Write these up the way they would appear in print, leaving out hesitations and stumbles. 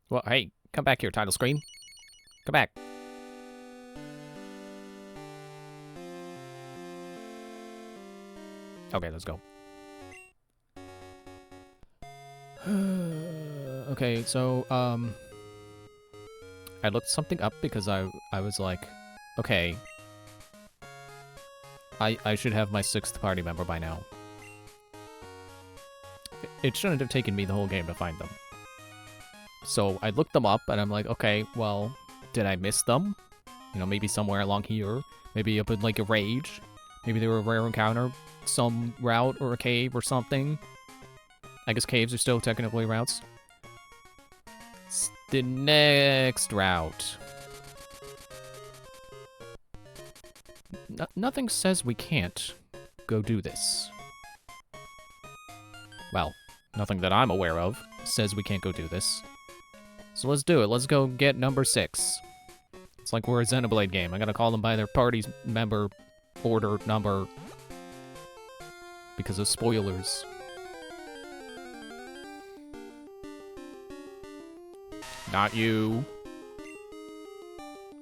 Well, hey, come back here, title screen. Come back. Okay, let's go. Okay, so, I looked something up because I was like, okay, I should have my 6th party member by now. It shouldn't have taken me the whole game to find them. So I looked them up, and I'm like, okay, well, did I miss them? You know, maybe somewhere along here. Maybe up in, like, a rage. Maybe they were a rare encounter. Some route or a cave or something. I guess caves are still technically routes. It's the next route. Nothing says we can't go do this. Well, nothing that I'm aware of says we can't go do this. So let's do it. Let's go get number 6. It's like we're a Xenoblade game. I gotta call them by their party's member order number because of spoilers. Not you.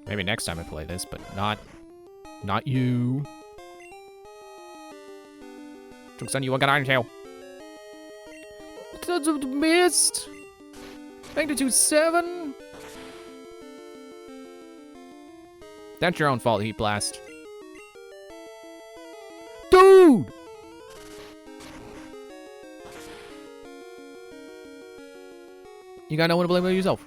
Maybe next time I play this, but not you. Joke's on you, I got Iron Tail. Missed! Magnitude 7? That's your own fault, Heat Blast. Dude! You got no one to blame but yourself.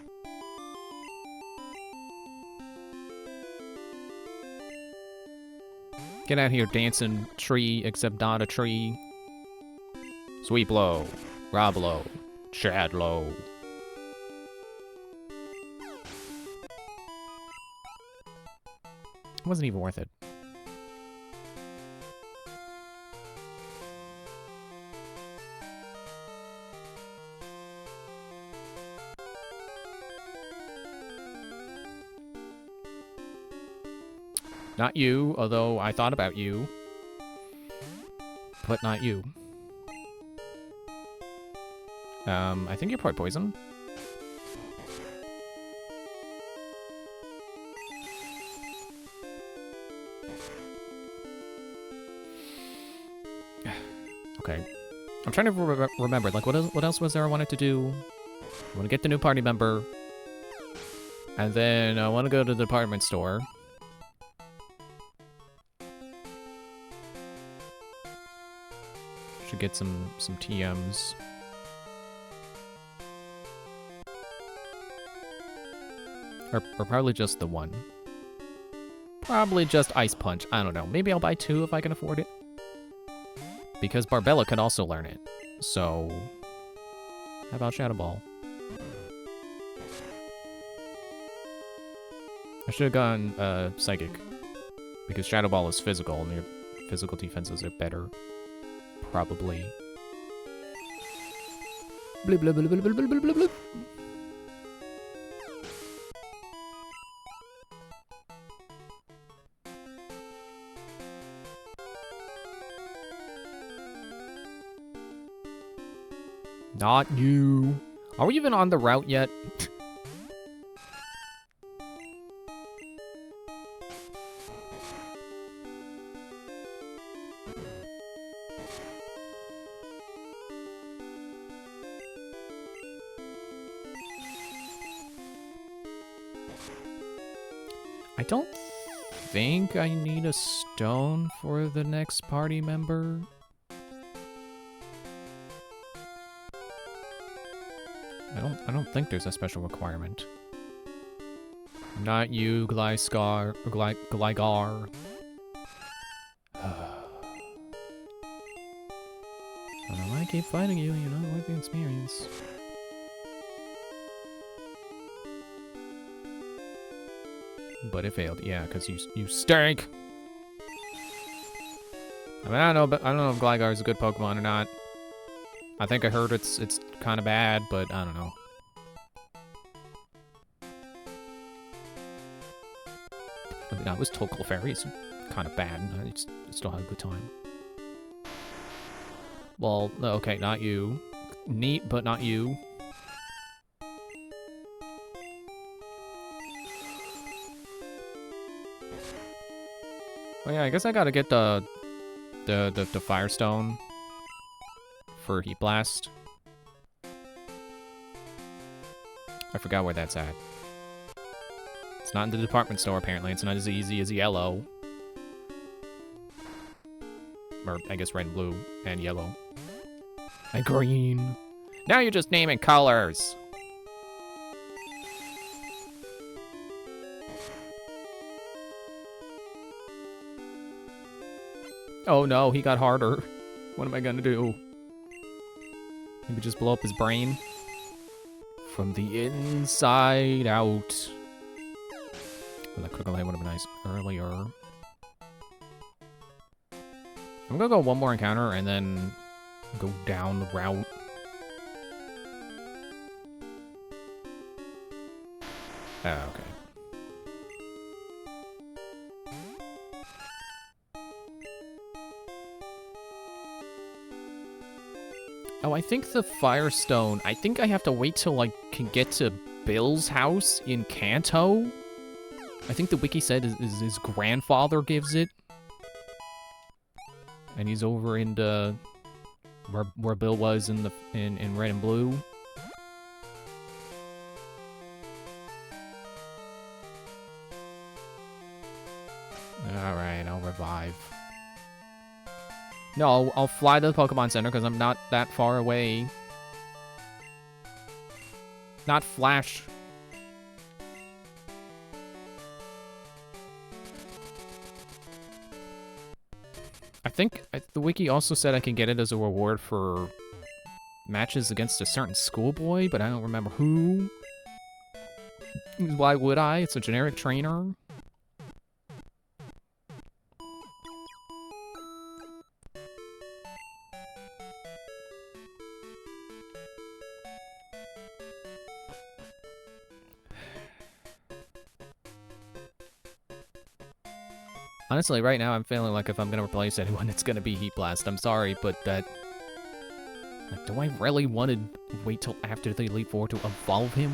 Get out here, dancing tree, except not a tree. Sweep low, Rob low, Chad low. It wasn't even worth it. Not you, although I thought about you. But not you. I think you're part poison. Okay. I'm trying to remember, like, what else was there I wanted to do? I want to get the new party member. And then I want to go to the department store. Should get some TMs. Or probably just the one. Probably just Ice Punch. I don't know. Maybe I'll buy 2 if I can afford it. Because Barbella can also learn it. So, how about Shadow Ball? I should have gone Psychic. Because Shadow Ball is physical, and your physical defenses are better. Probably. Blip, blip, blip, blip, blip, blip, blip, blip. Not you. Are we even on the route yet? I don't think I need a stone for the next party member. I don't think there's a special requirement. Not you, Glygar. Gligar. I don't know why I keep fighting you, you know, like the experience. But it failed, yeah, because you stink! I mean, I don't know if Gligar is a good Pokemon or not. I think I heard it's kind of bad, but I don't know. I mean, I was told Clefairy is kind of bad, and I still had a good time. Well, okay, not you. Neat, but not you. Oh yeah, I guess I gotta get the Firestone for Heat Blast. I forgot where that's at. It's not in the department store, apparently. It's not as easy as yellow. Or, I guess red and blue, and yellow. And green. Now you're just naming colors! Oh no, he got harder. What am I gonna do? Maybe just blow up his brain? From the inside out. Well, that critical hit would have been nice earlier. I'm gonna go one more encounter and then go down the route. Oh, okay. Oh, I think the Firestone, I think I have to wait till I can get to Bill's house in Kanto. I think the wiki said his grandfather gives it. And he's over in the where Bill was in red and blue. Alright, I'll revive. No, I'll fly to the Pokemon Center because I'm not that far away. Not Flash. I think the wiki also said I can get it as a reward for matches against a certain schoolboy, but I don't remember who. Why would I? It's a generic trainer. Honestly, right now I'm feeling like if I'm gonna replace anyone, it's gonna be Heat Blast. I'm sorry, but that... Like, do I really want to wait till after the Elite Four to evolve him?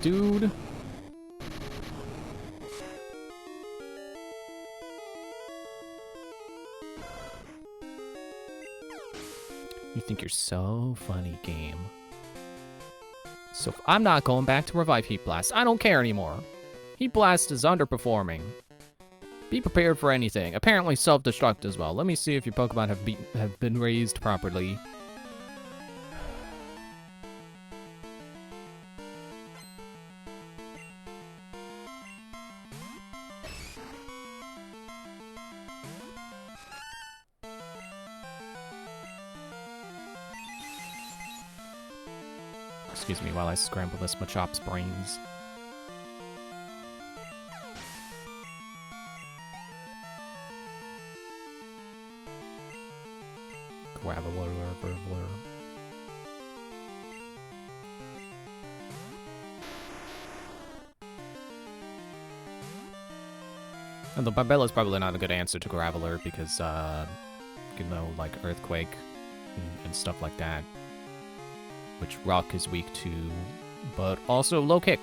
Dude... You think you're so funny, game. So I'm not going back to revive Heat Blast. I don't care anymore. Heat Blast is underperforming. Be prepared for anything. Apparently self-destruct as well. Let me see if your Pokemon have been raised properly. Excuse me while I scramble this Machop's brains. Graveler. And the Barbella is probably not a good answer to Graveler because, you know, like Earthquake and stuff like that. Which Rock is weak to, but also low kick.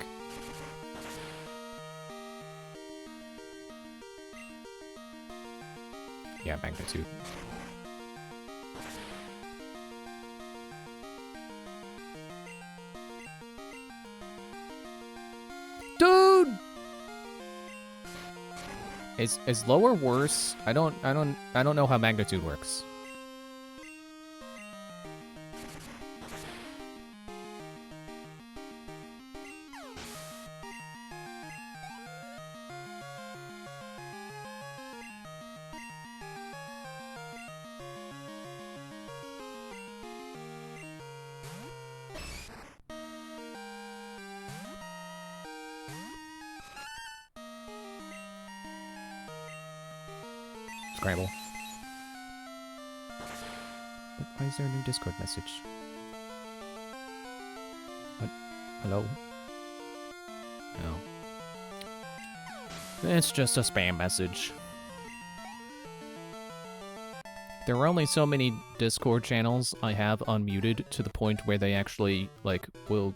Yeah, magnitude. Dude! Is lower worse? I don't know how magnitude works. Scramble. But why is there a new Discord message? What? Hello? No. It's just a spam message. There are only so many Discord channels I have unmuted to the point where they actually, like, will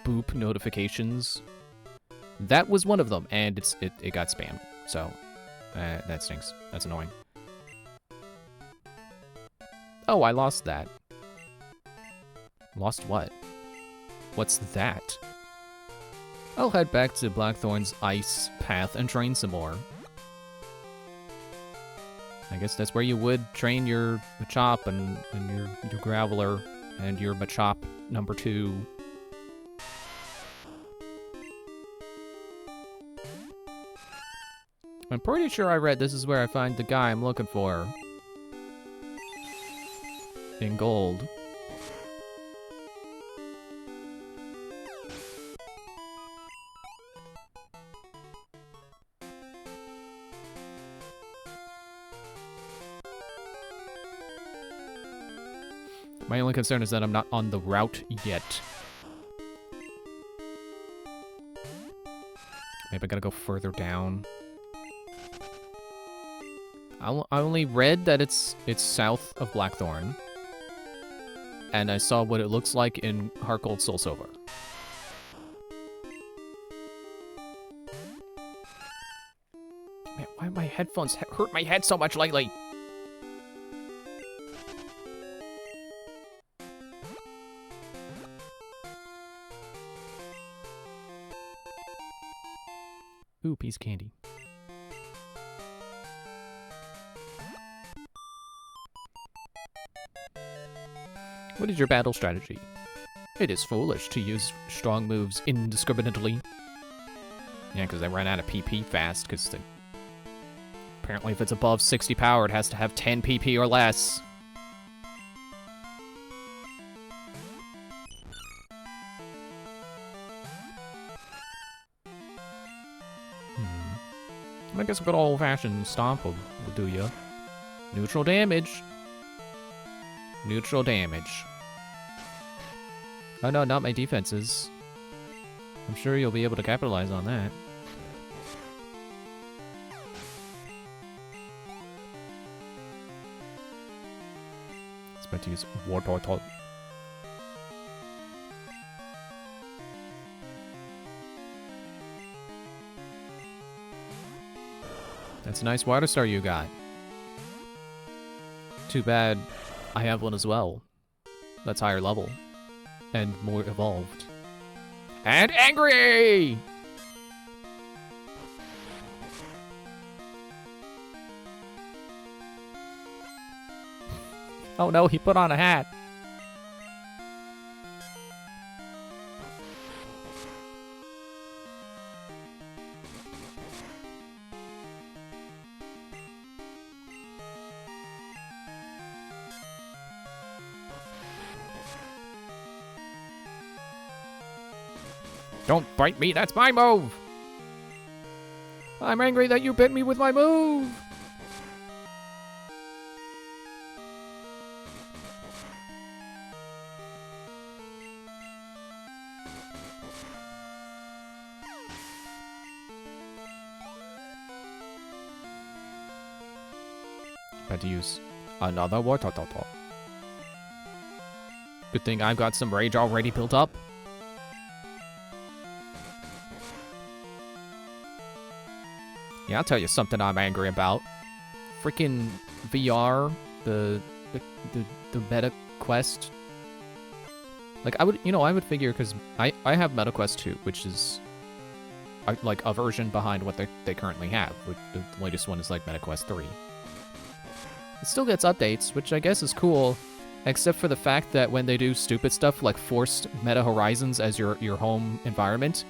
boop notifications. That was one of them, and it got spammed. So, that stinks. That's annoying. Oh, I lost that. Lost what? What's that? I'll head back to Blackthorn's ice path and train some more. I guess that's where you would train your Machop and your Graveler and your Machop number 2. I'm pretty sure I read this is where I find the guy I'm looking for. In gold. My only concern is that I'm not on the route yet. Maybe I gotta go further down. I only read that it's south of Blackthorn. And I saw what it looks like in Heart Gold Soul Silver. Man, why do my headphones hurt my head so much lately? Ooh, piece of candy. What is your battle strategy? It is foolish to use strong moves indiscriminately. Yeah, because they ran out of PP fast, because apparently if it's above 60 power, it has to have 10 PP or less. I guess a good old-fashioned stomp will do ya. Neutral damage. Neutral damage. Oh no, not my defenses. I'm sure you'll be able to capitalize on that. It's about to use War Tortle. That's a nice water star you got. Too bad I have one as well. That's higher level. And more evolved. And angry! Oh no, he put on a hat. Don't bite me, that's my move! I'm angry that you bit me with my move! Had to use another water turtle. Good thing I've got some rage already built up. Yeah, I'll tell you something I'm angry about. Freaking VR, the Meta Quest. Like, I would figure, because I have Meta Quest 2, which is, like, a version behind what they currently have. The latest one is, like, Meta Quest 3. It still gets updates, which I guess is cool, except for the fact that when they do stupid stuff, like forced Meta Horizons as your home environment,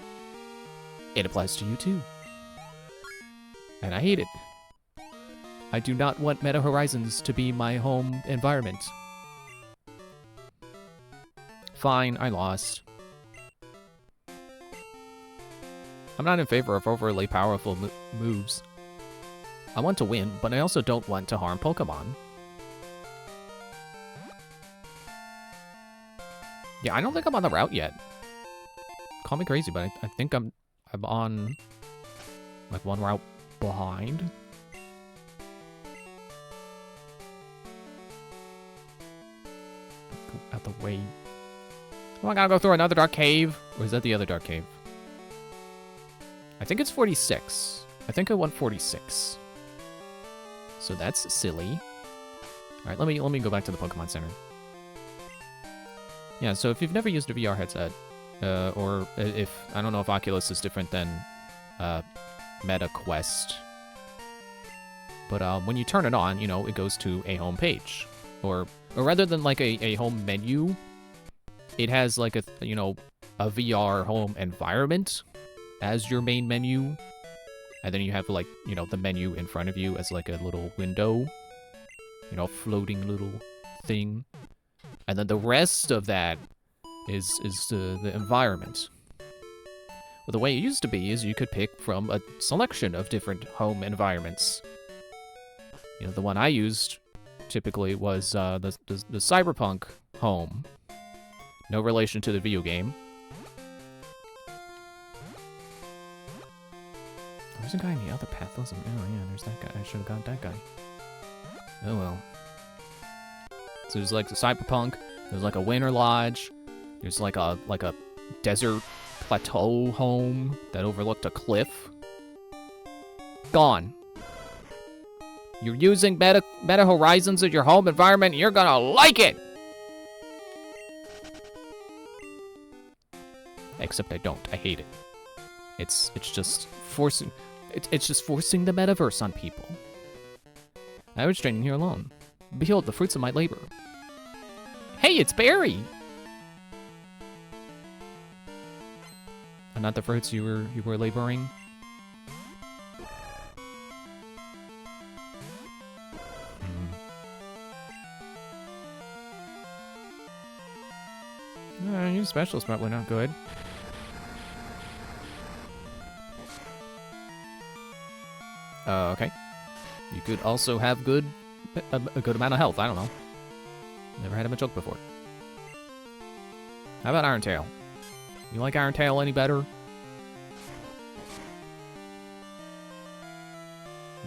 it applies to you, too. And I hate it. I do not want Meta Horizons to be my home environment. Fine, I lost. I'm not in favor of overly powerful moves. I want to win, but I also don't want to harm Pokemon. Yeah, I don't think I'm on the route yet. Call me crazy, but I think I'm on, like, one route behind. Go out the way. Oh, I gotta go through another dark cave. Or is that the other dark cave? I think it's 46. I think I want 46. So that's silly. Alright, let me go back to the Pokemon Center. Yeah, so if you've never used a VR headset, or if, I don't know if Oculus is different than Meta Quest, but when you turn it on, you know, it goes to a home page. Or rather than like a home menu, it has like a VR home environment as your main menu. And then you have like, you know, the menu in front of you as like a little window, you know, floating little thing. And then the rest of that is the environment. Well, the way it used to be is you could pick from a selection of different home environments. You know, the one I used typically was the Cyberpunk home. No relation to the video game. There's a guy in the other path, wasn't there? Oh yeah, there's that guy. I should have got that guy. Oh well. So there's like the Cyberpunk, there's like a Winter Lodge, there's like a desert plateau home that overlooked a cliff. Gone. You're using Meta Horizons as your home environment, and you're gonna like it! Except I don't. I hate it. It's just forcing... It's just forcing the metaverse on people. I was training here alone. Behold, the fruits of my labor. Hey, it's Barry! And not the fruits you were laboring? Your special's probably not good. Okay. You could also have a good amount of health. I don't know. Never had him a joke before. How about Iron Tail? You like Iron Tail any better?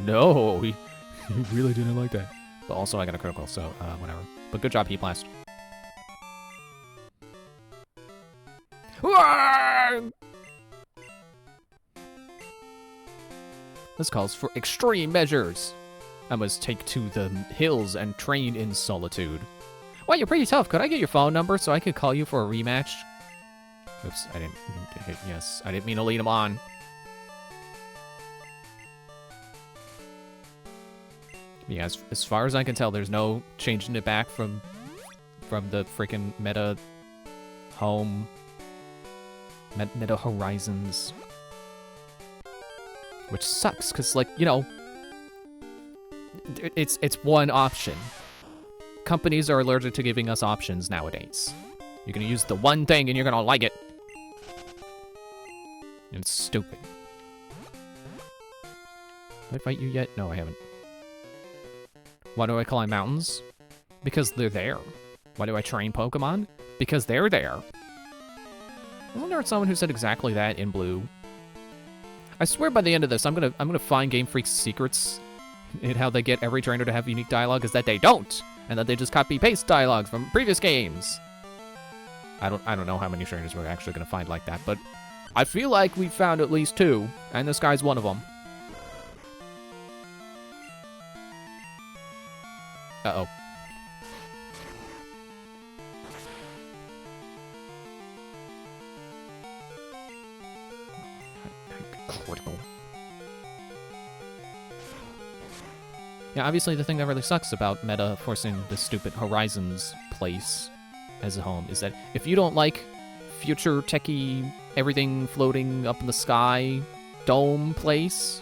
No, he really didn't like that. But also I got a critical, so whatever. But good job, Heat Blast. This calls for extreme measures. I must take to the hills and train in solitude. Well, you're pretty tough. Could I get your phone number so I could call you for a rematch? Oops, I didn't mean to hit yes. I didn't mean to lead him on. Yeah, as far as I can tell, there's no changing it back from the freaking Meta home. Meta Horizons. Which sucks, because, like, you know, it's one option. Companies are allergic to giving us options nowadays. You're gonna use the one thing and you're gonna like it. It's stupid. Did I fight you yet? No, I haven't. Why do I climb mountains? Because they're there. Why do I train Pokemon? Because they're there. Wasn't there someone who said exactly that in Blue? I swear by the end of this, I'm gonna find Game Freak's secrets in how they get every trainer to have unique dialogue, is that they don't, and that they just copy-paste dialogue from previous games. I don't know how many trainers we're actually gonna find like that, but I feel like we found at least 2, and this guy's one of them. Uh-oh. Critical. Yeah, obviously the thing that really sucks about Meta forcing the stupid Horizons place as a home is that if you don't like future techie, everything floating up in the sky, dome place,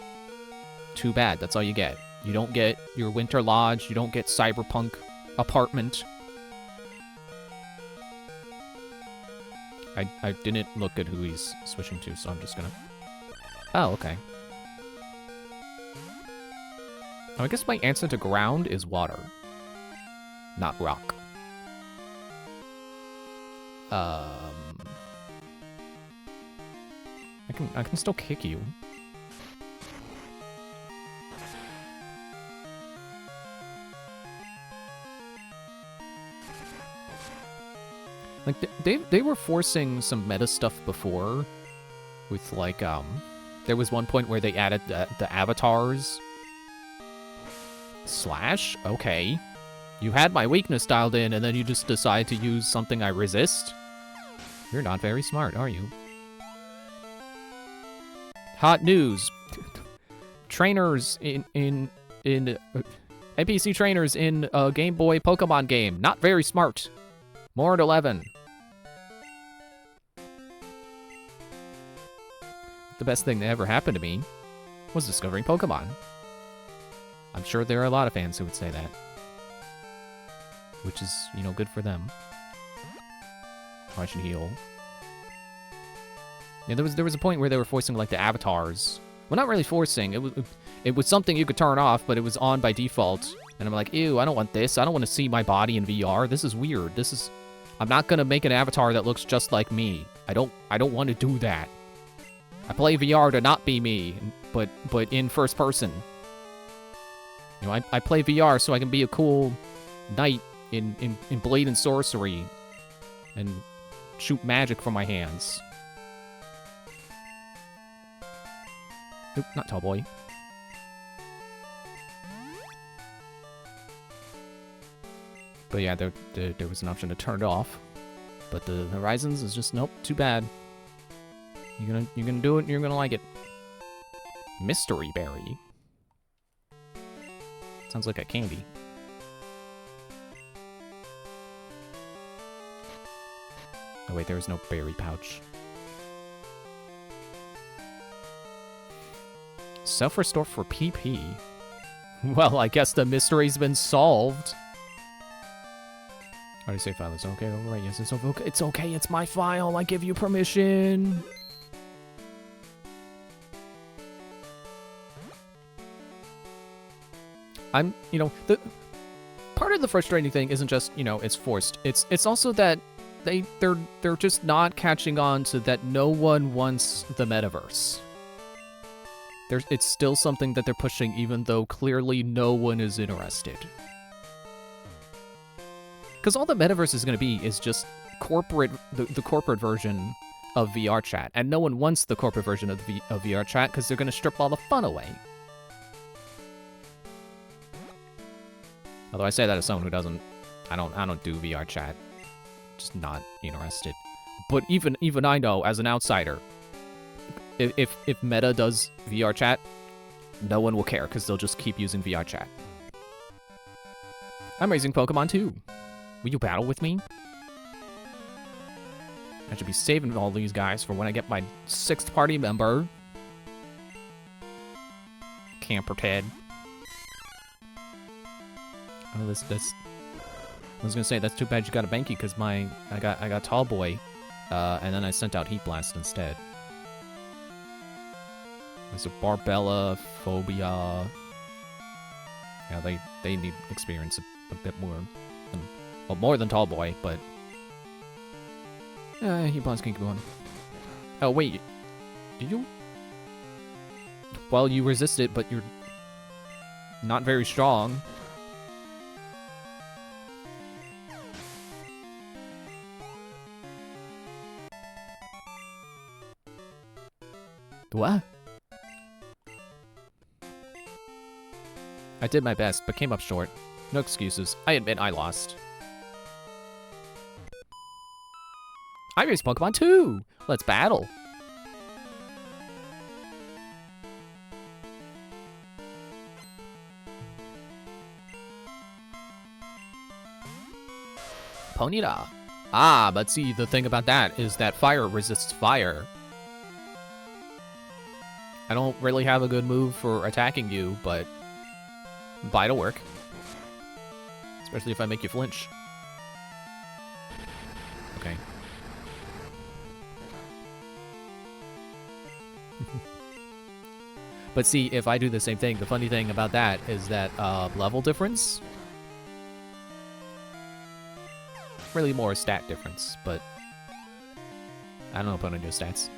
too bad, that's all you get. You don't get your Winter Lodge, you don't get Cyberpunk apartment. I didn't look at who he's switching to, so I'm just gonna... Oh, okay. Oh, I guess my answer to ground is water, not rock. I can still kick you. Like, they were forcing some meta stuff before with, like, there was one point where they added the avatars. Slash? Okay. You had my weakness dialed in, and then you just decide to use something I resist? You're not very smart, are you? Hot news. Trainers in NPC trainers in a Game Boy Pokemon game. Not very smart. More at 11. The best thing that ever happened to me was discovering Pokemon. I'm sure there are a lot of fans who would say that. Which is, you know, good for them. I should heal. Yeah, there was a point where they were forcing, like, the avatars. Well, not really forcing. It was something you could turn off, but it was on by default. And I'm like, ew, I don't want this. I don't want to see my body in VR. This is weird. I'm not gonna make an avatar that looks just like me. I don't want to do that. I play VR to not be me, but in first person. You know, I play VR so I can be a cool knight in Blade and Sorcery and shoot magic from my hands. Nope, not Tallboy. But yeah, there was an option to turn it off. But the Horizons is just, nope, too bad. You're gonna do it and you're gonna like it. Mystery Berry. Sounds like a candy. Oh wait, there is no berry pouch. Self-restore for PP. Well, I guess the mystery's been solved. How do you say file is okay? Alright, yes, it's okay. It's okay, it's my file. I give you permission. You know, the part of the frustrating thing isn't just, you know, it's forced. It's also that they're just not catching on to that no one wants the metaverse. It's still something that they're pushing, even though clearly no one is interested. Because all the metaverse is going to be is just the corporate version of VR chat, and no one wants the corporate version of VR chat because they're going to strip all the fun away. Although I say that as someone who doesn't, I don't do VR chat, just not interested. But even I know as an outsider, if Meta does VR chat, no one will care because they'll just keep using VR chat. I'm raising Pokemon too. Will you battle with me? I should be saving all these guys for when I get my 6th party member. Camper Ted. Oh, this. I was gonna say that's too bad you got a Banky because I got Tallboy, and then I sent out Heat Blast instead. There's a Barbella, Phobia. Yeah, they need experience a bit more, well, more than Tallboy, but Heat Blast can keep going. Oh wait, did you? Well, you resist it, but you're not very strong. What? I did my best, but came up short. No excuses. I admit I lost. I raised Pokemon too! Let's battle! Ponyta. Ah, but see, the thing about that is that fire resists fire. I don't really have a good move for attacking you, but it'll work. Especially if I make you flinch. Okay. But see, if I do the same thing, the funny thing about that is that level difference. Really more a stat difference, but I don't know Ponyta's stats.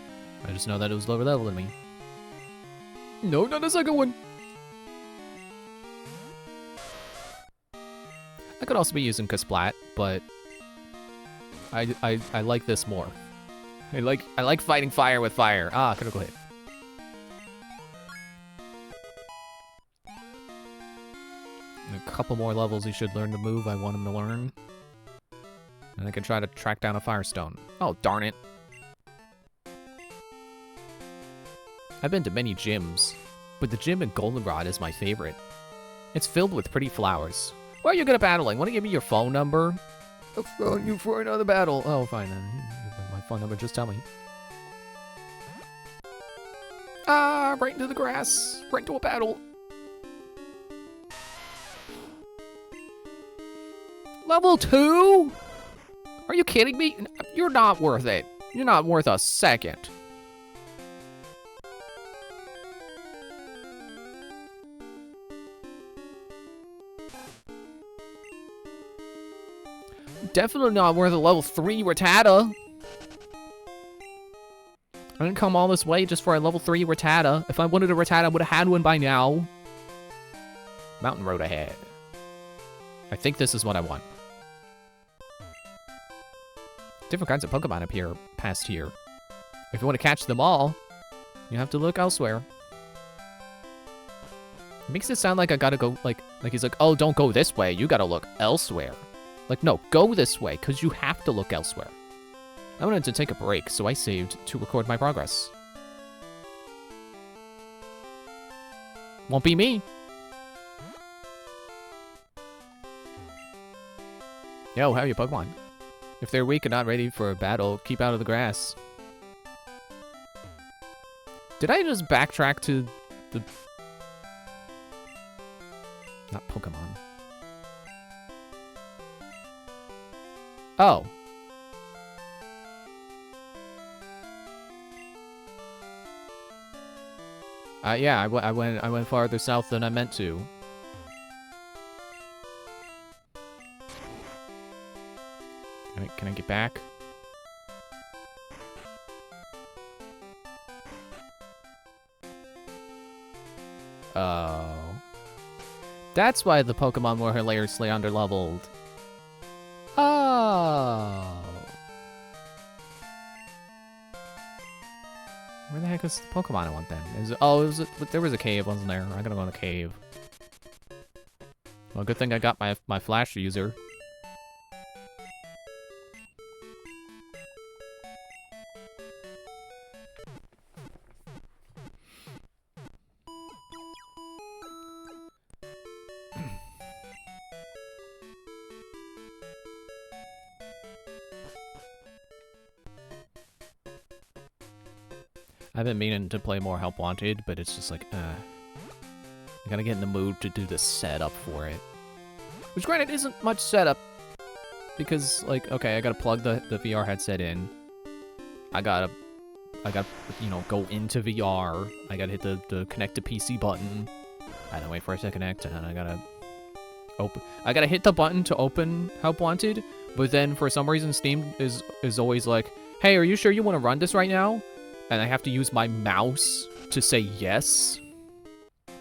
I just know that it was lower level than me. No, not a second one! I could also be using Kasplat, but I like this more. I like fighting fire with fire. Ah, critical hit. A couple more levels he should learn the move I want him to learn. And I can try to track down a Firestone. Oh, darn it. I've been to many gyms, but the gym in Goldenrod is my favorite. It's filled with pretty flowers. Why are you good at battling? Want to give me your phone number? I'll phone you for another battle. Oh, fine then. My phone number, just tell me. Ah, right into the grass. Right into a battle. Level 2? Are you kidding me? You're not worth it. You're not worth a second. Definitely not worth a level 3 Rattata. I didn't come all this way just for a level 3 Rattata. If I wanted a Rattata, I would have had one by now. Mountain road ahead. I think this is what I want. Different kinds of Pokemon appear past here. If you want to catch them all, you have to look elsewhere. It makes it sound like I gotta go, like he's like, oh, don't go this way, you gotta look elsewhere. Like, no, go this way, because you have to look elsewhere. I wanted to take a break, so I saved to record my progress. Won't be me. Yo, how are you, Pokemon? If they're weak and not ready for a battle, keep out of the grass. Did I just backtrack to the... Not Pokemon. Oh. Yeah, I went farther south than I meant to. Can I get back? Oh. That's why the Pokemon were hilariously underleveled. Oh. Where the heck is the Pokemon I want then? There was a cave, wasn't there? I'm gonna go in the cave. Well, good thing I got my flash user. I've been meaning to play more Help Wanted, but it's just like, I gotta get in the mood to do the setup for it. Which, granted, isn't much setup, because, like, okay, I gotta plug the VR headset in. I gotta, you know, go into VR. I gotta hit the connect to PC button. And then wait for it to connect, and then I gotta hit the button to open Help Wanted, but then for some reason Steam is always like, hey, are you sure you want to run this right now? And I have to use my mouse to say yes. Oh,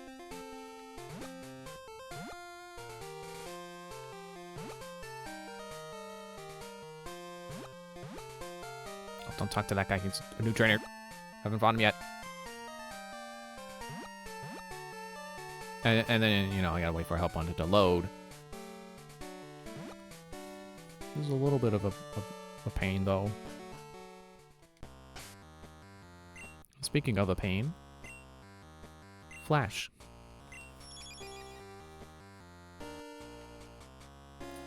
don't talk to that guy. He's a new trainer. Haven't fought him yet. And then, you know, I gotta wait for Help Wanted to load. This is a little bit of a pain, though. Speaking of a pain, Flash.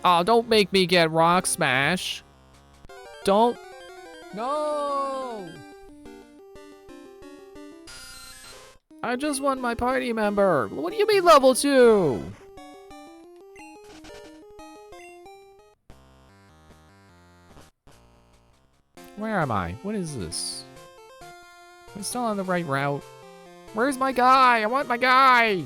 Oh, don't make me get Rock Smash. Don't. No! I just want my party member. What do you mean level 2? Where am I? What is this? I'm still on the right route. Where's my guy? I want my guy!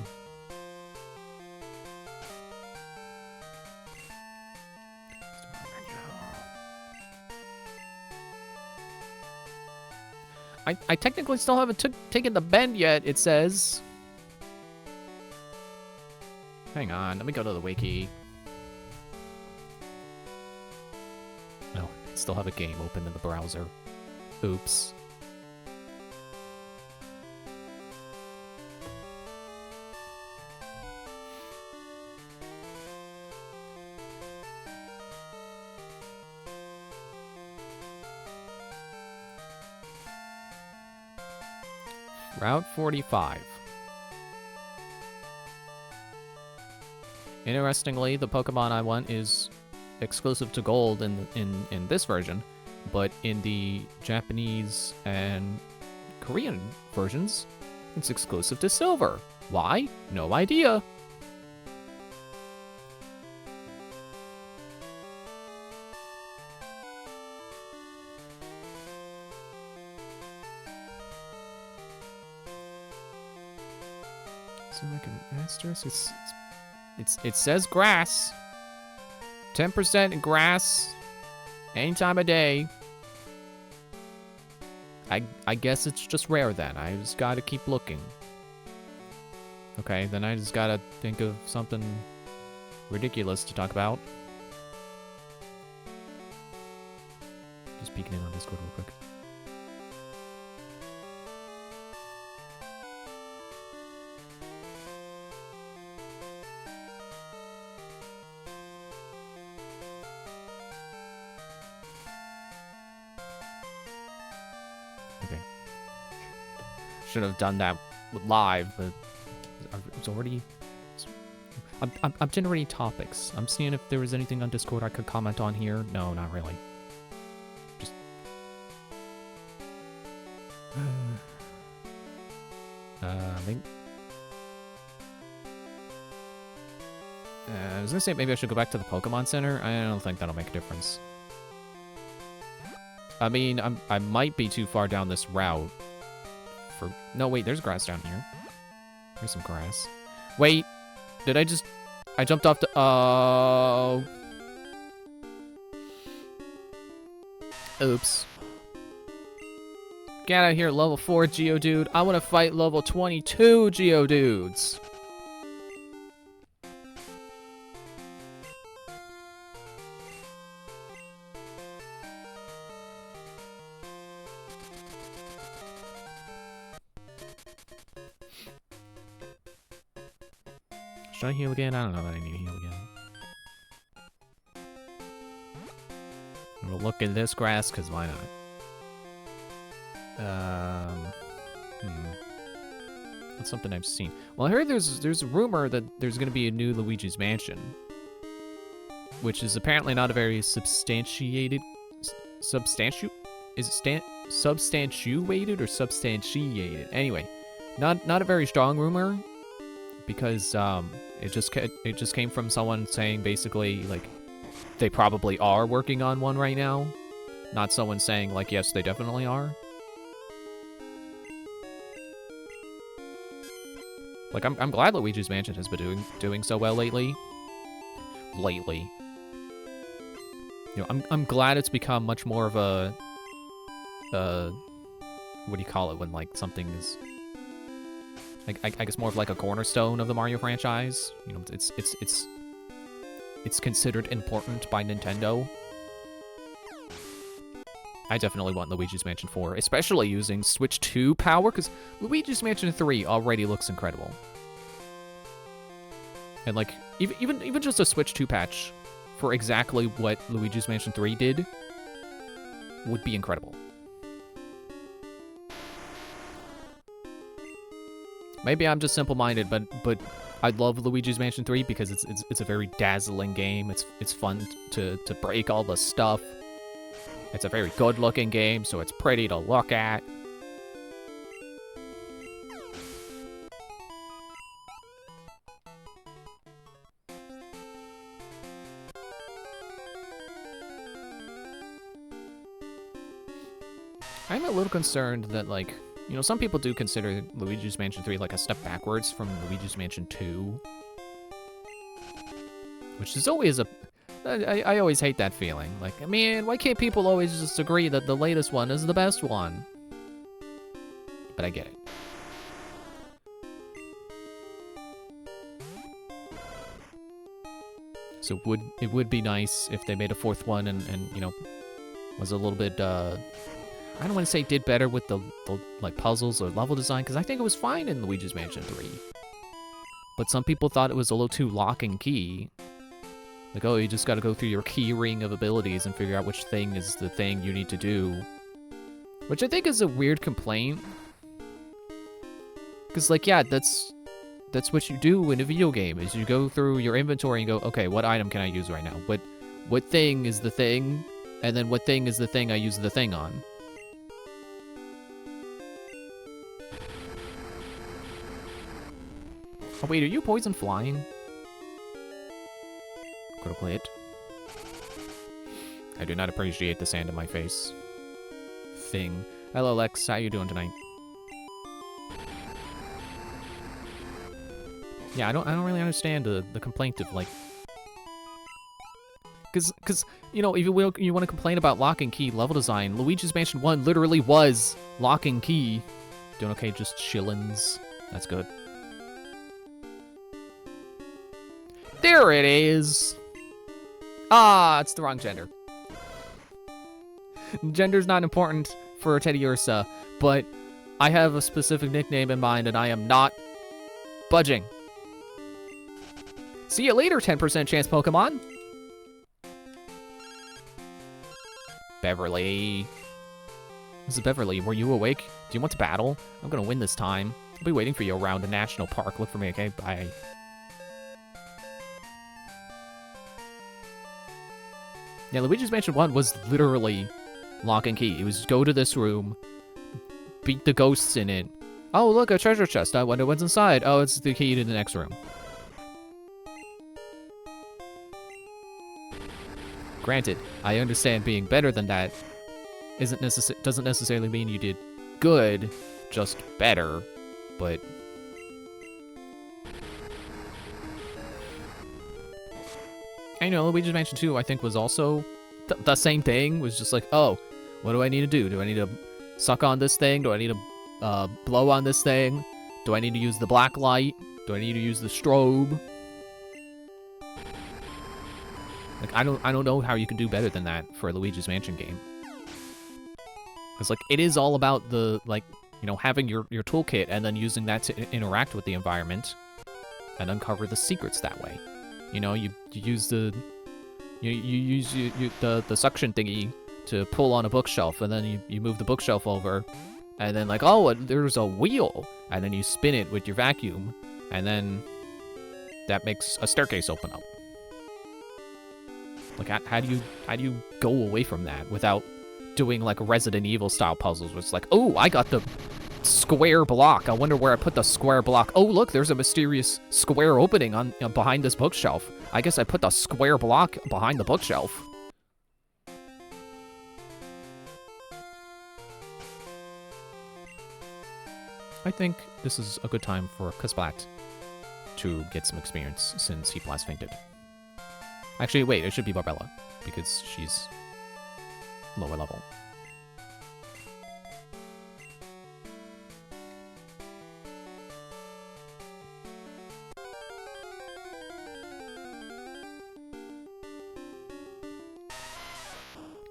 I technically still haven't taken the bend yet, it says. Hang on, let me go to the wiki. No, still have a game open in the browser. Oops. Route 45. Interestingly, the Pokemon I want is exclusive to Gold in this version, but in the Japanese and Korean versions, it's exclusive to Silver. Why? No idea. So like an asterisk, it says grass. 10% grass. Any time of day. I guess it's just rare then. I just gotta keep looking. Okay, then I just gotta think of something ridiculous to talk about. Just peeking in on Discord real quick. Okay. Should have done that live, but it's already. I'm generating topics. I'm seeing if there was anything on Discord I could comment on here. No, not really. Just. I think. I was gonna say maybe I should go back to the Pokemon Center. I don't think that'll make a difference. I mean, I might be too far down this route. No, wait, there's grass down here. There's some grass. Wait, did I jumped off the, oh. Oops. Get out of here, level 4 Geodude. I want to fight level 22 Geodudes. Should I heal again? I don't know that I need to heal again. I'm gonna look at this grass, because why not? That's something I've seen. Well, I heard there's a rumor that there's gonna be a new Luigi's Mansion. Which is apparently not a very substantiated... Is it substantiated or substantiated? Anyway, not a very strong rumor. Because it just came from someone saying basically like they probably are working on one right now, not someone saying like yes they definitely are. Like I'm glad Luigi's Mansion has been doing so well lately. You know, I'm glad it's become much more of a what do you call it when like something is. I guess more of like a cornerstone of the Mario franchise. You know, it's considered important by Nintendo. I definitely want Luigi's Mansion 4, especially using Switch 2 power, because Luigi's Mansion 3 already looks incredible. And like, even just a Switch 2 patch for exactly what Luigi's Mansion 3 did would be incredible. Maybe I'm just simple-minded, but I love Luigi's Mansion 3 because it's a very dazzling game. It's fun to break all the stuff. It's a very good-looking game, so it's pretty to look at. I'm a little concerned that, like, you know, some people do consider Luigi's Mansion 3 like a step backwards from Luigi's Mansion 2. Which is always a... I always hate that feeling. Like, I mean, why can't people always just agree that the latest one is the best one? But I get it. So it would be nice if they made a fourth one and you know, was a little bit, I don't want to say did better with the like puzzles or level design, because I think it was fine in Luigi's Mansion 3. But some people thought it was a little too lock and key. Like, oh, you just gotta go through your key ring of abilities and figure out which thing is the thing you need to do. Which I think is a weird complaint. Because, like, yeah, that's what you do in a video game, is you go through your inventory and go, okay, what item can I use right now? What thing is the thing? And then what thing is the thing I use the thing on? Oh, wait, are you poison flying? Critical hit. I do not appreciate the sand in my face. Thing. Hello, Lex. How you doing tonight? Yeah, I don't really understand the complaint of, like... Because, you know, if you want to complain about lock and key level design, Luigi's Mansion 1 literally was lock and key. Doing okay, just chillins. That's good. There it is! Ah, it's the wrong gender. Gender's not important for Teddy Ursa, but I have a specific nickname in mind and I am not budging. See you later, 10% chance Pokemon! Beverly. This is Beverly. Were you awake? Do you want to battle? I'm gonna win this time. I'll be waiting for you around the national park. Look for me, okay? Bye. Yeah, Luigi's Mansion 1 was literally lock and key. It was go to this room, beat the ghosts in it. Oh, look, a treasure chest. I wonder what's inside. Oh, it's the key to the next room. Granted, I understand being better than that doesn't necessarily mean you did good, just better, but... I know, Luigi's Mansion 2, I think, was also the same thing. Was just like, oh, what do I need to do? Do I need to suck on this thing? Do I need to blow on this thing? Do I need to use the black light? Do I need to use the strobe? Like, I don't know how you can do better than that for a Luigi's Mansion game. Because, like, it is all about the, like, you know, having your toolkit and then using that to interact with the environment and uncover the secrets that way. You know, you use the the suction thingy to pull on a bookshelf, and then you move the bookshelf over, and then like, oh, there's a wheel, and then you spin it with your vacuum, and then that makes a staircase open up. Like, how do you go away from that without doing like Resident Evil style puzzles, where it's like, oh, I got the square block. I wonder where I put the square block. Oh, look, there's a mysterious square opening on behind this bookshelf. I guess I put the square block behind the bookshelf. I think this is a good time for Kasplat to get some experience since he blast fainted. Actually, wait, it should be Barbella, because she's lower level.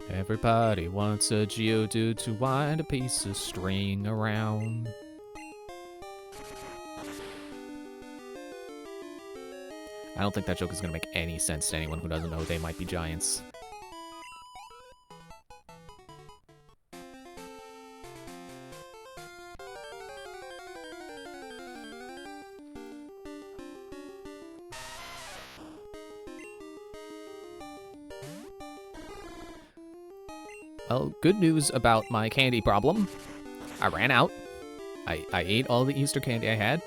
Everybody wants a Geodude to wind a piece of string around. I don't think that joke is going to make any sense to anyone who doesn't know they might be giants. Well, good news about my candy problem. I ran out. I ate all the Easter candy I had.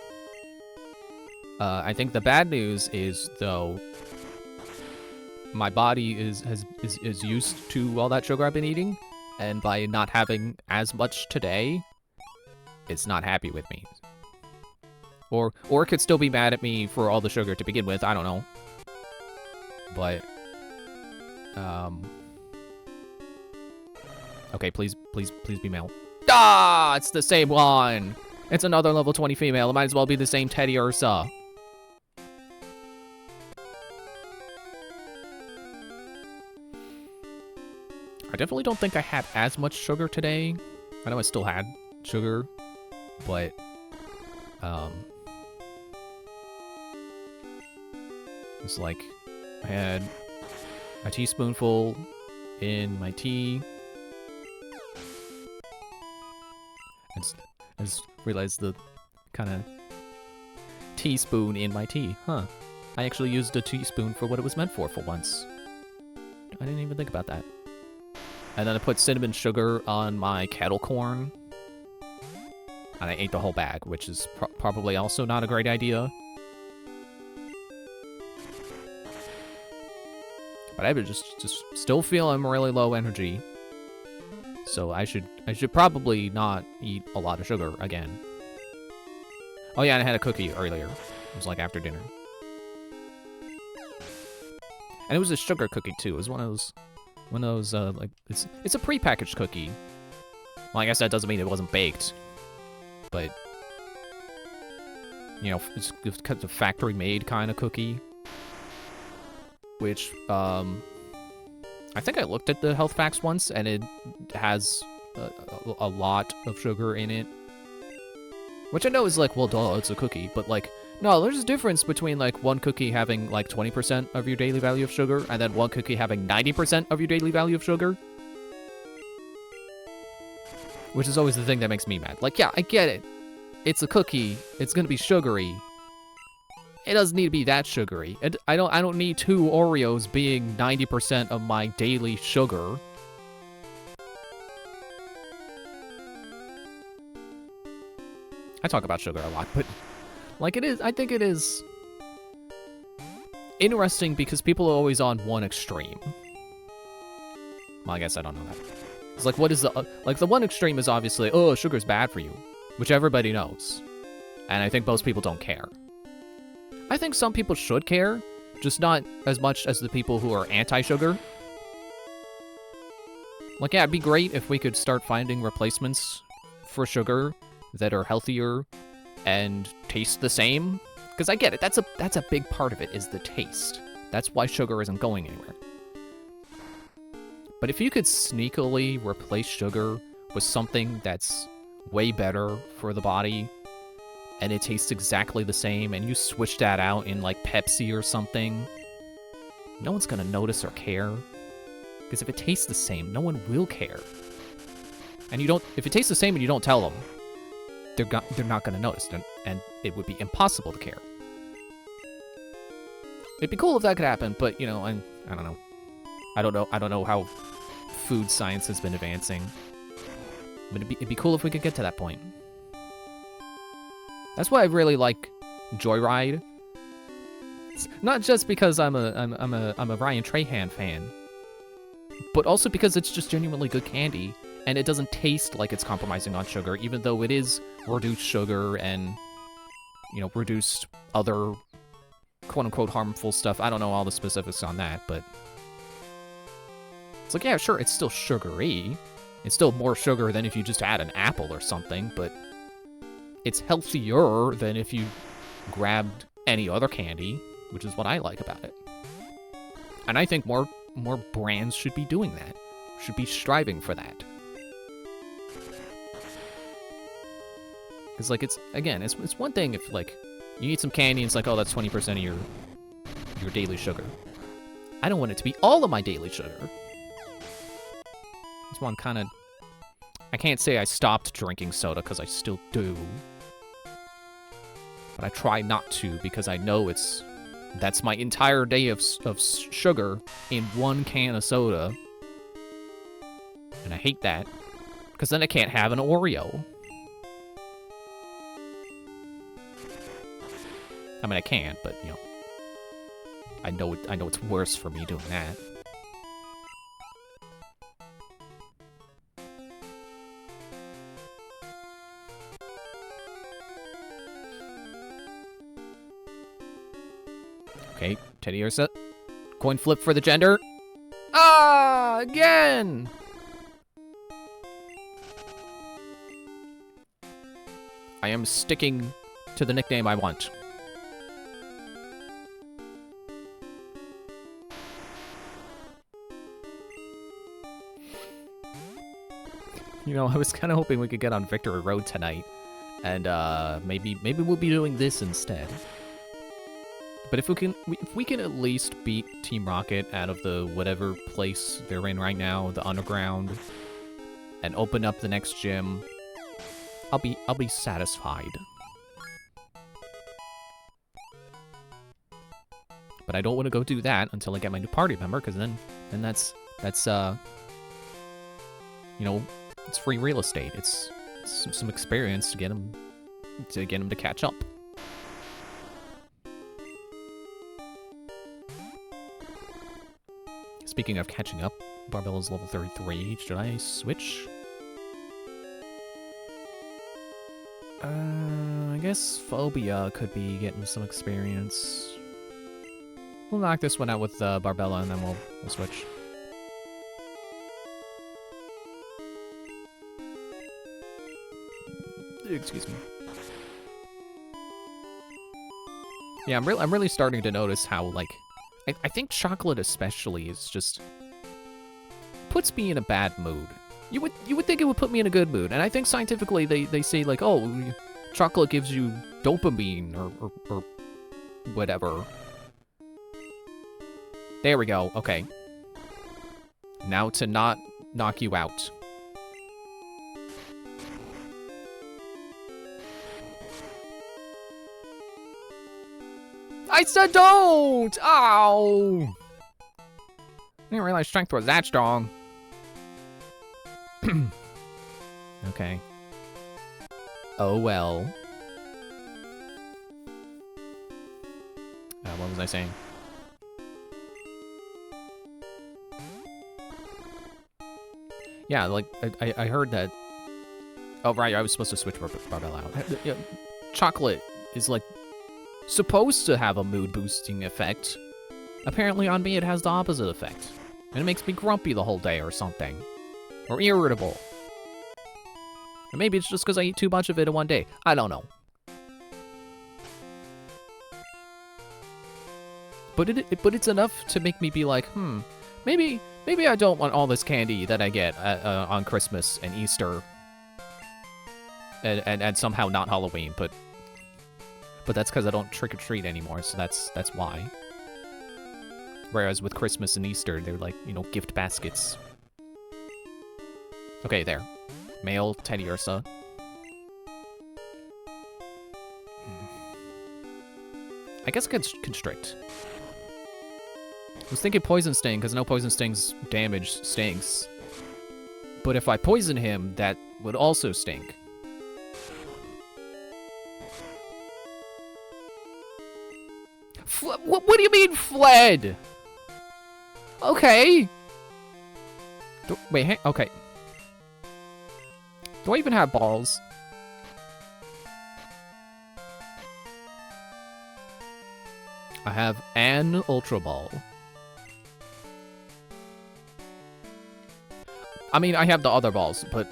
I think the bad news is, though, my body is used to all that sugar I've been eating, and by not having as much today, it's not happy with me. Or it could still be mad at me for all the sugar to begin with, I don't know. But, okay, please be male. Ah, it's the same one! It's another level 20 female, it might as well be the same Teddy Ursa. I definitely don't think I had as much sugar today. I know I still had sugar, but it's like I had a teaspoonful in my tea. I just realized the kind of teaspoon in my tea. Huh. I actually used a teaspoon for what it was meant for once. I didn't even think about that. And then I put cinnamon sugar on my kettle corn. And I ate the whole bag, which is probably also not a great idea. But I would just still feel I'm really low energy. So I should probably not eat a lot of sugar again. Oh yeah, and I had a cookie earlier. It was like after dinner. And it was a sugar cookie too. It was one of those like it's a prepackaged cookie. Well, I guess that doesn't mean it wasn't baked. But you know, it's kind of a factory made kind of cookie. Which I think I looked at the health facts once, and it has a lot of sugar in it. Which I know is like, well, duh, it's a cookie, but like, no, there's a difference between like one cookie having like 20% of your daily value of sugar, and then one cookie having 90% of your daily value of sugar. Which is always the thing that makes me mad. Like, yeah, I get it. It's a cookie. It's gonna be sugary. It doesn't need to be that sugary. I don't need 2 Oreos being 90% of my daily sugar. I talk about sugar a lot, but like I think it is interesting because people are always on one extreme. Well, I guess I don't know that. It's like, what is the like the one extreme is obviously, oh, sugar's bad for you, which everybody knows. And I think most people don't care. I think some people should care, just not as much as the people who are anti-sugar. Like, yeah, it'd be great if we could start finding replacements for sugar that are healthier and taste the same. Because I get it, that's a big part of it, is the taste. That's why sugar isn't going anywhere. But if you could sneakily replace sugar with something that's way better for the body, and it tastes exactly the same, and you switch that out in, like, Pepsi or something, no one's gonna notice or care. Because if it tastes the same, no one will care. And if it tastes the same and you don't tell them, they're not gonna notice, and it would be impossible to care. It'd be cool if that could happen, but, you know, I don't know. I don't know how food science has been advancing. But it'd be cool if we could get to that point. That's why I really like Joyride. It's not just because I'm a Ryan Trahan fan, but also because it's just genuinely good candy, and it doesn't taste like it's compromising on sugar, even though it is reduced sugar and, you know, reduced other quote-unquote harmful stuff. I don't know all the specifics on that, but it's like, yeah, sure, it's still sugary. It's still more sugar than if you just add an apple or something, but it's healthier than if you grabbed any other candy, which is what I like about it. And I think more brands should be doing that. Should be striving for that. Because, like, it's one thing if, like, you eat some candy and it's like, oh, that's 20% of your daily sugar. I don't want it to be all of my daily sugar. That's why I'm kind of... I can't say I stopped drinking soda, because I still do. But I try not to, because I know that's my entire day of sugar in one can of soda. And I hate that, because then I can't have an Oreo. I mean, I can, but, you know, I know it's worse for me doing that. Okay, Teddy Ursa. Coin flip for the gender. Ah, again! I am sticking to the nickname I want. You know, I was kind of hoping we could get on Victory Road tonight, and maybe we'll be doing this instead. But if we can at least beat Team Rocket out of the whatever place they're in right now, the underground, and open up the next gym, I'll be satisfied. But I don't want to go do that until I get my new party member, because then that's you know, it's free real estate. It's some experience to get him to catch up. Speaking of catching up, Barbella's level 33. Should I switch? I guess Phobia could be getting some experience. We'll knock this one out with Barbella, and then we'll switch. Excuse me. Yeah, I'm really starting to notice how, like, I think chocolate especially is just puts me in a bad mood. You would think it would put me in a good mood, and I think scientifically they say, like, oh, chocolate gives you dopamine or whatever. There we go. Okay. Now to not knock you out. I said don't! Ow! I didn't realize strength was that strong. Okay. Oh well. What was I saying? Yeah, like, I heard that... Oh, right, I was supposed to switch Barbell out. Chocolate is, like, supposed to have a mood-boosting effect. Apparently on me it has the opposite effect. And it makes me grumpy the whole day or something. Or irritable. Or maybe it's just because I eat too much of it in one day. I don't know. But it's enough to make me be like, maybe I don't want all this candy that I get on Christmas and Easter. And somehow not Halloween, but that's because I don't trick-or-treat anymore, so that's why. Whereas with Christmas and Easter, they're like, you know, gift baskets. Okay, there. Male Teddy Ursa. I guess I could constrict. I was thinking Poison Sting, because I know Poison Sting's damage stinks. But if I poison him, that would also stink. What do you mean, fled? Okay. Wait, okay. Do I even have balls? I have an Ultra Ball. I mean, I have the other balls, but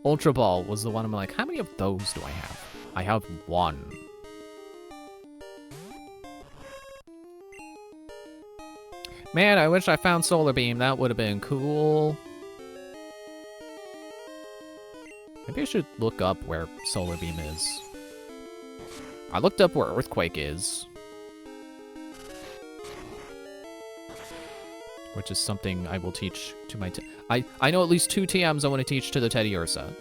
Ultra Ball was the one I'm like, how many of those do I have? I have one. Man, I wish I found Solar Beam. That would have been cool. Maybe I should look up where Solar Beam is. I looked up where Earthquake is. Which is something I will teach to my... I know at least 2 TMs I want to teach to the Teddy Ursa.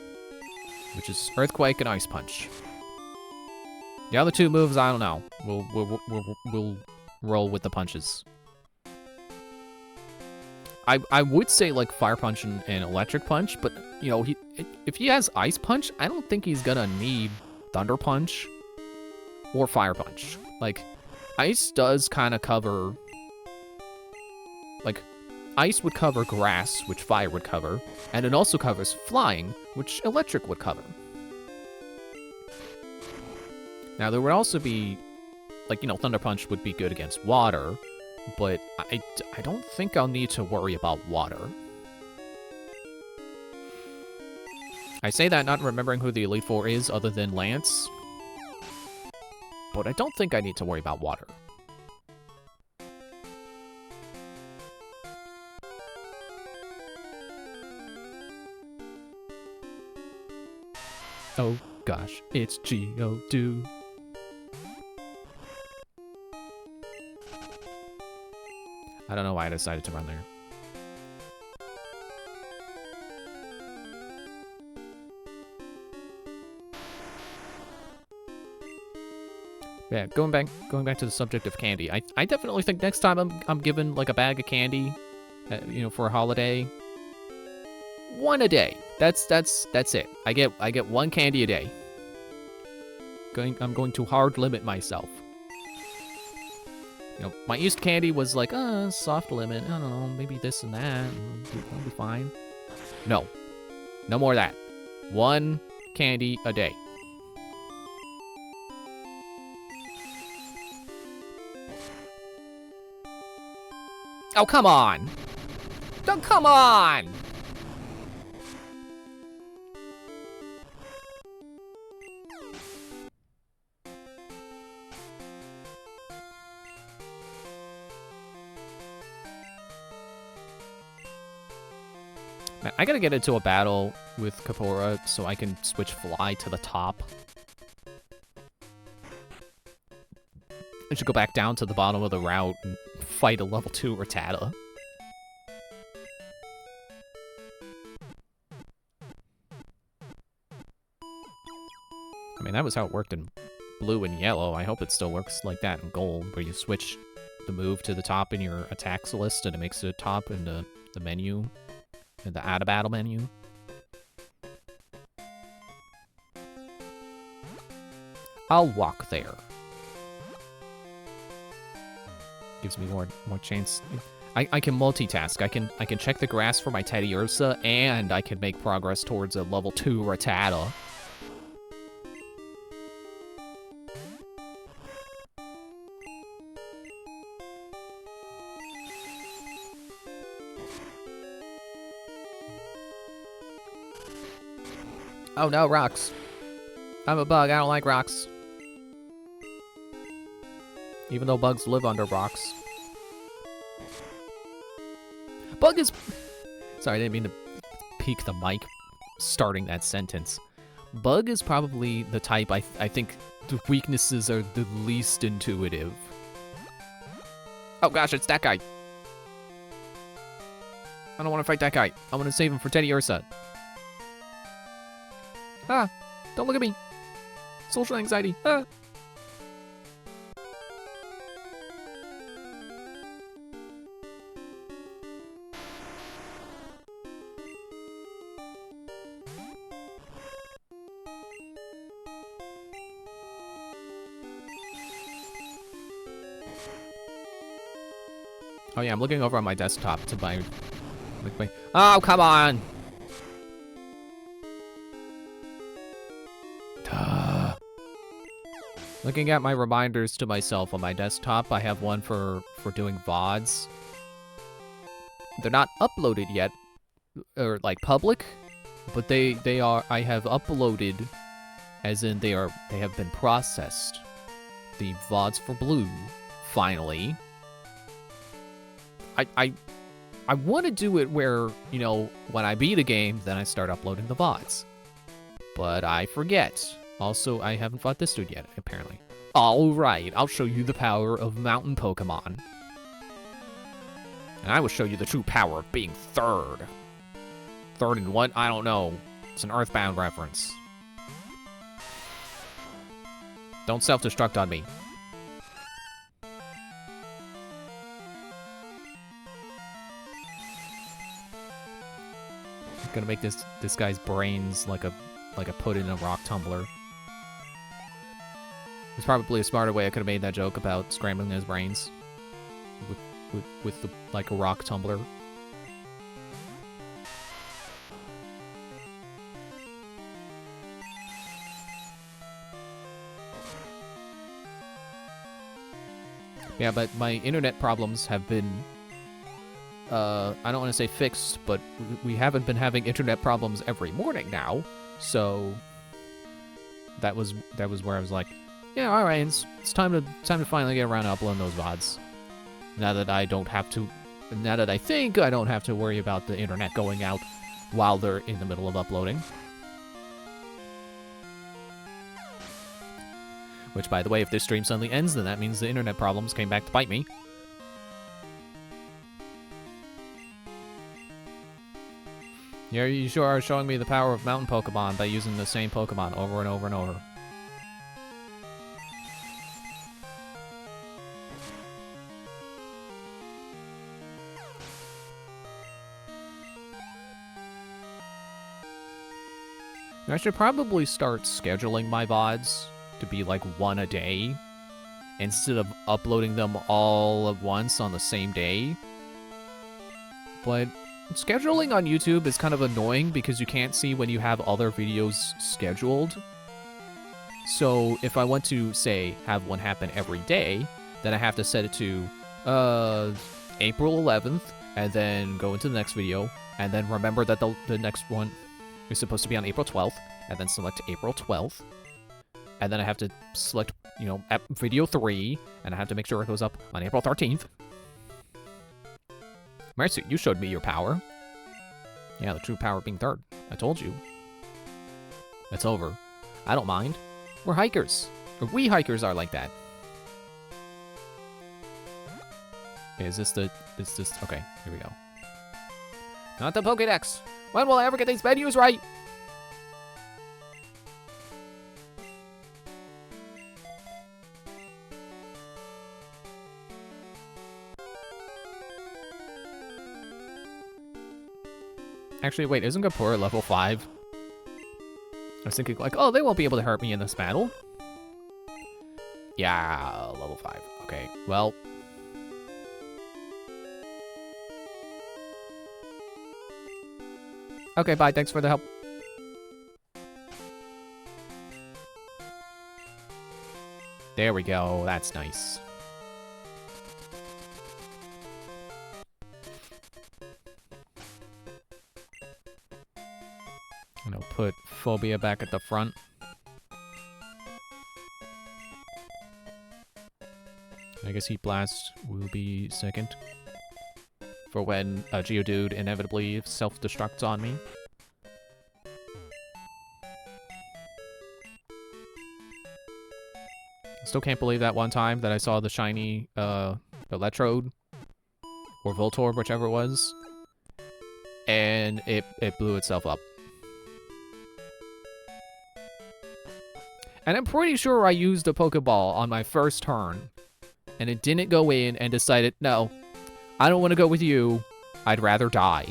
Which is Earthquake and Ice Punch. The other 2 moves, I don't know. We'll roll with the punches. I would say, like, Fire Punch and Electric Punch, but, you know, if he has Ice Punch, I don't think he's gonna need Thunder Punch or Fire Punch. Like, Ice does kind of cover... Like, Ice would cover Grass, which Fire would cover, and it also covers Flying, which Electric would cover. Now, there would also be, like, you know, Thunder Punch would be good against Water, but I don't think I'll need to worry about Water. I say that not remembering who the Elite Four is other than Lance, but I don't think I need to worry about Water. Oh gosh, it's Geodude. I don't know why I decided to run there. Yeah, going back to the subject of candy. I definitely think next time I'm given like a bag of candy, you know, for a holiday. One a day. That's it. I get one candy a day. I'm going to hard limit myself. You know, my East candy was like, soft limit. I don't know, maybe this and that. I'll be fine. No. No more of that. One candy a day. Oh, come on! Don't come on! Man, I gotta get into a battle with Kapora so I can switch Fly to the top. I should go back down to the bottom of the route and fight a level 2 Rattata. I mean, that was how it worked in blue and yellow. I hope it still works like that in gold, where you switch the move to the top in your attacks list and it makes it top in the menu, in the add a battle menu. I'll walk there. Gives me more chance. I can multitask. I can check the grass for my Teddy Ursa, and I can make progress towards a level 2 Rattata. Oh no, rocks. I'm a bug, I don't like rocks. Even though bugs live under rocks. Bug is... Sorry, I didn't mean to peek the mic starting that sentence. Bug is probably the type I think the weaknesses are the least intuitive. Oh gosh, it's that guy. I don't want to fight that guy. I want to save him for Teddy Ursa. Ah, don't look at me. Social anxiety. Ah. Oh yeah, I'm looking over on my desktop to buy... Oh, come on! Duh. Looking at my reminders to myself on my desktop, I have one for doing VODs. They're not uploaded yet, or like public, but they are. I have uploaded, as in they have been processed. The VODs for Blue, finally. I want to do it where, you know, when I beat a game, then I start uploading the VODs. But I forget. Also, I haven't fought this dude yet, apparently. Alright, I'll show you the power of mountain Pokemon. And I will show you the true power of being third. Third in what? I don't know. It's an Earthbound reference. Don't self-destruct on me. Gonna make this guy's brains like a put in a rock tumbler. There's probably a smarter way I could have made that joke about scrambling his brains with the like a rock tumbler. Yeah, but my internet problems have been I don't want to say fixed, but we haven't been having internet problems every morning now. So that was where I was like, yeah, all right, it's time to finally get around to uploading those VODs. Now that I think I don't have to worry about the internet going out while they're in the middle of uploading. Which, by the way, if this stream suddenly ends, then that means the internet problems came back to bite me. Yeah, you sure are showing me the power of mountain Pokemon by using the same Pokemon over and over and over. I should probably start scheduling my VODs to be like one a day instead of uploading them all at once on the same day. But scheduling on YouTube is kind of annoying because you can't see when you have other videos scheduled. So if I want to, say, have one happen every day, then I have to set it to April 11th and then go into the next video and then remember that the next one is supposed to be on April 12th, and then select April 12th. And then I have to select, you know, video 3, and I have to make sure it goes up on April 13th. Mercy, you showed me your power. Yeah, the true power being third. I told you. It's over. I don't mind. We're hikers. Or we hikers are like that. Okay, is this... Okay, here we go. Not the Pokédex. When will I ever get these menus right? Actually, wait, isn't Gapura level 5? I was thinking, like, oh, they won't be able to hurt me in this battle. Yeah, level 5. Okay, well... Okay, bye, thanks for the help. There we go, that's nice. And I'll put Phobia back at the front. I guess Heat Blast will be second. For when a Geodude inevitably self-destructs on me. Still can't believe that one time that I saw the shiny Electrode or Voltorb, whichever it was, and it blew itself up. And I'm pretty sure I used a Pokeball on my first turn, and it didn't go in and decided, no, I don't want to go with you. I'd rather die.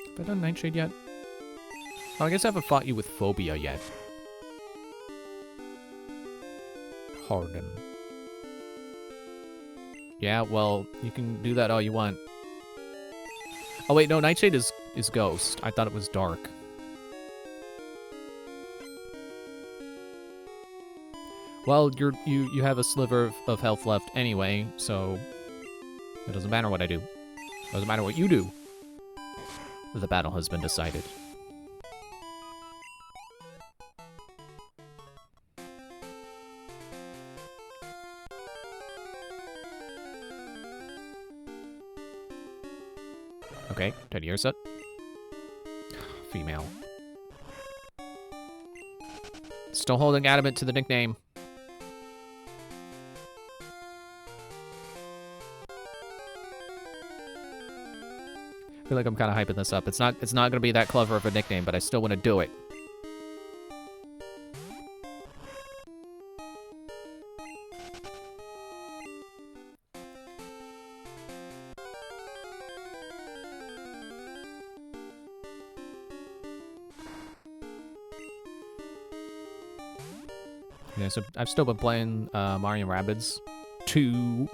Have I done Nightshade yet? Oh, I guess I haven't fought you with Phobia yet. Harden. Yeah, well, you can do that all you want. Oh wait, no, Nightshade is Ghost. I thought it was Dark. Well, you have a sliver of health left anyway, so it doesn't matter what I do. It doesn't matter what you do. The battle has been decided. Okay, Teddy Ursa. Female. Still holding adamant to the nickname. I feel like I'm kind of hyping this up. It's not going to be that clever of a nickname, but I still want to do it. Yeah, so I've still been playing Mario & Rabbids 2.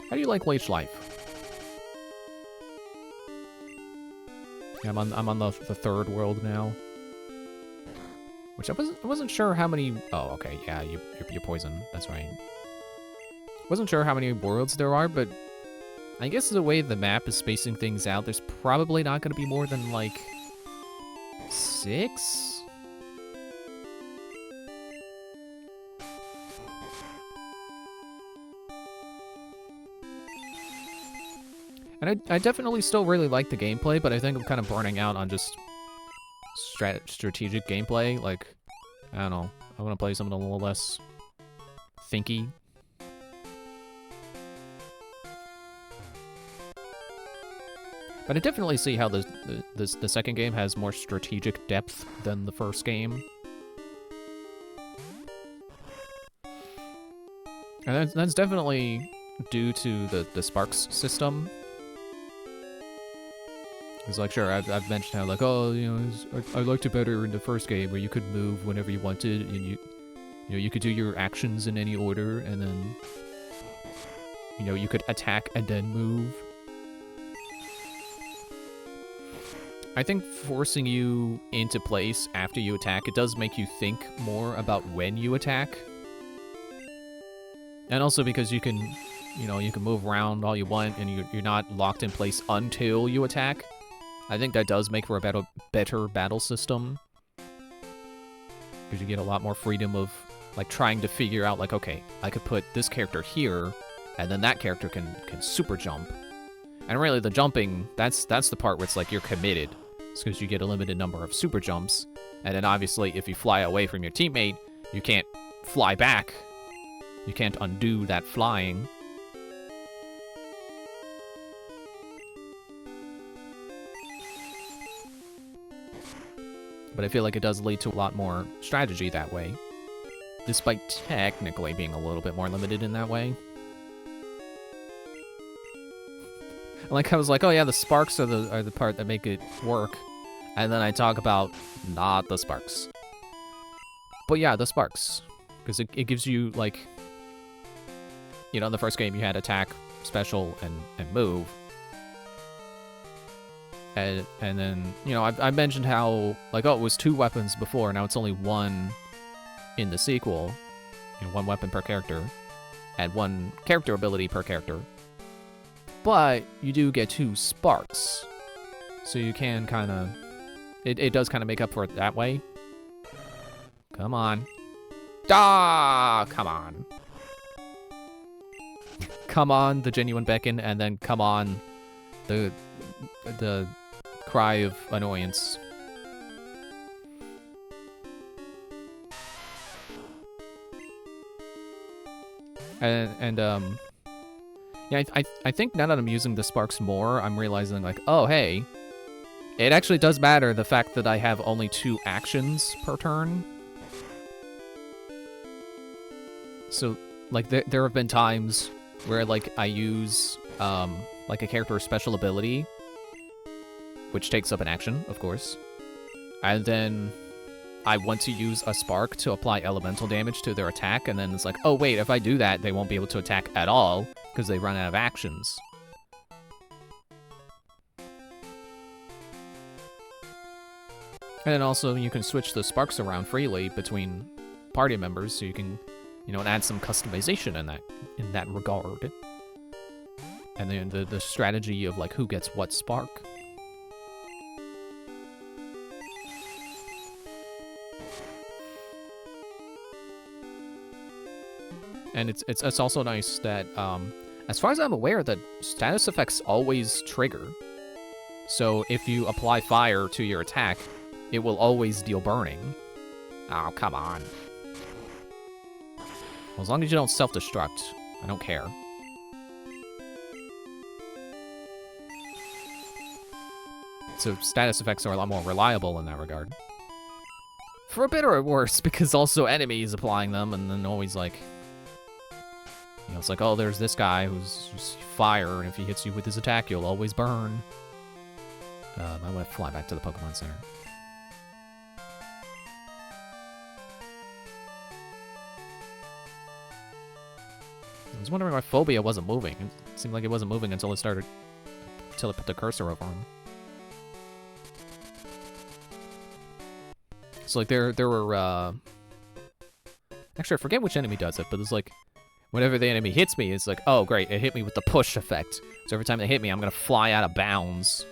How do you like Leech Life? Yeah, I'm on the third world now. Which I wasn't sure how many... Oh, okay, yeah, you're poison. That's right. Wasn't sure how many worlds there are, but I guess the way the map is spacing things out, there's probably not going to be more than, like, 6? And I definitely still really like the gameplay, but I think I'm kind of burning out on just strategic gameplay. Like, I don't know. I want to play something a little less thinky. But I definitely see how the second game has more strategic depth than the first game. And that's definitely due to the Sparks system. It's like, sure, I've mentioned how, like, oh, you know, I liked it better in the first game where you could move whenever you wanted, and you know, you could do your actions in any order, and then, you know, you could attack and then move. I think forcing you into place after you attack, it does make you think more about when you attack. And also because you can, you know, you can move around all you want, and you're not locked in place until you attack. I think that does make for a better battle system. Because you get a lot more freedom of, like, trying to figure out, like, okay, I could put this character here, and then that character can super jump. And really, the jumping, that's the part where it's like you're committed. It's because you get a limited number of super jumps. And then obviously, if you fly away from your teammate, you can't fly back. You can't undo that flying. But I feel like it does lead to a lot more strategy that way, despite technically being a little bit more limited in that way. Like, I was like, oh yeah, the sparks are the part that make it work, and then I talk about not the sparks. But yeah, the sparks, because it gives you, like, you know, in the first game you had attack, special, and move. And then, you know, I mentioned how, like, oh, it was 2 weapons before, now it's only 1 in the sequel. You know, 1 weapon per character, and 1 character ability per character. But you do get 2 sparks, so you can kind of, it does kind of make up for it that way. Come on. Ah, come on. Come on, the genuine beckon, and then come on, the cry of annoyance. And yeah, I think now that I'm using the sparks more, I'm realizing, like, oh, hey, it actually does matter the fact that I have only 2 actions per turn. So, like, there have been times where, like, I use, like, a character's special ability, which takes up an action, of course, and then I want to use a spark to apply elemental damage to their attack, and then it's like, oh wait, if I do that, they won't be able to attack at all, because they run out of actions. And then also, you can switch the sparks around freely between party members, so you can, you know, add some customization in that regard. And then the strategy of, like, who gets what spark. And it's also nice that, as far as I'm aware, that status effects always trigger. So if you apply fire to your attack, it will always deal burning. Oh, come on. Well, as long as you don't self-destruct, I don't care. So status effects are a lot more reliable in that regard. For better or worse, because also enemies applying them, and then always, like, you know, it's like, oh, there's this guy who's just fire, and if he hits you with his attack, you'll always burn. I want to fly back to the Pokemon Center. I was wondering why Phobia wasn't moving. It seemed like it wasn't moving until it put the cursor over him. So, like, there were, actually, I forget which enemy does it, but it's like, whenever the enemy hits me, it's like, oh, great, it hit me with the push effect. So every time they hit me, I'm gonna fly out of bounds.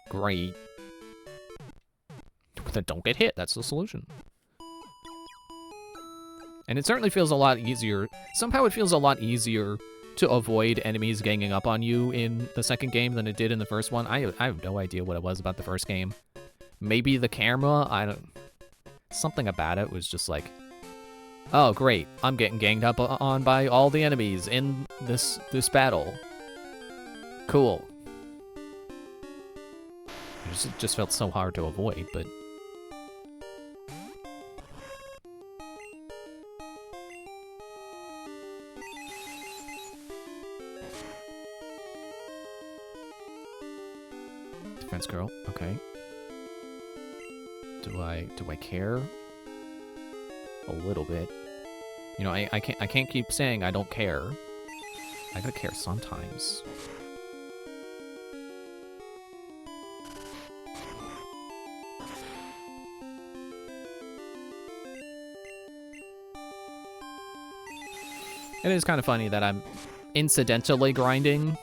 Great. then don't get hit. That's the solution. And it certainly feels a lot easier. Somehow it feels a lot easier to avoid enemies ganging up on you in the second game than it did in the first one. I have no idea what it was about the first game. Maybe the camera, I don't... Something about it was just like, oh great, I'm getting ganged up on by all the enemies in this battle. Cool. It just felt so hard to avoid, but... Defense girl, okay. Do I care? A little bit. You know, I can't keep saying I don't care. I gotta care sometimes. It is kind of funny that I'm incidentally grinding,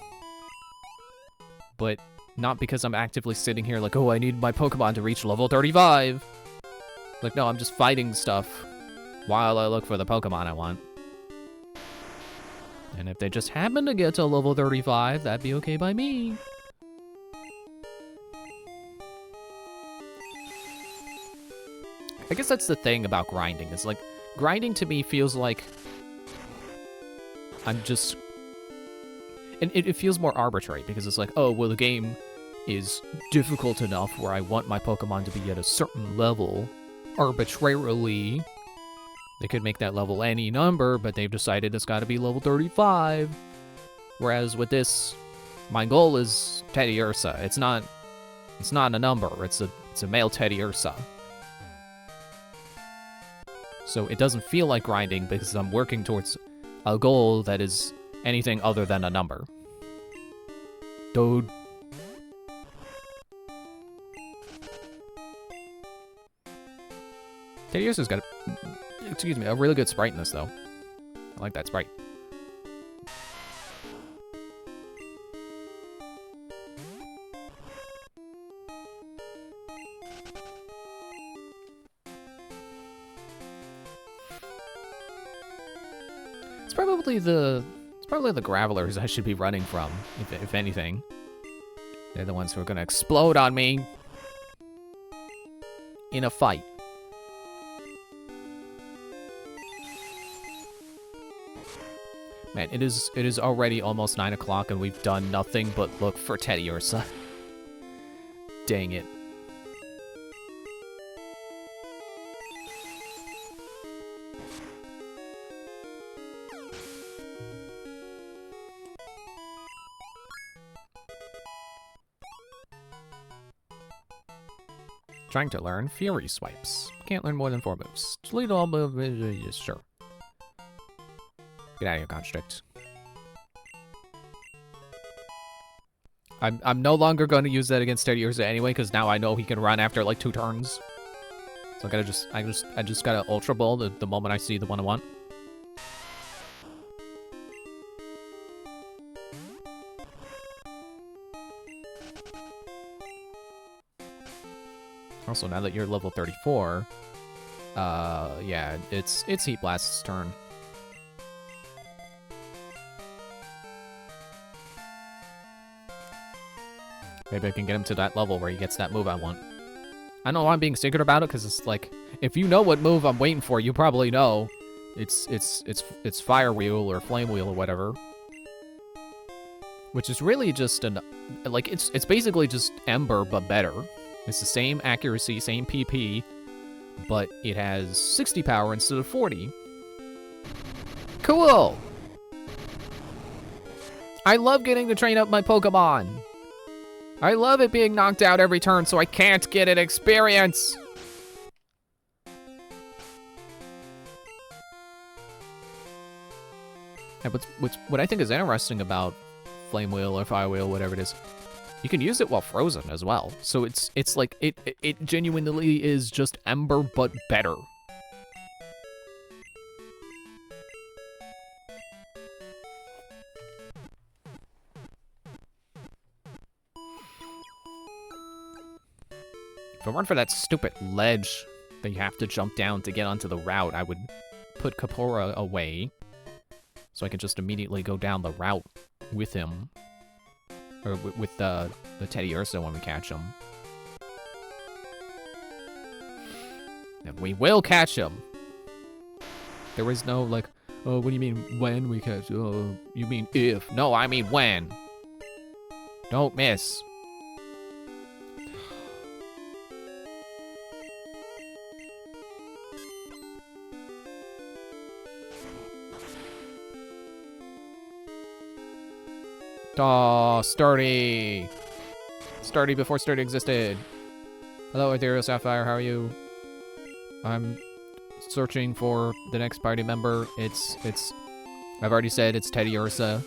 but not because I'm actively sitting here like, oh, I need my Pokemon to reach level 35. Like, no, I'm just fighting stuff while I look for the Pokemon I want. And if they just happen to get to level 35, that'd be okay by me. I guess that's the thing about grinding. It's like, grinding to me feels like I'm just... And it feels more arbitrary, because it's like, oh, well, the game is difficult enough where I want my Pokemon to be at a certain level arbitrarily. They could make that level any number, but they've decided it's got to be level 35. Whereas with this, my goal is Teddy Ursa. It's not a number. It's a male Teddy Ursa. So it doesn't feel like grinding because I'm working towards a goal that is anything other than a number. Dude. Teddy Ursa's got a really good spriteness, though. I like that sprite. It's probably the Gravelers I should be running from, if anything. They're the ones who are gonna explode on me in a fight. Man, it is already almost 9 o'clock and we've done nothing but look for Teddy Ursa. Dang it. Trying to learn Fury Swipes. Can't learn more than 4 moves. Delete all moves, sure. Get out of here, Constrict. I'm no longer going to use that against Teddy Ursa anyway, because now I know he can run after like 2 turns. So I just gotta Ultra Ball the moment I see the one I want. Also, now that you're level 34, yeah, it's Heat Blast's turn. Maybe I can get him to that level where he gets that move I want. I know I'm being secret about it because it's like, if you know what move I'm waiting for, you probably know it's Fire Wheel or Flame Wheel or whatever. Which is really just like it's basically just Ember but better. It's the same accuracy, same PP, but it has 60 power instead of 40. Cool! I love getting to train up my Pokemon. I love it being knocked out every turn so I can't get an experience. And what I think is interesting about Flame Wheel or Fire Wheel, whatever it is, you can use it while frozen as well. So it's like it genuinely is just Ember but better. If it weren't for that stupid ledge that you have to jump down to get onto the route, I would put Kapora away so I could just immediately go down the route with him. Or with the Teddy Ursa when we catch him. And we will catch him! There is no, like, oh, what do you mean when we catch? Oh, you mean if. No, I mean when. Don't miss. Oh, Sturdy! Sturdy before Sturdy existed. Hello, Ethereal Sapphire, how are you? I'm searching for the next party member. I've already said it's Teddy Ursa.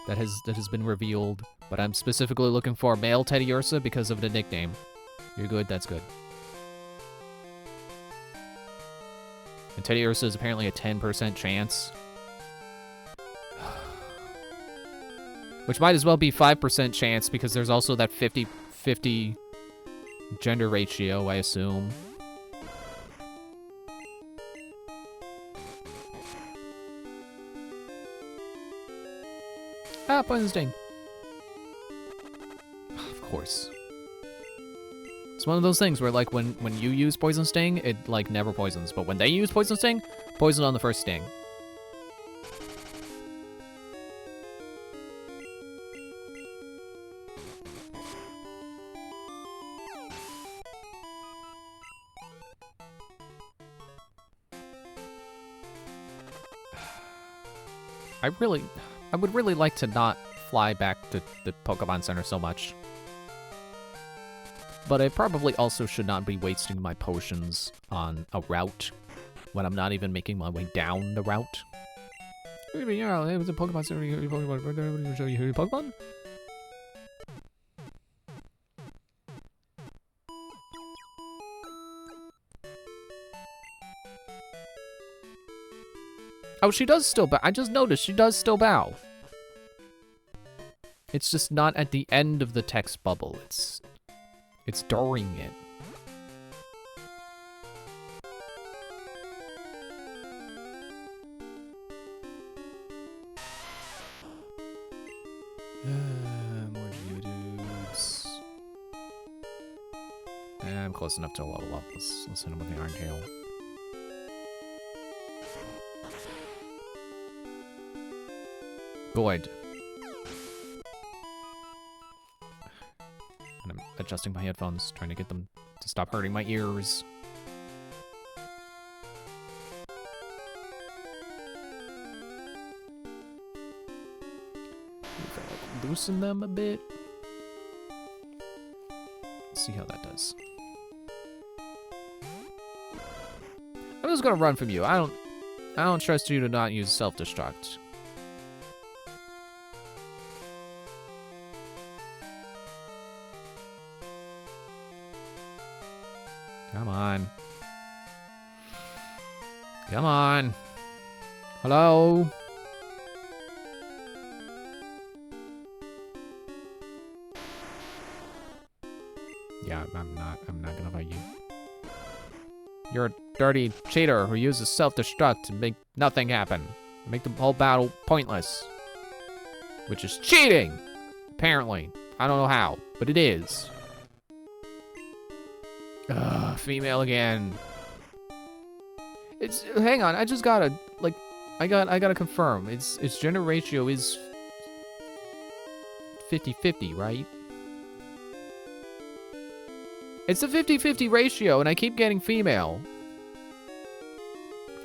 That has been revealed. But I'm specifically looking for male Teddy Ursa because of the nickname. You're good, that's good. And Teddy Ursa is apparently a 10% chance. Which might as well be 5% chance because there's also that 50-50 gender ratio, I assume. Ah, Poison Sting. Of course. It's one of those things where, like, when you use Poison Sting, it, like, never poisons. But when they use Poison Sting, poison on the first sting. I would really like to not fly back to the Pokemon Center so much. But I probably also should not be wasting my potions on a route when I'm not even making my way down the route. Yeah, it was a Pokemon Center. Pokemon. Show you Pokemon? Oh, she does still bow. I just noticed she does still bow. It's just not at the end of the text bubble. It's during it. More Geodudes. I'm close enough to level up. Let's hit him with the Iron Tail. Good. And I'm adjusting my headphones, trying to get them to stop hurting my ears. Loosen them a bit. See how that does. I'm just gonna run from you. I don't trust you to not use self-destruct. Come on. Come on. Hello? Yeah, I'm not gonna fight you. You're a dirty cheater who uses self-destruct to make nothing happen. Make the whole battle pointless. Which is cheating! Apparently. I don't know how, but it is. Ugh, female again. Hang on, I just gotta, like, I gotta confirm. Its gender ratio is 50-50, right? It's a 50-50 ratio, and I keep getting female.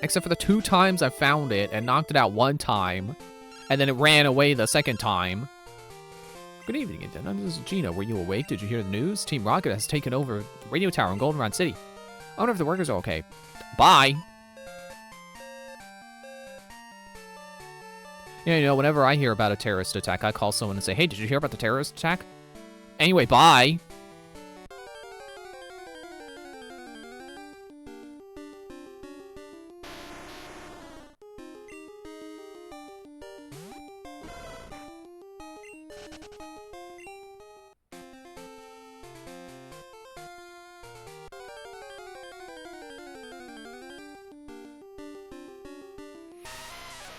Except for the 2 times I found it and knocked it out 1 time, and then it ran away the 2nd time. Good evening, Nintendo. This is Gina. Were you awake? Did you hear the news? Team Rocket has taken over the radio tower in Goldenrod City. I wonder if the workers are okay. Bye! Yeah, you know, whenever I hear about a terrorist attack, I call someone and say, hey, did you hear about the terrorist attack? Anyway, bye!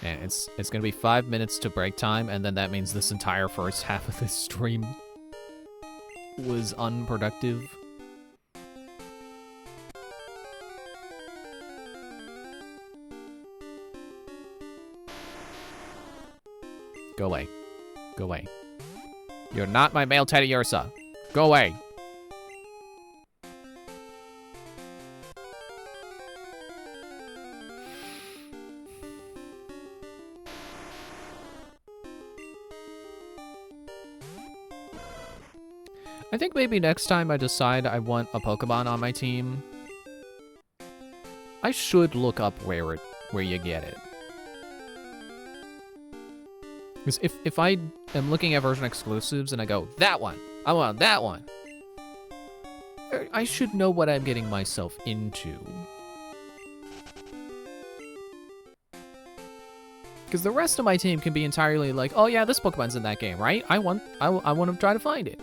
And it's gonna be 5 minutes to break time, and then that means this entire first half of this stream was unproductive. Go away. Go away. You're not my male Teddy Ursa. Go away. I think maybe next time I decide I want a Pokemon on my team, I should look up where you get it. Because if I am looking at version exclusives and I go, that one, I want that one, I should know what I'm getting myself into. Because the rest of my team can be entirely like, oh yeah, this Pokemon's in that game, right? I want to try to find it.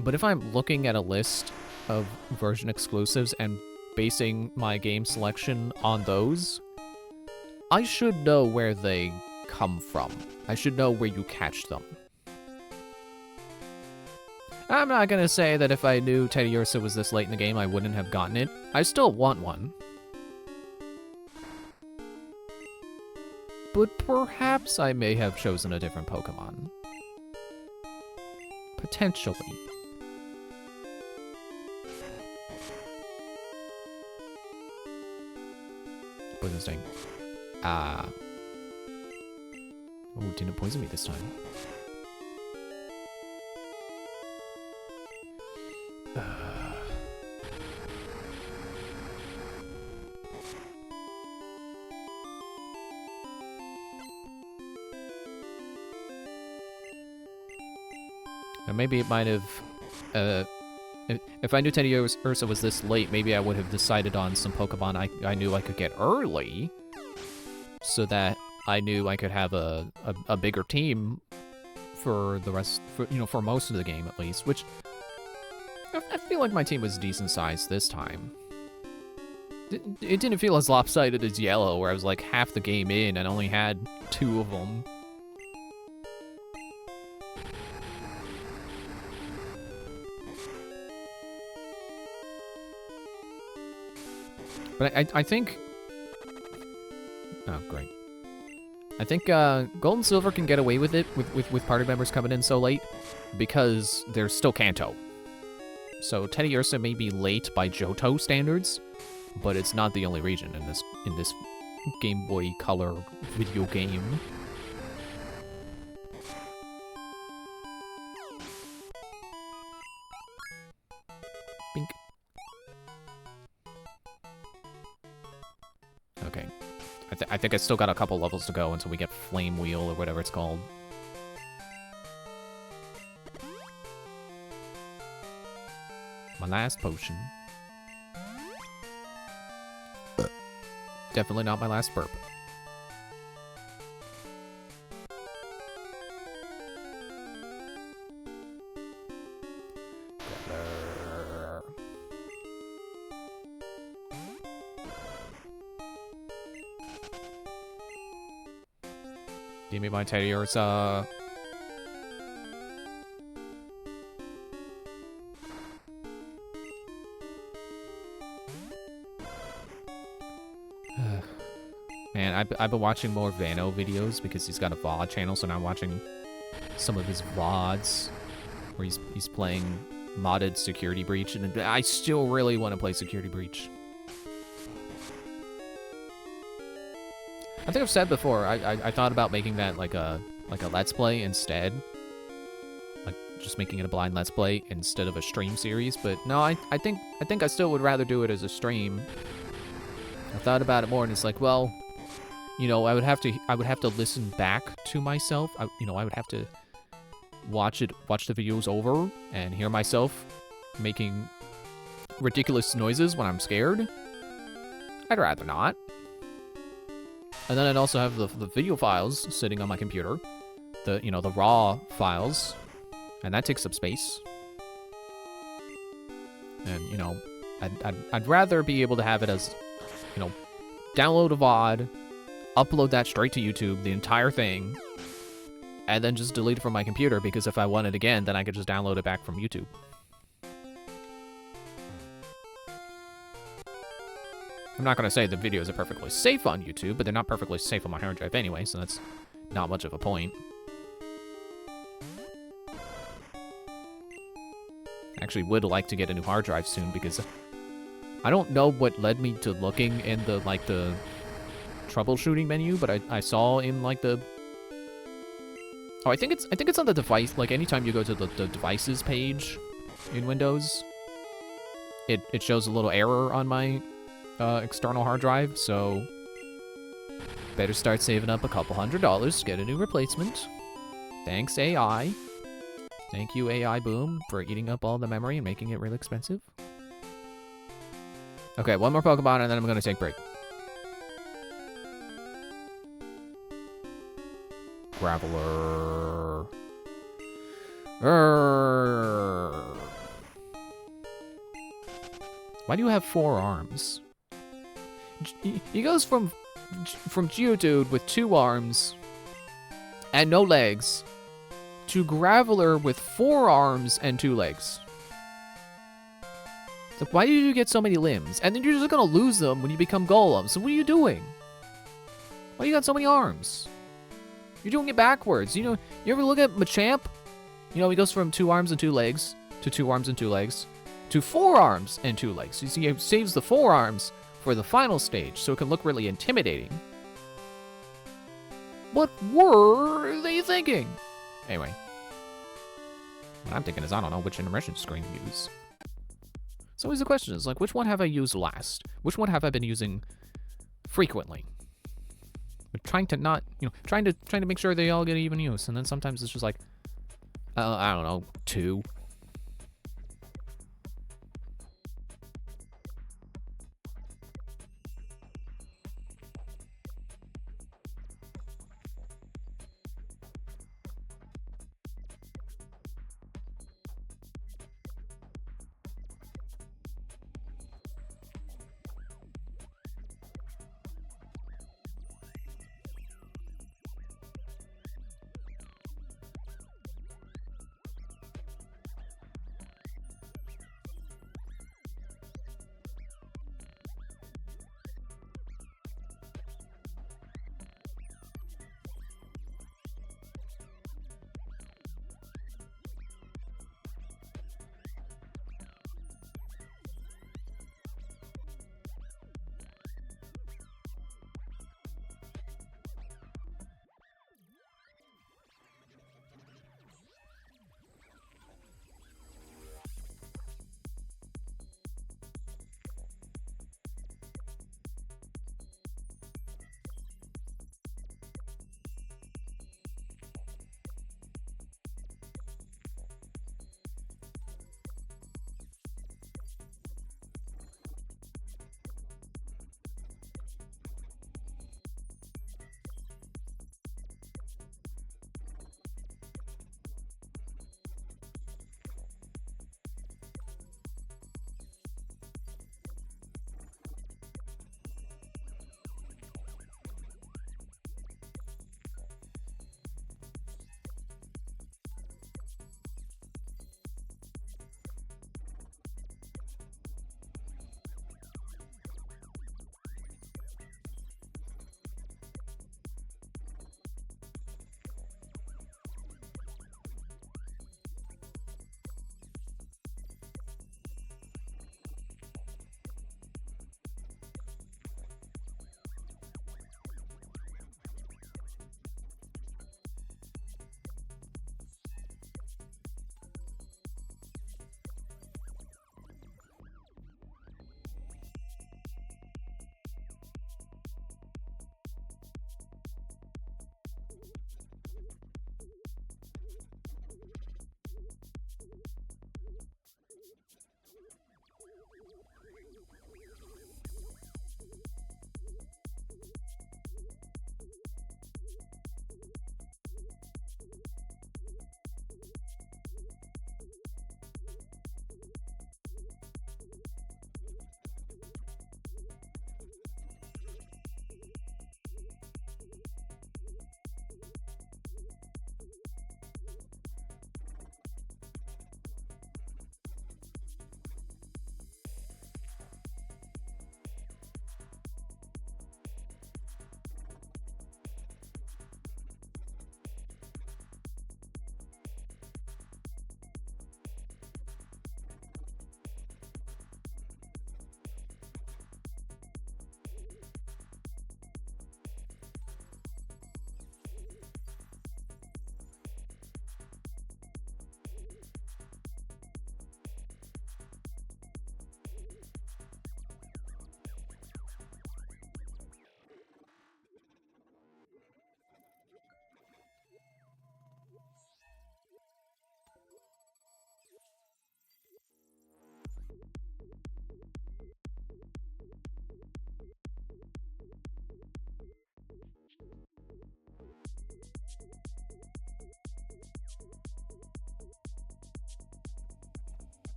But if I'm looking at a list of version exclusives and basing my game selection on those, I should know where they come from. I should know where you catch them. I'm not gonna say that if I knew Teddy Ursa was this late in the game, I wouldn't have gotten it. I still want one. But perhaps I may have chosen a different Pokemon. Potentially. Poison's thing. Oh, didn't poison me this time. Maybe it might have, if I knew Teddy Ursa was this late, maybe I would have decided on some Pokemon I knew I could get early, so that I knew I could have a bigger team for the rest, for most of the game at least, which I feel like my team was decent sized this time. It didn't feel as lopsided as Yellow, where I was like half the game in and only had 2 of them. But I think... Oh, great. I think Gold and Silver can get away with it, with party members coming in so late, because there's still Kanto. So Teddy Ursa may be late by Johto standards, but it's not the only region in this Game Boy Color video game. Bink. Okay. I think I still got a couple levels to go until we get Flame Wheel or whatever it's called. My last potion. Definitely not my last burp. Give me my Teddy Ursa. Man, I've been watching more Vano videos because he's got a VOD channel, so now I'm watching some of his VODs where he's playing modded Security Breach, and I still really want to play Security Breach. I think I've said before, I thought about making that like a Let's Play instead. Like, just making it a blind Let's Play instead of a stream series, but no, I think I still would rather do it as a stream. I thought about it more, and it's like, well, you know, I would have to listen back to myself. I would have to watch the videos over and hear myself making ridiculous noises when I'm scared. I'd rather not. And then I'd also have the video files sitting on my computer, the raw files, and that takes up space. And I'd rather be able to have it as, download a VOD, upload that straight to YouTube, the entire thing, and then just delete it from my computer, because if I want it again, then I could just download it back from YouTube. I'm not going to say the videos are perfectly safe on YouTube, but they're not perfectly safe on my hard drive anyway, so that's not much of a point. I actually would like to get a new hard drive soon, because I don't know what led me to looking in the, like, the troubleshooting menu, but I saw in, like, the... Oh, I think it's on the device, like, anytime you go to the devices page in Windows, it shows a little error on my external hard drive, so better start saving up a couple $100 to get a new replacement. Thanks, AI. Thank you, AI Boom, for eating up all the memory and making it really expensive. Okay, one more Pokemon, and then I'm gonna take a break. Graveler. Why do you have 4 arms? He goes from Geodude with 2 arms and no legs to Graveler with 4 arms and 2 legs. So why do you get so many limbs? And then you're just gonna lose them when you become Golem. So what are you doing? Why you got so many arms? You're doing it backwards. You know, you ever look at Machamp? You know, he goes from 2 arms and 2 legs to 2 arms and 2 legs to 4 arms and 2 legs. You see, he saves the 4 arms for the final stage, so it can look really intimidating. What were they thinking? Anyway, what I'm thinking is I don't know which intermission screen to use. So always the question is, like, which one have I used last? Which one have I been using frequently? But trying to not, you know, trying to make sure they all get even use, and then sometimes it's just like, I don't know, 2.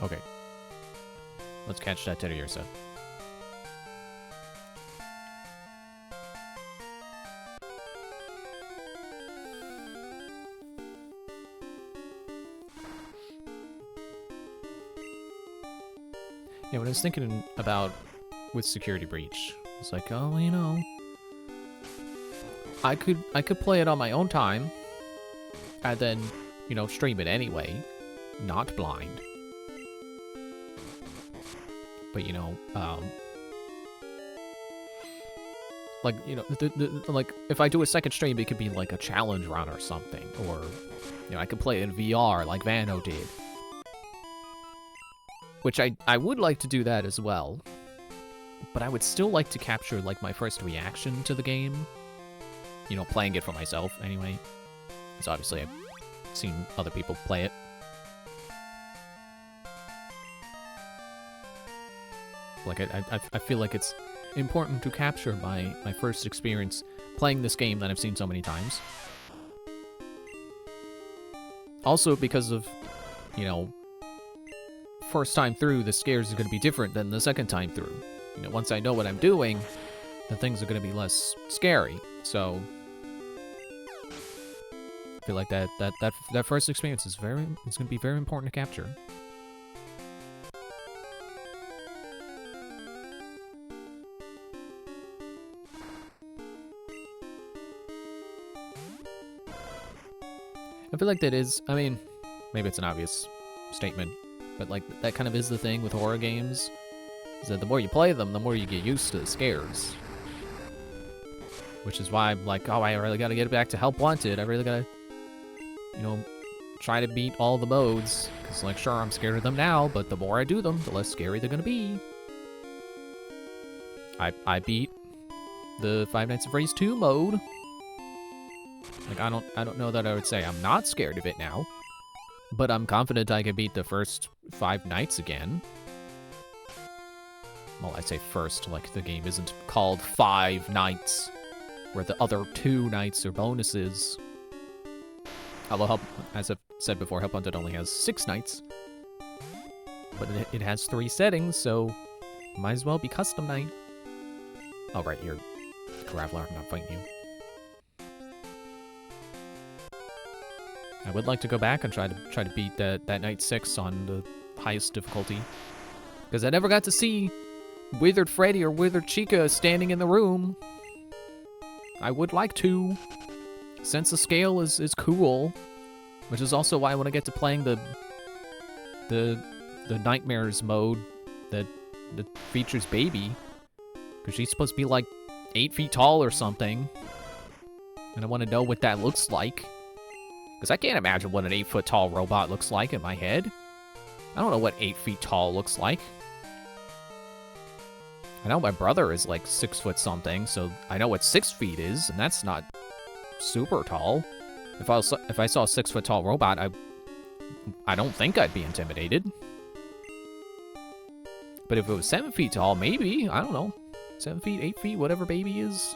Okay. Let's catch that Teddy Ursa. Yeah, what I was thinking about with Security Breach, it's like, oh, you know, I could play it on my own time, and then, you know, stream it anyway, not blind. But, you know, like, you know, like, if I do a second stream, it could be like a challenge run or something, or, you know, I could play it in VR like Vano did. Which I would like to do that as well, but I would still like to capture, like, my first reaction to the game. You know, playing it for myself, anyway. Because obviously I've seen other people play it. Like, I feel like it's important to capture my first experience playing this game that I've seen so many times. Also because of, you know, first time through, the scares are going to be different than the second time through. You know, once I know what I'm doing, then things are going to be less scary. So I feel like that first experience is going to be very important to capture. I feel like that is, I mean, maybe it's an obvious statement, but like that kind of is the thing with horror games, is that the more you play them, the more you get used to the scares. Which is why I'm like, oh, I really gotta get back to Help Wanted. I really gotta, you know, try to beat all the modes. Because, like, sure, I'm scared of them now, but the more I do them, the less scary they're gonna be. I beat the Five Nights at Freddy's 2 mode. Like, I don't know that I would say I'm not scared of it now, but I'm confident I can beat the first 5 nights again. Well, I say first, like the game isn't called 5 Nights, where the other 2 nights are bonuses. Although, as I've said before, Help Wanted only has 6 nights, but it has 3 settings, so might as well be custom night. Oh, right, you're Graveler, I'm not fighting you. I would like to go back and try to beat that night 6 on the highest difficulty, because I never got to see Withered Freddy or Withered Chica standing in the room. I would like to. Sense of scale is cool, which is also why I want to get to playing the Nightmares mode that features Baby, because she's supposed to be like 8 feet tall or something, and I want to know what that looks like. Because I can't imagine what an 8-foot tall robot looks like in my head. I don't know what 8 feet tall looks like. I know my brother is like 6 foot something, so I know what 6 feet is, and that's not super tall. If I saw a 6 foot tall robot, I don't think I'd be intimidated. But if it was 7 feet tall, maybe. I don't know. 7 feet, 8 feet, whatever Baby is.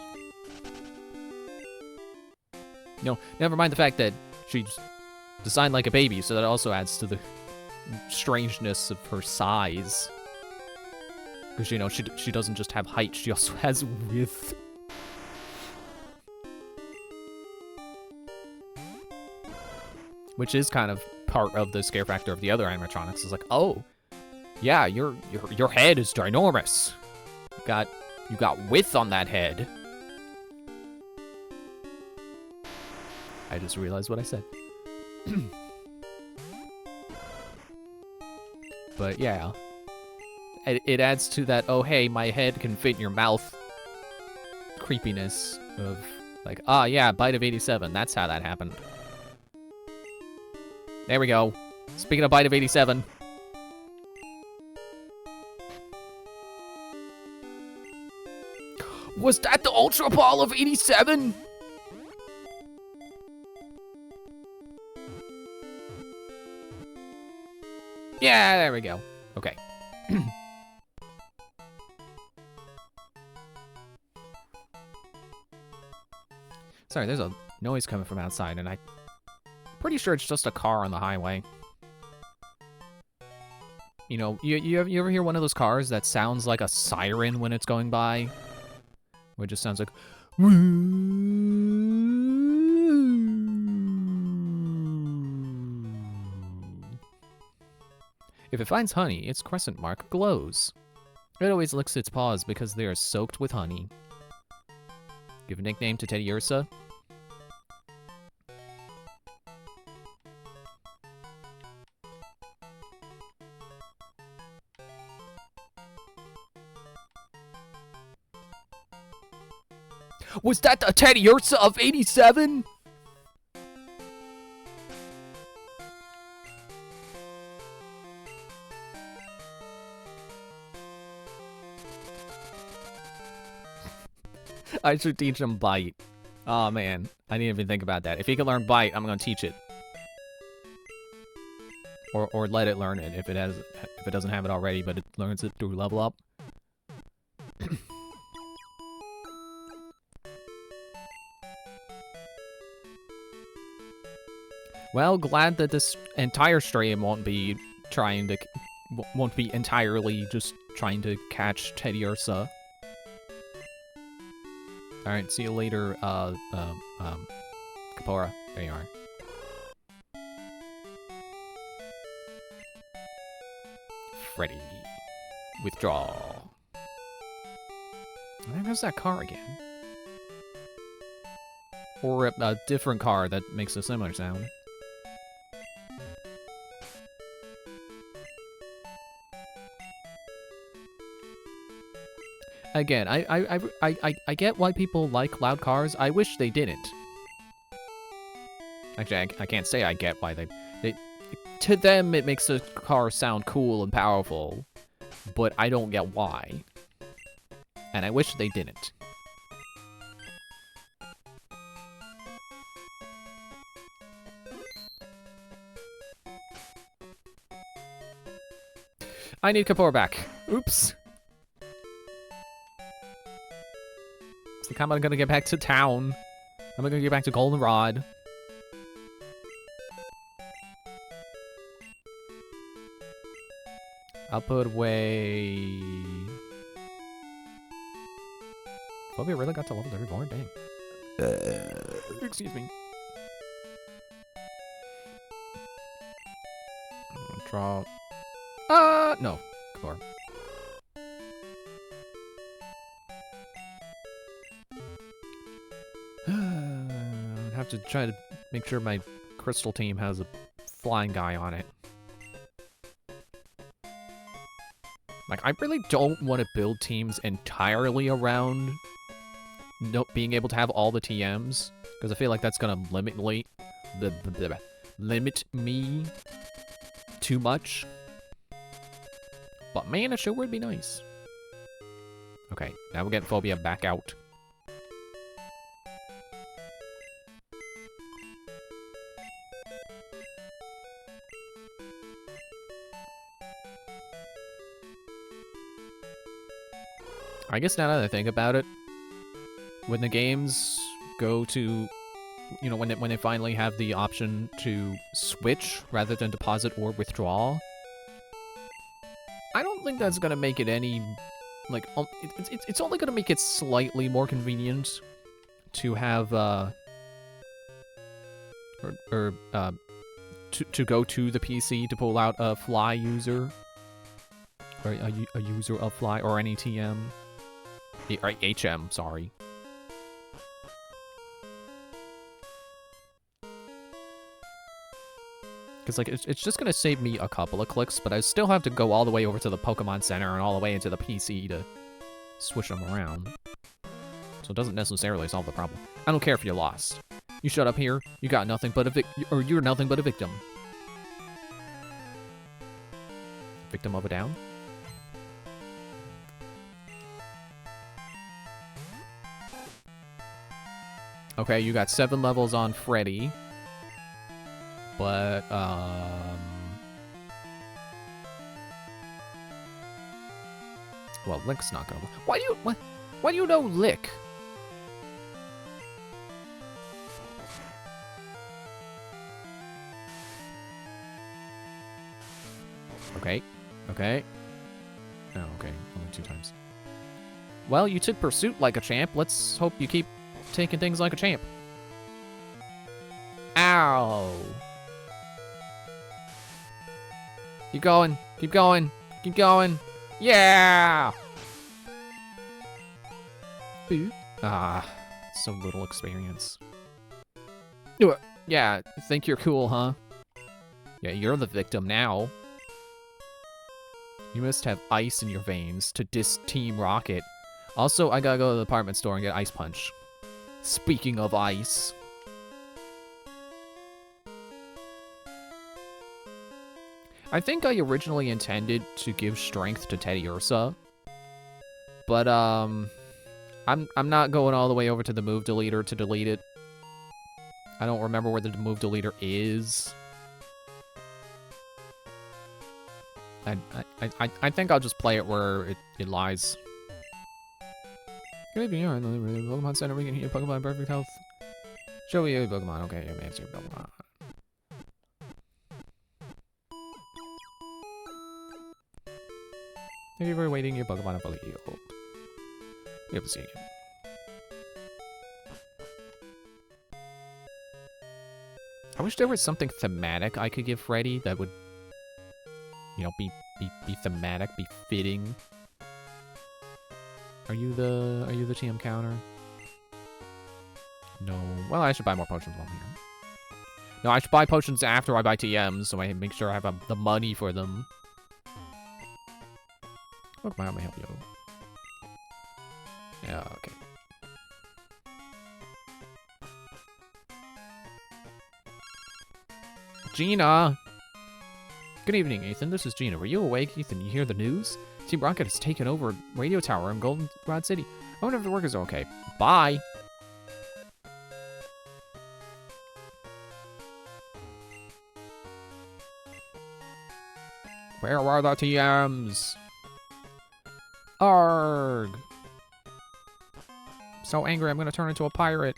No, never mind the fact that she's designed like a baby, so that also adds to the strangeness of her size. Because, you know, she doesn't just have height, she also has width. Which is kind of part of the scare factor of the other animatronics. It's like, oh, yeah, your head is ginormous. You got width on that head. I just realized what I said. But yeah, it adds to that, oh hey, my head can fit in your mouth creepiness of like, ah yeah, Bite of 87, that's how that happened. There we go. Speaking of Bite of 87. Was that the Ultra Ball of 87? Yeah, there we go. Okay. Sorry, there's a noise coming from outside, and I'm pretty sure it's just a car on the highway. You know, you ever hear one of those cars that sounds like a siren when it's going by? Where it just sounds like... If it finds honey, its crescent mark glows. It always licks its paws because they are soaked with honey. Give a nickname to Teddy Ursa. Was that the Teddy Ursa of 87? I should teach him Bite. Oh man, I didn't even think about that. If he can learn Bite, I'm gonna teach it. Or let it learn it if it doesn't have it already, but it learns it through level up. Well, glad that this entire stream won't be entirely just trying to catch Teddy Ursa. Alright, see you later, Kapora. There you are. Freddy. Withdraw. There goes that car again. Or a different car that makes a similar sound. Again, I get why people like loud cars. I wish they didn't. Actually, I can't say I get why they... To them, it makes the car sound cool and powerful, but I don't get why. And I wish they didn't. I need Kapoor back. Oops. It's like, how am I gonna get back to town? How am I gonna get back to Goldenrod? Output away. Phobia really got to level 34? Dang. Excuse me. Draw. No. Kapoor. I'd have to try to make sure my crystal team has a flying guy on it. Like, I really don't want to build teams entirely around being able to have all the TMs, because I feel like that's gonna limit me too much. But man, it sure would be nice. Okay, now we're getting Phobia back out. I guess now that I think about it, when the games go to, you know, when they finally have the option to switch rather than deposit or withdraw, I don't think that's gonna make it any, like, it's only gonna make it slightly more convenient to have, to go to the PC to pull out a fly user, or a user of fly, or any TM. Or HM, sorry. Because, like, it's just going to save me a couple of clicks, but I still have to go all the way over to the Pokemon Center and all the way into the PC to switch them around. So it doesn't necessarily solve the problem. I don't care if you're lost. You shut up here, you got nothing but a you're nothing but a victim. Victim of a down? Okay, you got 7 levels on Freddy. But, well, Lick's not gonna... Why do you know Lick? Okay. Okay. Oh, okay. Only 2 times. Well, you took Pursuit like a champ. Let's hope you keep taking things like a champ. Ow. Keep going. Keep going. Keep going. Yeah! Boo. Ah, so little experience. Yeah, you think you're cool, huh? Yeah, you're the victim now. You must have ice in your veins to diss Team Rocket. Also, I gotta go to the department store and get Ice Punch. Speaking of ice. I think I originally intended to give strength to Teddy Ursa. But, I'm not going all the way over to the move deleter to delete it. I don't remember where the move deleter is. I think I'll just play it where it lies. Good evening, Pokemon Center, we can hear Pokemon in perfect health. Show you Pokemon, okay, you may answer Pokemon. Thank you for waiting your Pokemon up, you. We hope to see you again. I wish there was something thematic I could give Freddy that would, you know, be thematic, be fitting. Are you the TM counter? No. Well, I should buy more potions while I'm here. No, I should buy potions after I buy TMs, so I make sure I have the money for them. Look, my arm may help you. Yeah, okay. Gina! Good evening, Ethan. This is Gina. Were you awake, Ethan? You hear the news? Team Rocket has taken over Radio Tower in Goldenrod City. I wonder if the workers are okay. Bye! Where are the TMs? Arg! I'm so angry, I'm gonna turn into a pirate.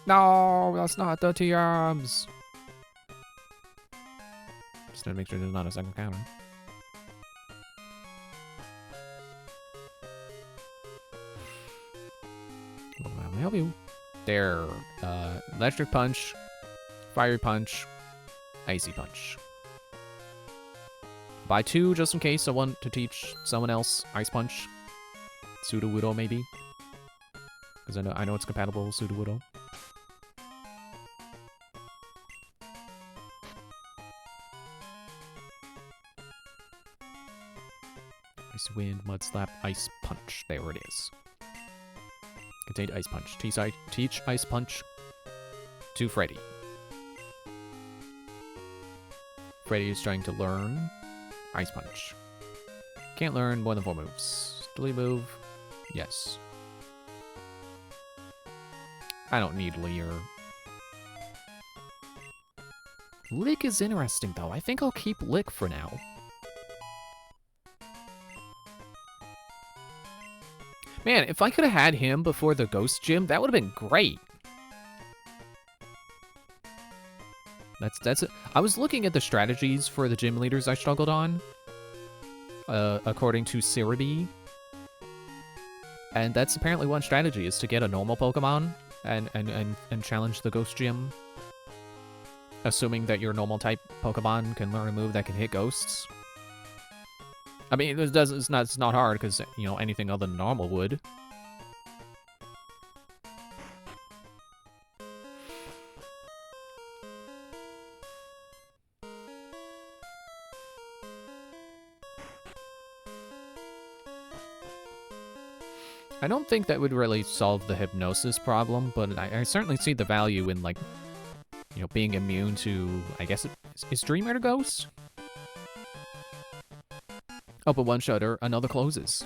No, that's not the TMs. Just to make sure there's not a second counter. Well, let me help you. There. Electric Punch, Fiery Punch, Icy Punch. Buy 2 just in case I want to teach someone else Ice Punch. Sudowoodo, maybe. Because I know it's compatible with Sudowoodo. Ice Wind, Mud Slap, Ice Punch. There it is. Contained Ice Punch. Teach Ice Punch to Freddy. Freddy is trying to learn Ice Punch. Can't learn more than 4 moves. Delete move. Yes. I don't need Leer. Lick is interesting, though. I think I'll keep Lick for now. Man, if I could have had him before the Ghost Gym, that would have been great. That's it. I was looking at the strategies for the gym leaders I struggled on, according to Ciribi. And that's apparently one strategy, is to get a normal Pokemon and challenge the Ghost Gym. Assuming that your normal type Pokemon can learn a move that can hit ghosts. I mean, it's not hard, because, you know, anything other than normal would. I don't think that would really solve the hypnosis problem, but I certainly see the value in, like, you know, being immune to, I guess, is Dreamer a ghost? Open one shutter, another closes.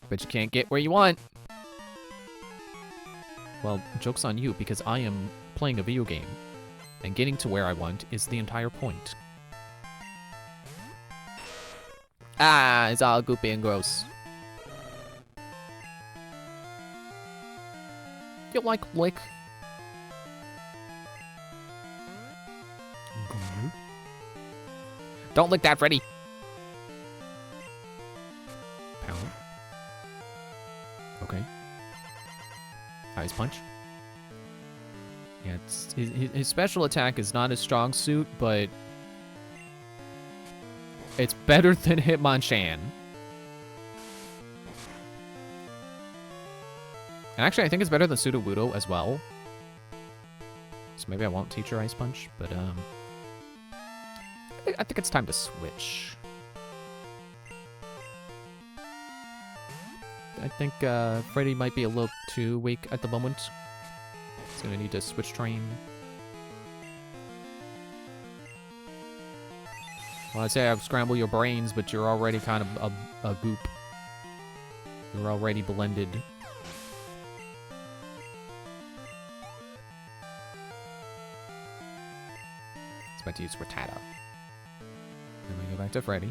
But you can't get where you want. Well, joke's on you, because I am playing a video game. And getting to where I want is the entire point. Ah, it's all goopy and gross. You like Lick? Don't lick that, Freddy. Pound. Okay. Ice punch. Yeah, his special attack is not his strong suit, but it's better than Hitmonchan. And actually, I think it's better than Sudowoodo as well. So maybe I won't teach her Ice Punch, but I think it's time to switch. I think Freddy might be a little too weak at the moment. He's gonna need to switch train. Well, I'd say I've scrambled your brains, but you're already kind of a goop. You're already blended. It's about to use Rattata. Then we go back to Freddy.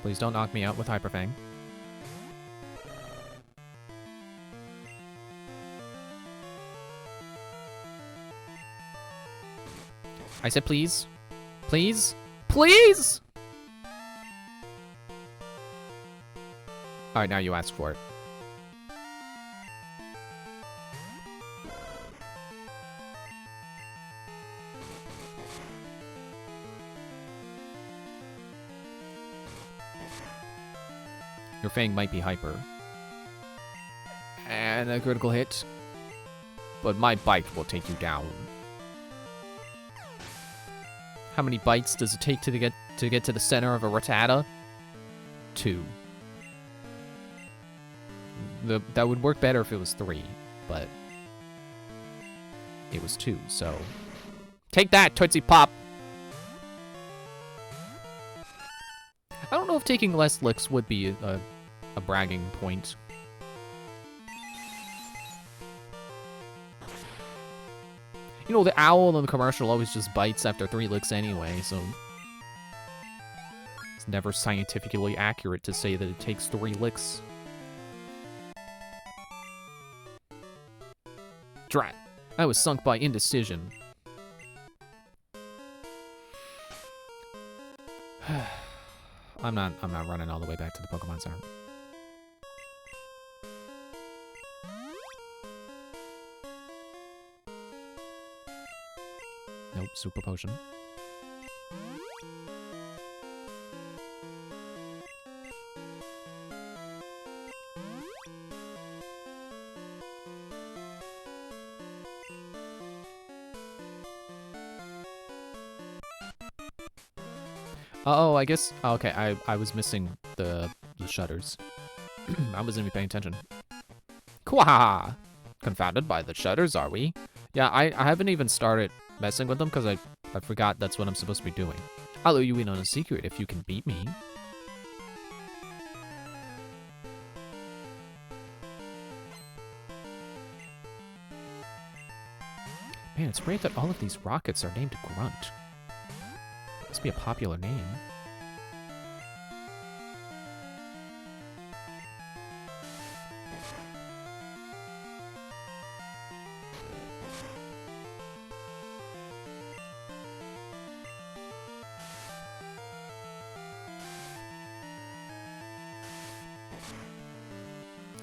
Please don't knock me out with Hyper Fang. I said please. Please? Please! Alright, now you ask for it. Your Fang might be hyper. And a critical hit. But my bite will take you down. How many bites does it take to get to the center of a Rattata? 2. That would work better if it was 3, but it was 2, so take that, Tootsie Pop! I don't know if taking less licks would be a bragging point. You know, the owl in the commercial always just bites after 3 licks anyway, so it's never scientifically accurate to say that it takes 3 licks. Drat. I was sunk by indecision. I'm not running all the way back to the Pokemon Center. Nope, Super Potion. Oh, I guess. Oh, okay, I was missing the shutters. I wasn't even paying attention. Quah! Confounded by the shutters, are we? Yeah, I haven't even started messing with them because I forgot that's what I'm supposed to be doing. I'll let you in on a secret if you can beat me. Man, it's great that all of these rockets are named Grunt. Must be a popular name.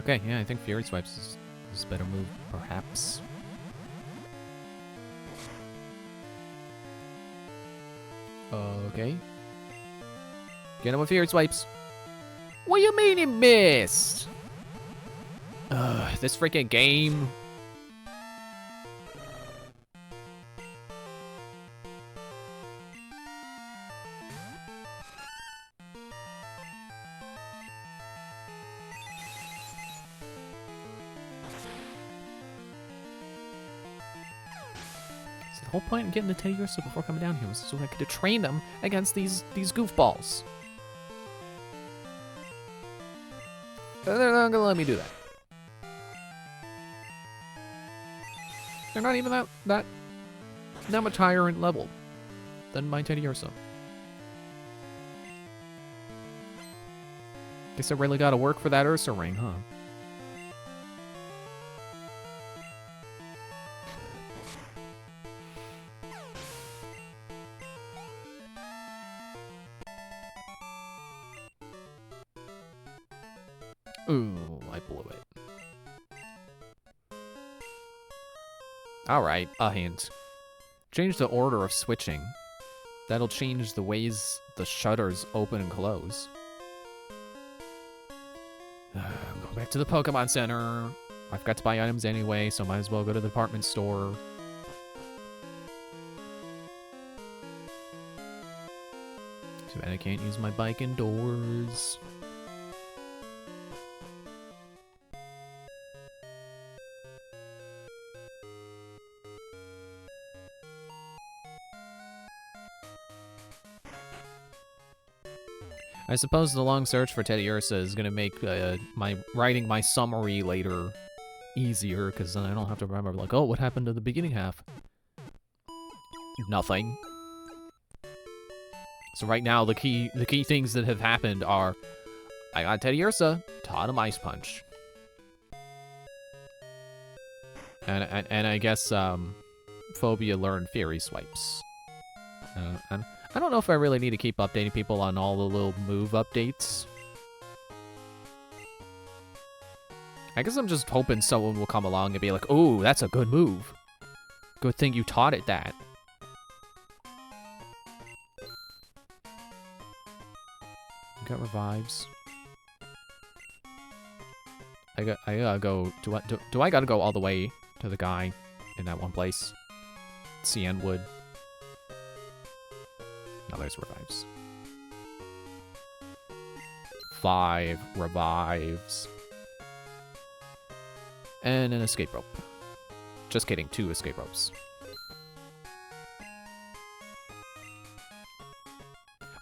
Okay, yeah, I think Fury Swipes is a better move, perhaps. Okay. Get him with Fury Swipes. What do you mean he missed? Ugh, this freaking game. The whole point in getting the Teddiursa before coming down here was so I could train them against these goofballs. They're not gonna let me do that. They're not even that much higher in level than my Teddiursa. Guess I really gotta work for that Ursa ring, huh? Ooh, I blew it. Alright, a hint. Change the order of switching. That'll change the ways the shutters open and close. Go back to the Pokemon Center. I forgot to buy items anyway, so might as well go to the department store. Too bad I can't use my bike indoors. I suppose the long search for Teddy Ursa is gonna make writing my summary later easier, because then I don't have to remember, like, oh, what happened to the beginning half? Nothing. So right now, the key things that have happened are, I got Teddy Ursa, taught him Ice Punch. And I guess, Phobia learned Fairy Swipes. And I don't know if I really need to keep updating people on all the little move updates. I guess I'm just hoping someone will come along and be like, oh, that's a good move. Good thing you taught it that. Got revives. I gotta go. Do I gotta go all the way to the guy in that one place? Cien Wood. No, there's revives. 5 revives. And an escape rope. Just kidding, 2 escape ropes.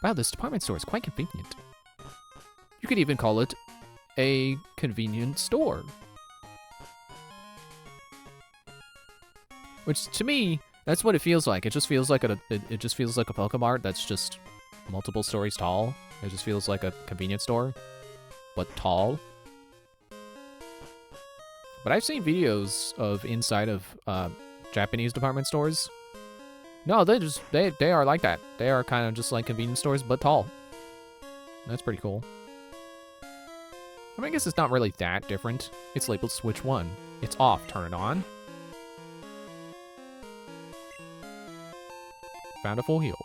Wow, this department store is quite convenient. You could even call it a convenient store. Which, to me, that's what it feels like. It just feels like it just feels like a Pokemart that's just multiple stories tall. It just feels like a convenience store, but tall. But I've seen videos of inside of Japanese department stores. No, they are like that. They are kind of just like convenience stores, but tall. That's pretty cool. I mean, I guess it's not really that different. It's labeled Switch 1. It's off. Turn it on. Found a full heal.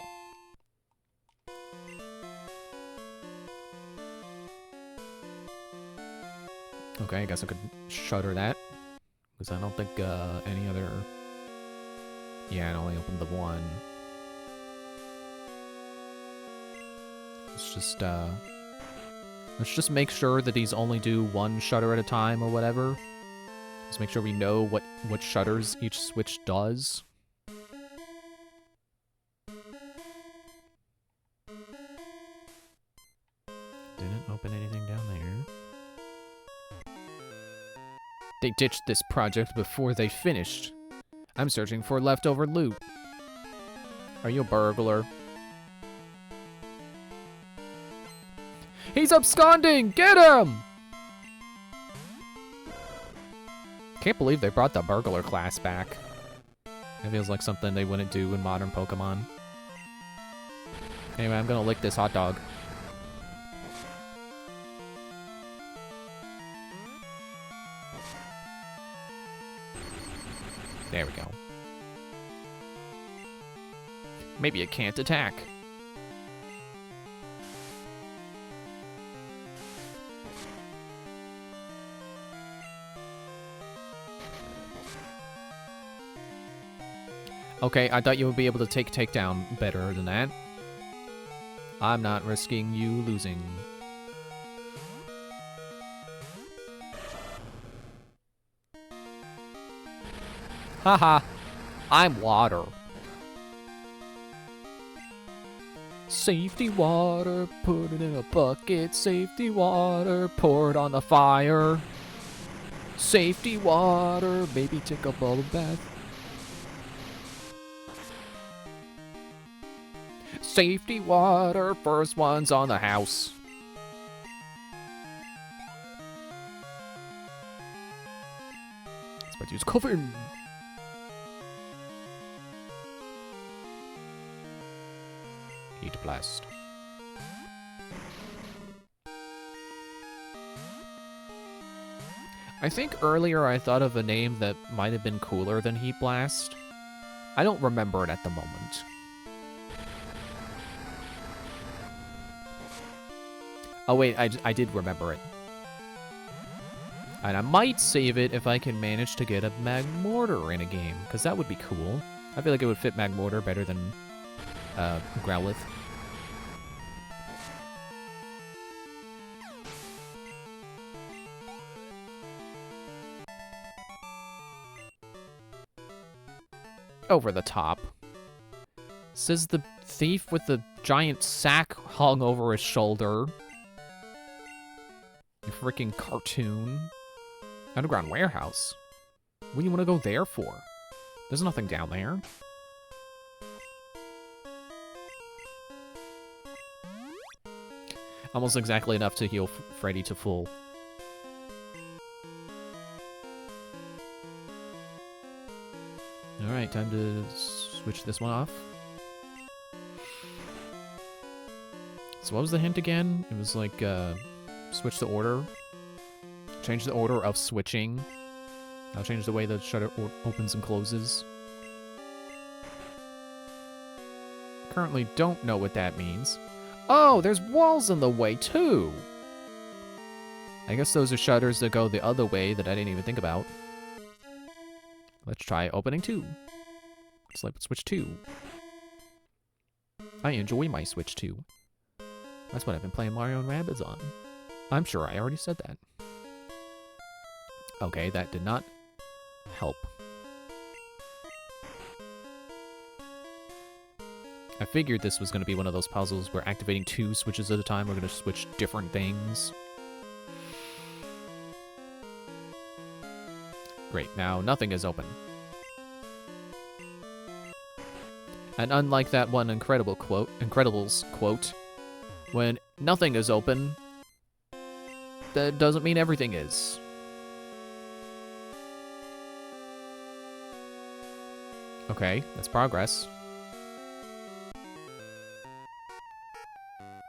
Okay, I guess I could shutter that. Because I don't think any other... Yeah, it only opened the one. Let's just make sure that these only do one shutter at a time or whatever. Let's make sure we know what shutters each switch does. Didn't open anything down there. They ditched this project before they finished. I'm searching for leftover loot. Are you a burglar? He's absconding! Get him! Can't believe they brought the burglar class back. It feels like something they wouldn't do in modern Pokemon. Anyway, I'm gonna lick this hot dog. There we go. Maybe it can't attack. Okay, I thought you would be able to take takedown better than that. I'm not risking you losing. Haha, I'm water. Safety water, put it in a bucket. Safety water, pour it on the fire. Safety water, maybe take a bubble bath. Safety water, first one's on the house. Let's about to use cover. Heat blast. I think earlier I thought of a name that might have been cooler than Heat Blast. I don't remember it at the moment. Oh wait, I did remember it. And I might save it if I can manage to get a Magmortar in a game, because that would be cool. I feel like it would fit Magmortar better than Growlithe. Over the top. Says the thief with the giant sack hung over his shoulder. You freaking cartoon. Underground warehouse? What do you want to go there for? There's nothing down there. Almost exactly enough to heal Freddy to full. Alright, time to switch this one off. So what was the hint again? It was like, switch the order. Change the order of switching. I'll change the way the shutter opens and closes. Currently don't know what that means. Oh, there's walls in the way too! I guess those are shutters that go the other way that I didn't even think about. Let's try opening 2. Select switch 2. I enjoy my switch 2. That's what I've been playing Mario and Rabbids on. I'm sure I already said that. Okay, that did not help. I figured this was going to be one of those puzzles where activating 2 switches at a time, we're going to switch different things. Great, now nothing is open. And unlike that one Incredibles quote, when nothing is open, that doesn't mean everything is. Okay, that's progress.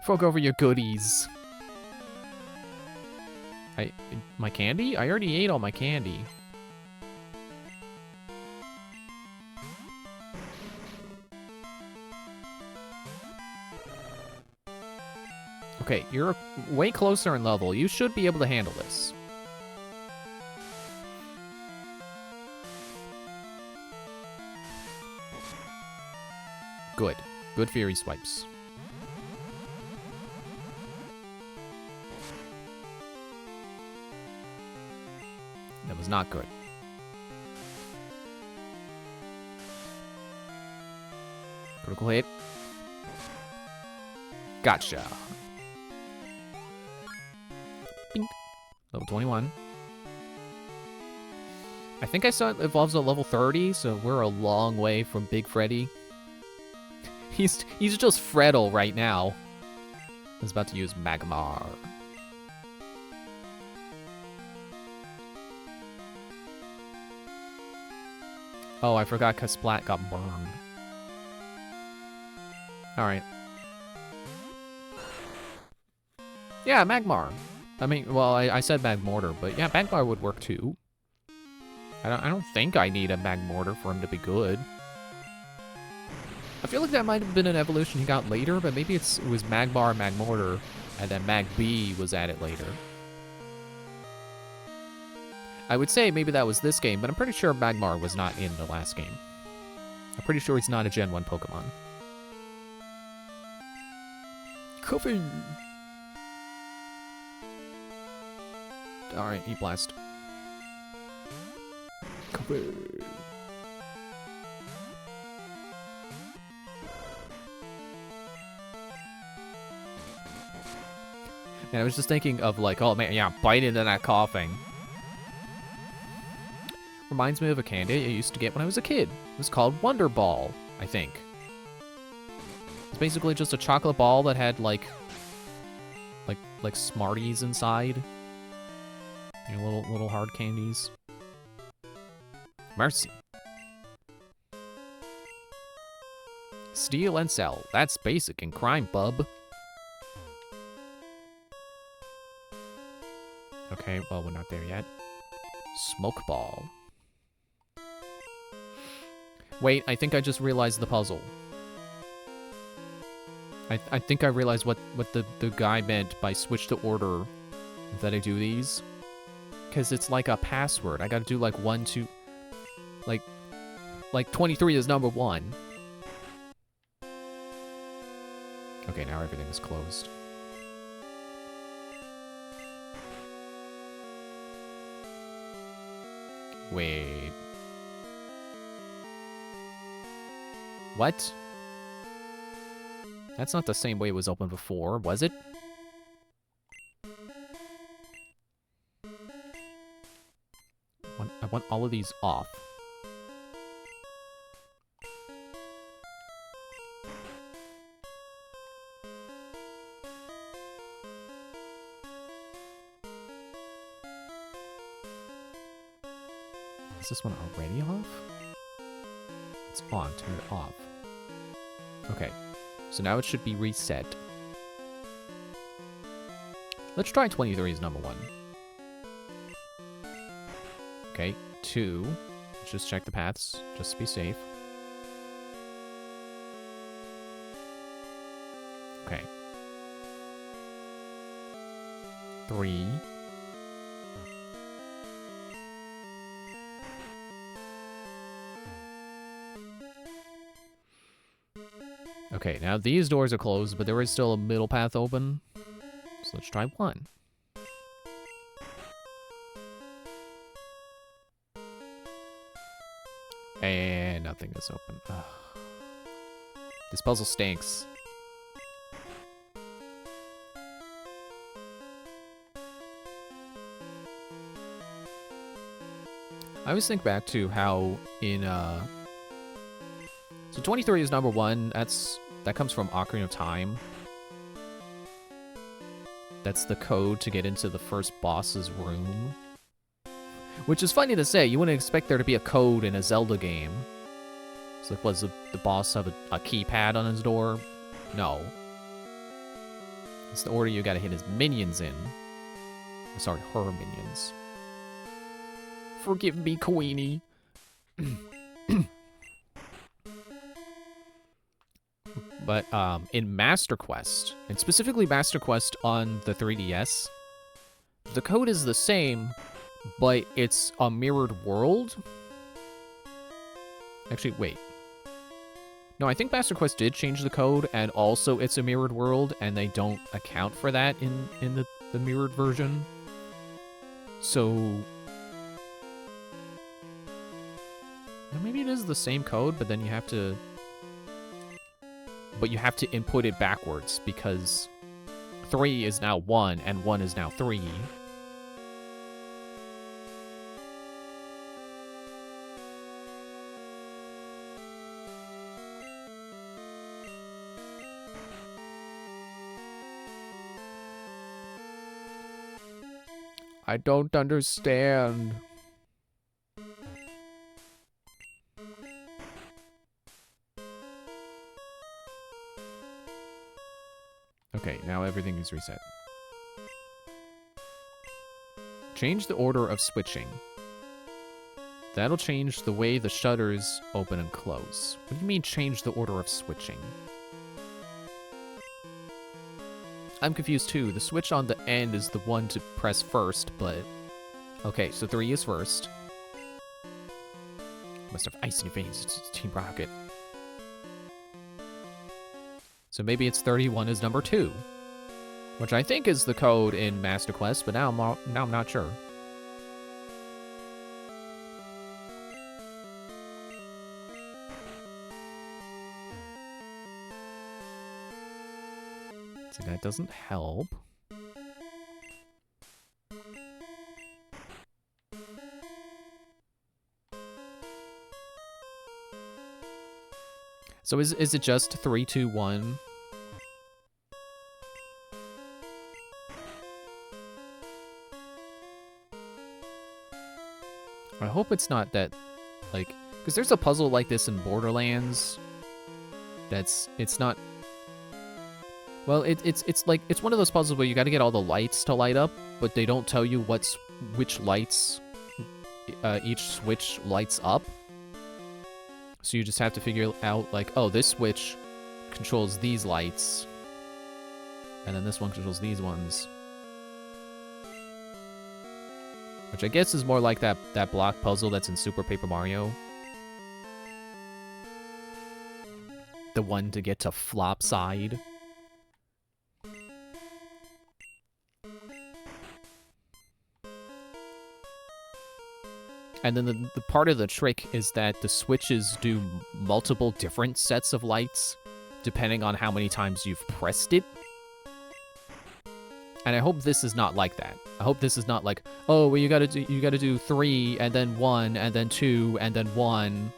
Fork over your goodies. My candy? I already ate all my candy. Okay, you're way closer in level. You should be able to handle this. Good. Good Fury swipes. That was not good. Critical hit. Gotcha. Bing. Level 21. I think I saw it evolves at level 30, so we're a long way from Big Freddy. He's just Freddle right now. I was about to use Magmar. Oh, I forgot Kasplat got burned. Alright. Yeah, Magmar. I mean, well, I said Magmortar, but yeah, Magmar would work too. I don't think I need a Magmortar for him to be good. I feel like that might have been an evolution he got later, but maybe it was Magmar, Magmortar, and then Mag-B was added later. I would say maybe that was this game, but I'm pretty sure Magmar was not in the last game. I'm pretty sure he's not a Gen 1 Pokemon. Coffee! Alright, Heat Blast. Coffee! Man, I was just thinking of like, oh man, yeah, bite into that coughing. Reminds me of a candy I used to get when I was a kid. It was called Wonder Ball, I think. It's basically just a chocolate ball that had like Smarties inside. You know, little hard candies. Mercy. Steal and sell. That's basic in crime, bub. Okay, well, we're not there yet. Smoke ball. Wait, I think I just realized the puzzle. I think I realized what the guy meant by switch to order that I do these. Because it's like a password. I gotta do like 1, 2... Like 23 is number 1. Okay, now everything is closed. Wait. What? That's not the same way it was open before, was it? I want all of these off. Is this one already off? It's on. Turn it off. Okay. So now it should be reset. Let's try 23 as number 1. Okay, 2. Let's just check the paths, just to be safe. Okay. 3. Okay, now these doors are closed, but there is still a middle path open. So let's try 1. And nothing is open. Ugh. This puzzle stinks. I always think back to how in so 23 is number 1. That comes from Ocarina of Time. That's the code to get into the first boss's room. Which is funny to say. You wouldn't expect there to be a code in a Zelda game. So was the boss have a keypad on his door? No. It's the order you gotta hit his minions in. Sorry, her minions. Forgive me, Queenie. But in Master Quest, and specifically Master Quest on the 3DS, the code is the same, but it's a mirrored world. Actually, wait. No, I think Master Quest did change the code, and also it's a mirrored world, and they don't account for that in the mirrored version. So... Now maybe it is the same code, but then you have to... But you have to input it backwards, because 3 is now 1, and 1 is now 3. I don't understand. Okay, now everything is reset. Change the order of switching. That'll change the way the shutters open and close. What do you mean change the order of switching? I'm confused too. The switch on the end is the one to press first, but... Okay, so 3 is first. Must have ice in your veins. It's Team Rocket. So maybe it's 31 is number 2. Which I think is the code in Master Quest, but now I'm not sure. See, that doesn't help. So is it just 3, 2, 1? I hope it's not that, like, because there's a puzzle like this in Borderlands. It's not. Well, it's like it's one of those puzzles where you got to get all the lights to light up, but they don't tell you which lights each switch lights up. So you just have to figure out, like, oh, this switch controls these lights. And then this one controls these ones. Which I guess is more like that block puzzle that's in Super Paper Mario. The one to get to flop side. And then the part of the trick is that the switches do multiple different sets of lights depending on how many times you've pressed it. And I hope this is not like that. I hope this is not like, oh, well, you gotta do 3 and then 1 and then 2 and then 1.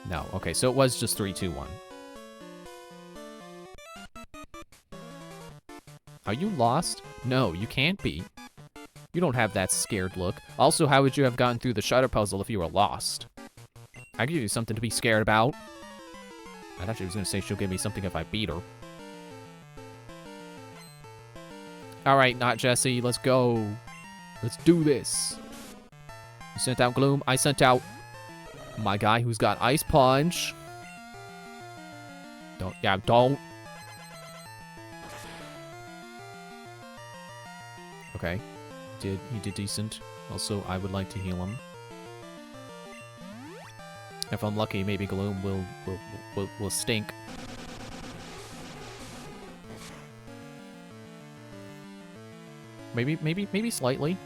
No, okay, so it was just 3, 2, 1. Are you lost? No, you can't be. You don't have that scared look. Also, how would you have gotten through the shutter puzzle if you were lost? I give you something to be scared about. I thought she was gonna say she'll give me something if I beat her. Alright, not Jesse, let's go. Let's do this. You sent out Gloom, I sent out my guy who's got Ice Punch. Don't. Okay. He did decent. Also, I would like to heal him. If I'm lucky, maybe Gloom will stink. Maybe slightly.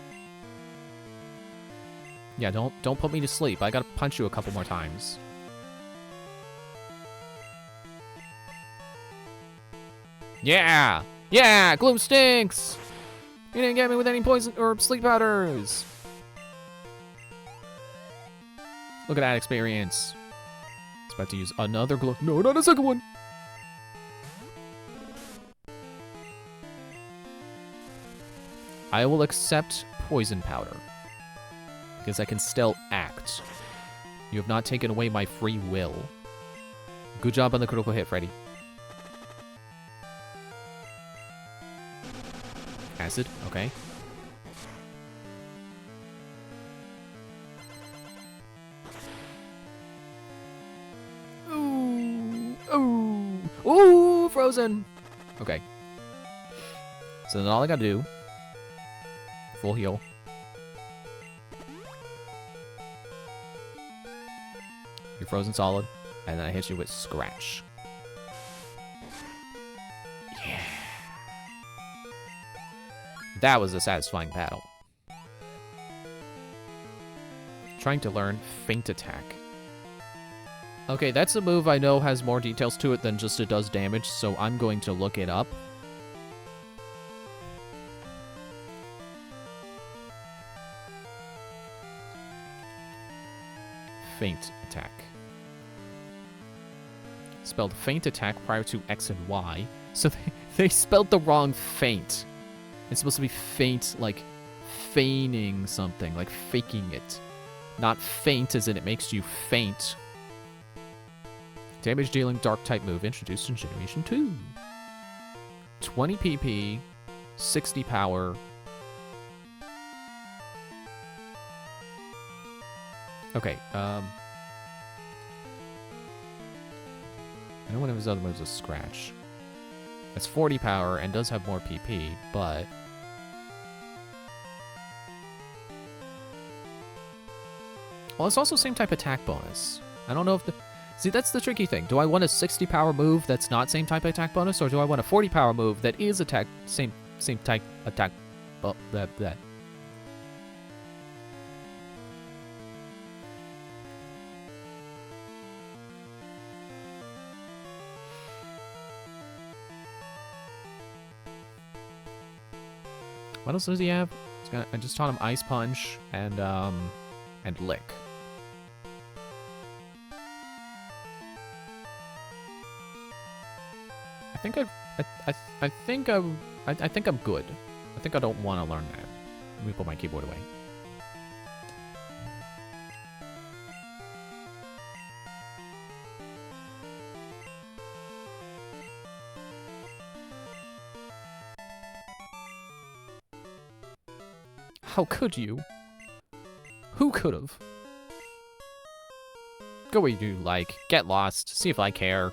Yeah, don't put me to sleep. I gotta punch you a couple more times. Yeah! Yeah! Gloom stinks! You didn't get me with any poison or sleep powders! Look at that experience. It's about to use another glow. No, not a second one! I will accept poison powder. Because I can still act. You have not taken away my free will. Good job on the critical hit, Freddy. Acid, okay. Ooh, ooh, ooh, frozen. Okay. So then all I gotta do, full heal. You're frozen solid, and then I hit you with Scratch. Yeah. That was a satisfying battle. Trying to learn Feint Attack. Okay, that's a move I know has more details to it than just it does damage, so I'm going to look it up. Feint Attack. Spelled Feint Attack prior to X and Y. So they spelled the wrong feint. It's supposed to be feint, like feigning something, like faking it. Not faint as in it makes you faint. Damage dealing dark type move introduced in Generation 2. 20 PP, 60 power. Okay, I know one of his other moves is Scratch. It's 40 power and does have more PP, but... Well, it's also same type attack bonus. I don't know if the... See, that's the tricky thing. Do I want a 60 power move that's not same type attack bonus, or do I want a 40 power move that is attack same type attack... Well, that. What else does he have? I just taught him Ice Punch and Lick. I think I'm good. I think I don't want to learn that. Let me put my keyboard away. How could you? Who could've? Go where you like. Get lost. See if I care.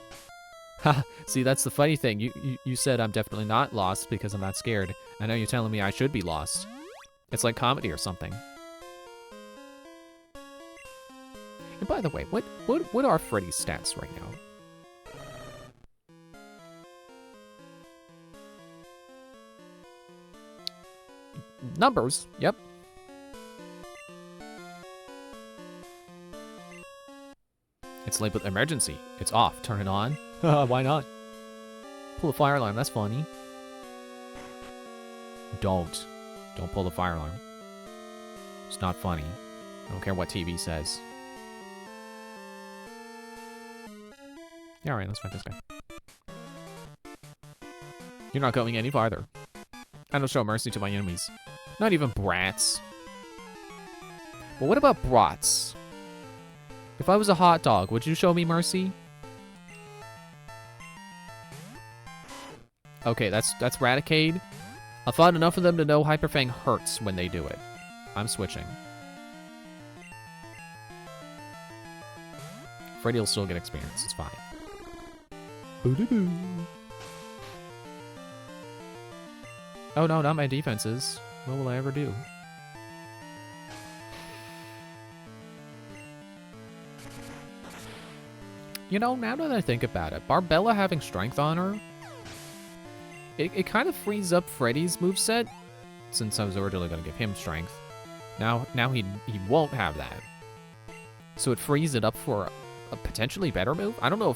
Ha! See, that's the funny thing. You said I'm definitely not lost because I'm not scared. I know you're telling me I should be lost. It's like comedy or something. And by the way, what are Freddy's stats right now? Numbers. Yep. It's labeled emergency. It's off. Turn it on. Why not? Pull the fire alarm. That's funny. Don't pull the fire alarm. It's not funny. I don't care what TV says. Yeah, alright, let's fight this guy. You're not going any farther. I don't show mercy to my enemies. Not even brats. But what about brats? If I was a hot dog, would you show me mercy? Okay, that's Raticade. I've fought enough of them to know Hyperfang hurts when they do it. I'm switching. Freddy will still get experience, it's fine. Boo-doo-boo. Oh no, not my defenses. What will I ever do? You know, now that I think about it, Barbella having strength on her, it kind of frees up Freddy's moveset, since I was originally going to give him strength. Now he won't have that. So it frees it up for a potentially better move? I don't know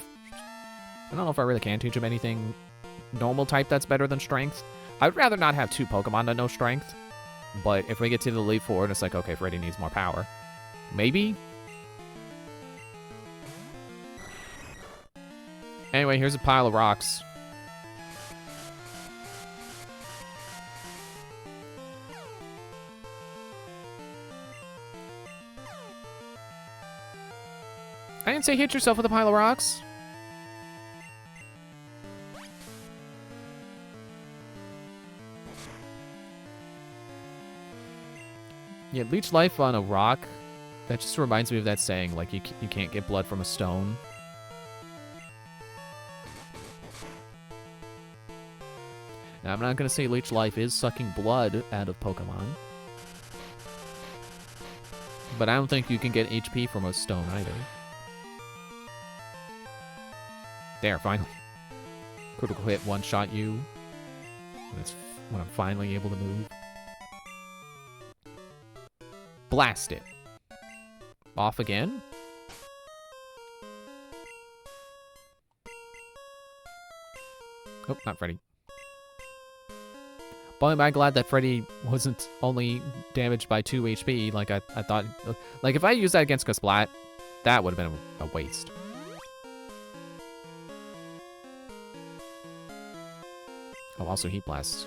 if I really can teach him anything normal type that's better than strength. I'd rather not have two Pokemon that know strength. But if we get to the Elite Four and it's like, okay, Freddy needs more power. Maybe? Anyway, here's a pile of rocks. I didn't say hit yourself with a pile of rocks. Yeah, leech life on a rock. That just reminds me of that saying, like, you can't get blood from a stone. Now, I'm not going to say leech life is sucking blood out of Pokemon. But I don't think you can get HP from a stone either. There, finally. Critical hit, one-shot you. When I'm finally able to move. Blast it. Off again? Oh, not Freddy. Boy, am I glad that Freddy wasn't only damaged by 2 HP like I thought. Like, if I used that against Kasplat, that would have been a waste. Oh, also Heat Blast.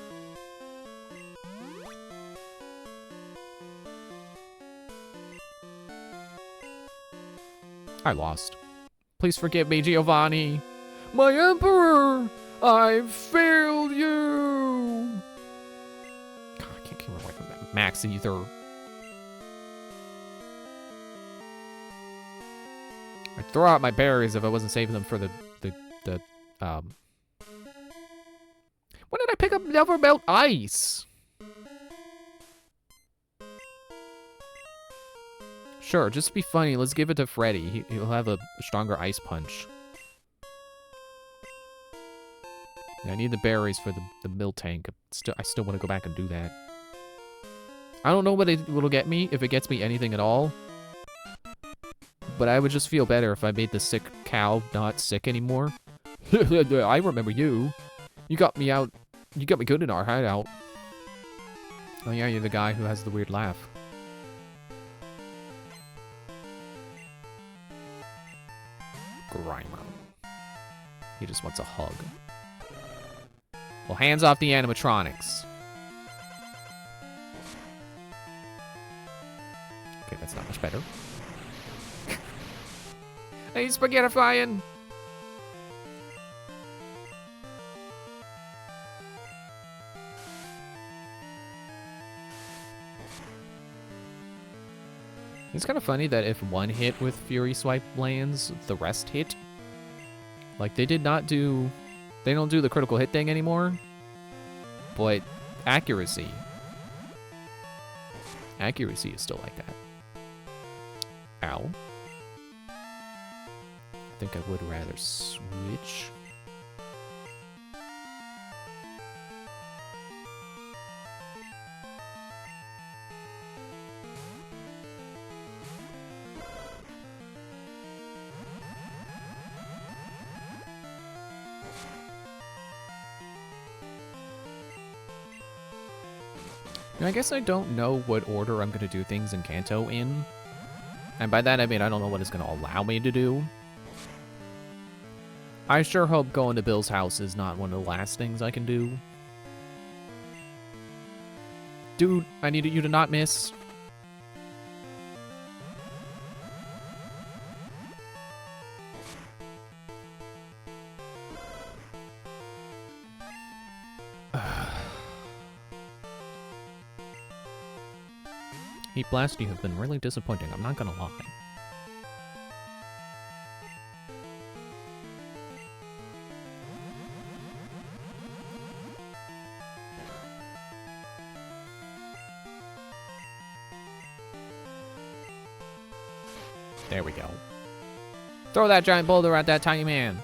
I lost. Please forgive me, Giovanni. My Emperor! I've failed you! God, I can't keep away from that Max either. I'd throw out my berries if I wasn't saving them for the When did I pick up Never Melt Ice? Sure, just to be funny, let's give it to Freddy. He'll have a stronger ice punch. Yeah, I need the berries for the mill tank. I still want to go back and do that. I don't know what it'll get me, if it gets me anything at all. But I would just feel better if I made the sick cow not sick anymore. I remember you. You got me out. You got me good in our hideout. Oh yeah, you're the guy who has the weird laugh. Grimer. He just wants a hug. Well, hands off the animatronics. Okay, that's not much better. Hey, spaghettifying! It's kind of funny that if one hit with Fury Swipe lands, the rest hit. Like, they don't do the critical hit thing anymore, but accuracy is still like that. Ow. I think I would rather switch. I guess I don't know what order I'm going to do things in Kanto in. And by that I mean I don't know what it's going to allow me to do. I sure hope going to Bill's house is not one of the last things I can do. Dude, I needed you to not miss. Heat Blast, you have been really disappointing, I'm not gonna lie. There we go. Throw that giant boulder at that tiny man.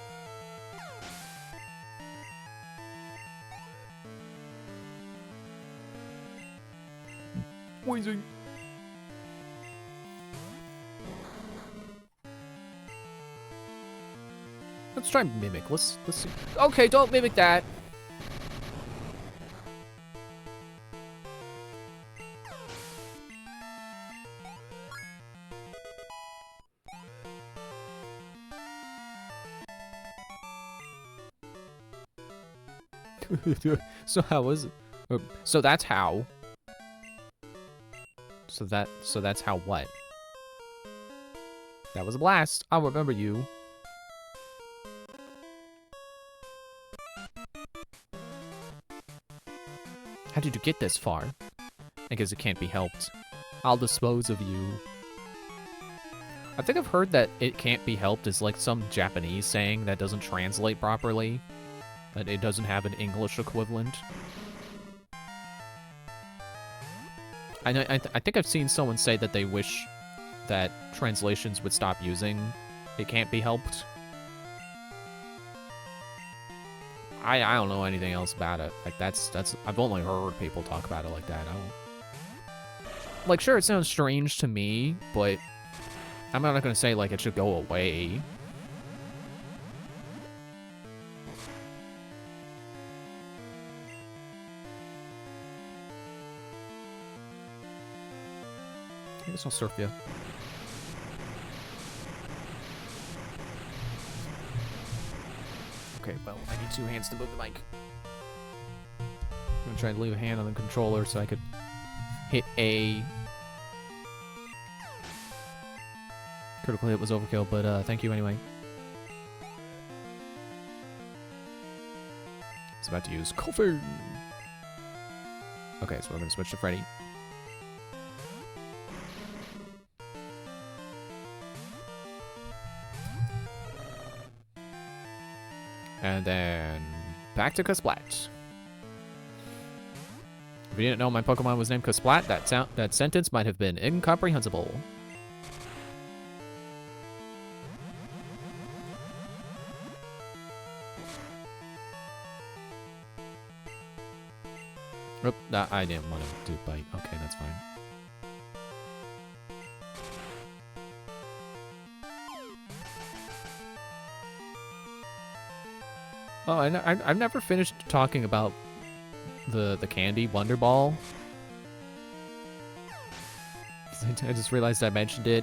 Poison. Let's try Mimic. Let's see. Okay, don't mimic that. So how was it? So that's how. So that's how what? That was a blast. I'll remember you. How did you get this far? I guess it can't be helped. I'll dispose of you. I think I've heard that it can't be helped is like some Japanese saying that doesn't translate properly. That it doesn't have an English equivalent. I think I've seen someone say that they wish that translations would stop using "it can't be helped." I don't know anything else about it. Like that's I've only heard people talk about it like that. I don't. Like, sure, it sounds strange to me, but I'm not gonna say like it should go away. I guess I'll surf you. Okay, well, I need 2 hands to move the mic. I'm gonna try to leave a hand on the controller so I could hit A. Critical hit was overkill, but thank you anyway. I was about to use coffee. Okay, so we're gonna switch to Freddy. And then back to Kasplat. If you didn't know my Pokemon was named Kasplat, that sentence might have been incomprehensible. Oop, I didn't want to do bite. Okay, that's fine. Oh, I've never finished talking about the candy Wonder Ball. I just realized I mentioned it,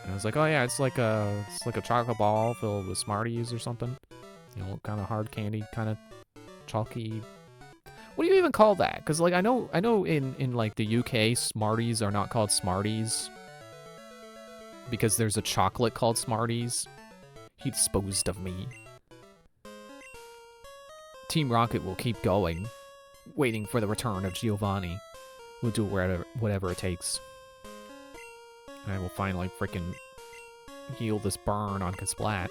and I was like, oh yeah, it's like a chocolate ball filled with Smarties or something. You know, kind of hard candy, kind of chalky. What do you even call that? Because like I know in like the UK, Smarties are not called Smarties because there's a chocolate called Smarties. He disposed of me. Team Rocket will keep going, waiting for the return of Giovanni. We'll do whatever it takes. And I will finally freaking heal this burn on Kasplat.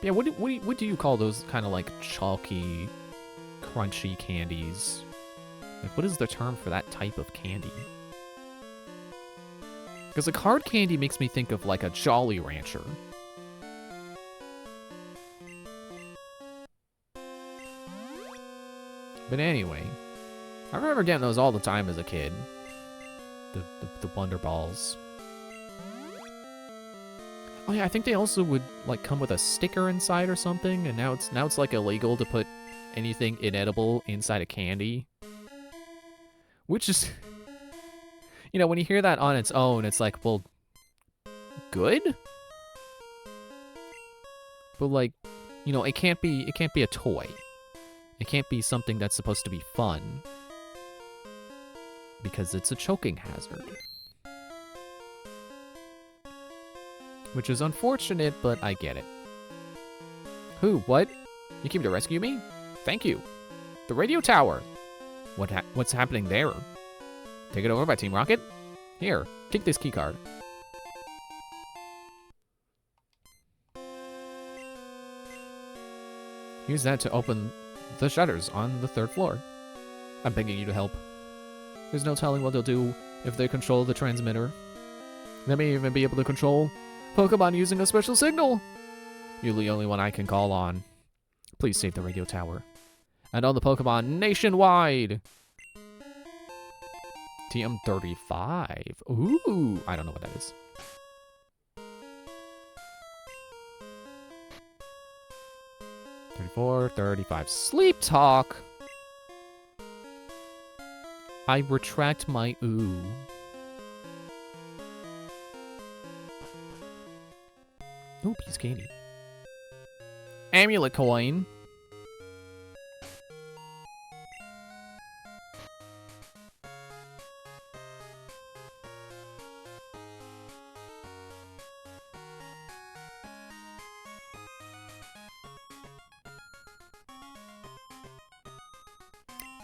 Yeah, what do you call those kind of like chalky, crunchy candies? Like, what is the term for that type of candy? Because like hard candy makes me think of like a Jolly Rancher. But anyway, I remember getting those all the time as a kid. The Wonder Balls. Oh yeah, I think they also would like come with a sticker inside or something, and now it's like illegal to put anything inedible inside a candy. Which is, you know, when you hear that on its own, it's like, well, good? But like, you know, it can't be a toy. It can't be something that's supposed to be fun. Because it's a choking hazard. Which is unfortunate, but I get it. Who? What? You came to rescue me? Thank you. The radio tower. What's happening there? Take it over by Team Rocket? Here, take this keycard. Use that to open the shutters on the 3rd floor. I'm begging you to help. There's no telling what they'll do if they control the transmitter. They may even be able to control Pokemon using a special signal. You're the only one I can call on. Please save the radio tower. And all the Pokemon nationwide. TM35. Ooh, I don't know what that is. $34, $35. Sleep talk. I retract my ooh. Ooh, piece of candy. Amulet coin.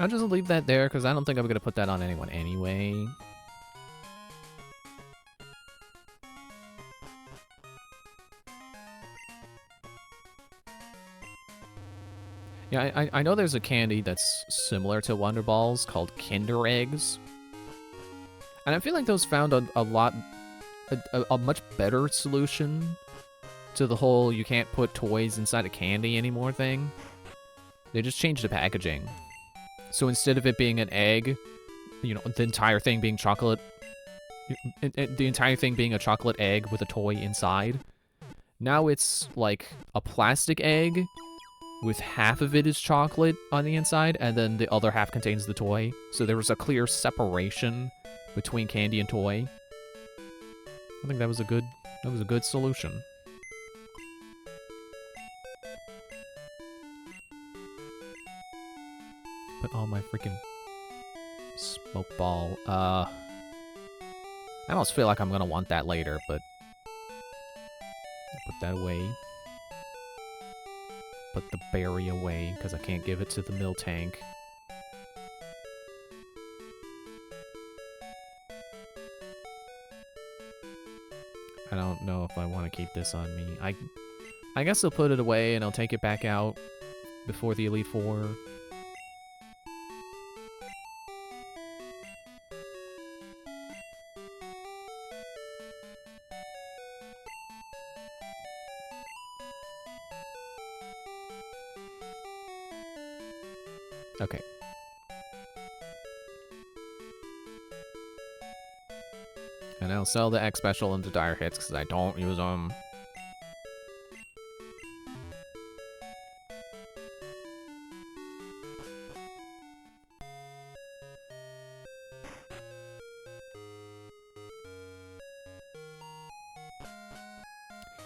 I'll just leave that there, because I don't think I'm going to put that on anyone anyway. Yeah, I know there's a candy that's similar to Wonder Balls called Kinder Eggs. And I feel like those found a much better solution to the whole you can't put toys inside a candy anymore thing. They just changed the packaging. So instead of it being an egg, you know, the entire thing being chocolate, the entire thing being a chocolate egg with a toy inside, now it's like a plastic egg with half of it is chocolate on the inside, and then the other half contains the toy. So there was a clear separation between candy and toy. I think that was a good solution. Put all my freaking smoke ball. I almost feel like I'm gonna want that later, but I'll put that away. Put the berry away, because I can't give it to the mill tank. I don't know if I want to keep this on me. I guess I'll put it away and I'll take it back out before the Elite Four. Okay. And I'll sell the X Special into Dire Hits because I don't use them.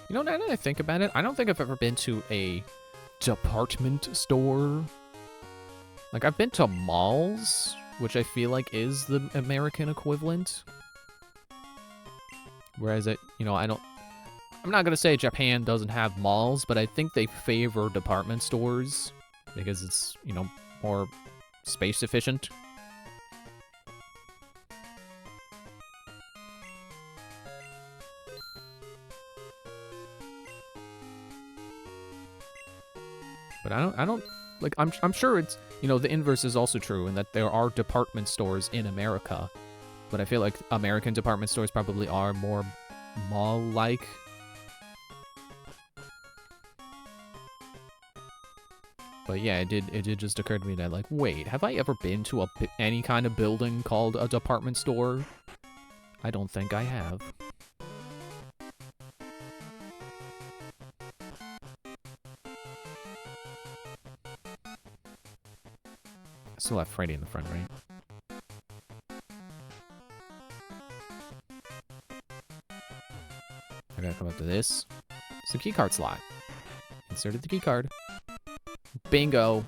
You know, now that I think about it, I don't think I've ever been to a department store. Like, I've been to malls, which I feel like is the American equivalent. Whereas, I'm not going to say Japan doesn't have malls, but I think they favor department stores because it's, more space efficient. But I don't, like, I'm sure it's, you know, the inverse is also true, and that there are department stores in America. But I feel like American department stores probably are more mall-like. But yeah, it did just occur to me that, like, wait, have I ever been to any kind of building called a department store? I don't think I have. I still have Freddy in the front, right? I gotta come up to this. It's a keycard slot. Inserted the keycard. Bingo.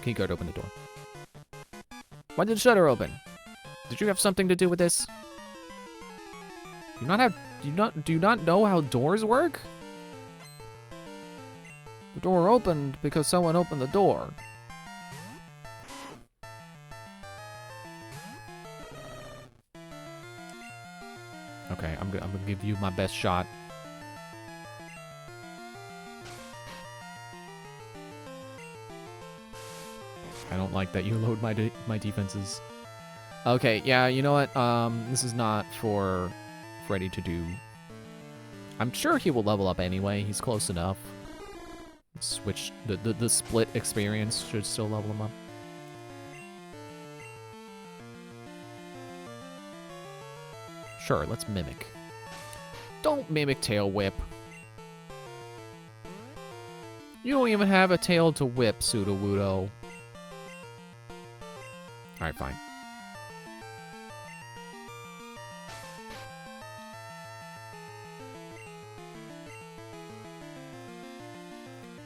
Keycard opened the door. Why did the shutter open? Did you have something to do with this? Do you not know how doors work? The door opened because someone opened the door. Okay, I'm gonna give you my best shot. I don't like that you load my defenses. Okay, yeah, you know what? This is not for Freddy to do. I'm sure he will level up anyway. He's close enough. Switch the split experience should still level him up. Sure, let's mimic. Don't mimic tail whip. You don't even have a tail to whip, Sudowoodo. Alright, fine.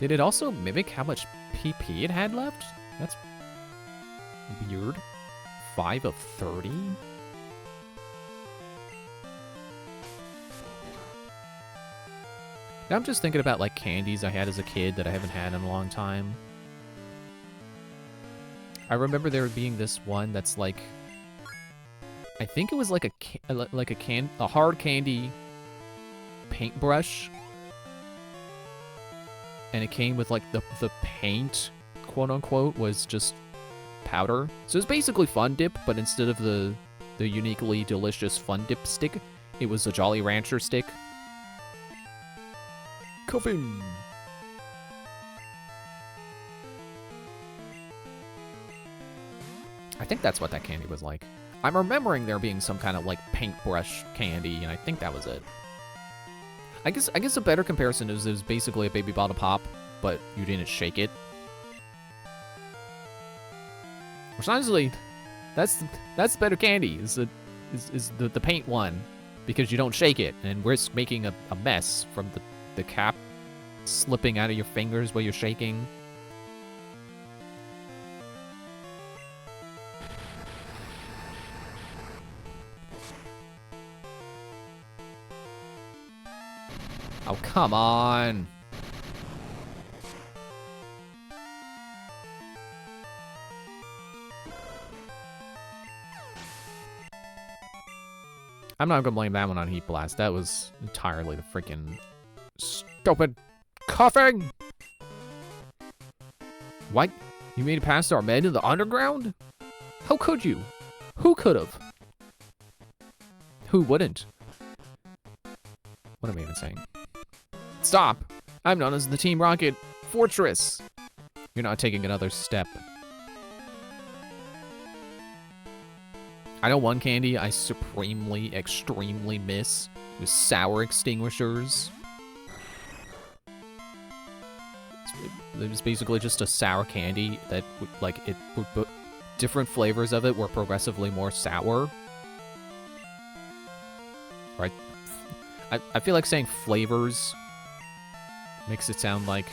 Did it also mimic how much PP it had left? That's weird. 5 of 30? Now I'm just thinking about, like, candies I had as a kid that I haven't had in a long time. I remember there being this one that's like, I think it was like a hard candy paintbrush, and it came with like the paint, quote unquote, was just powder. So it's basically Fun Dip, but instead of the uniquely delicious Fun Dip stick, it was a Jolly Rancher stick. Coffin. I think that's what that candy was like. I'm remembering there being some kind of like paintbrush candy, and I think that was it. I guess a better comparison is it was basically a Baby Bottle Pop, but you didn't shake it. Which honestly, that's better candy. Is the paint one, because you don't shake it and risk making a mess from the cap slipping out of your fingers while you're shaking. Oh, come on. I'm not gonna blame that one on Heat Blast. That was entirely the freaking stupid coughing. What? You made it past our men in the underground? How could you? Who could have? Who wouldn't? What am I even saying? Stop! I'm known as the Team Rocket Fortress. You're not taking another step. I know one candy I supremely, extremely miss was sour extinguishers. It was basically just a sour candy that would, like, different flavors of it were progressively more sour. Right? I feel like saying flavors makes it sound like,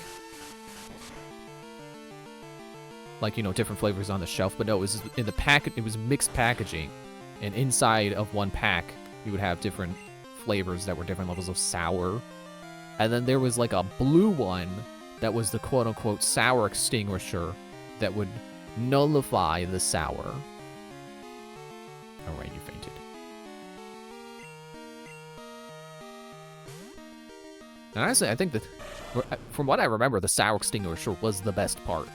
you know, different flavors on the shelf, but no, it was in the pack. It was mixed packaging, and inside of one pack, you would have different flavors that were different levels of sour. And then there was like a blue one that was the quote-unquote sour extinguisher that would nullify the sour. All right, you fainted. And honestly, I think that, from what I remember, the sour extinguisher was the best part.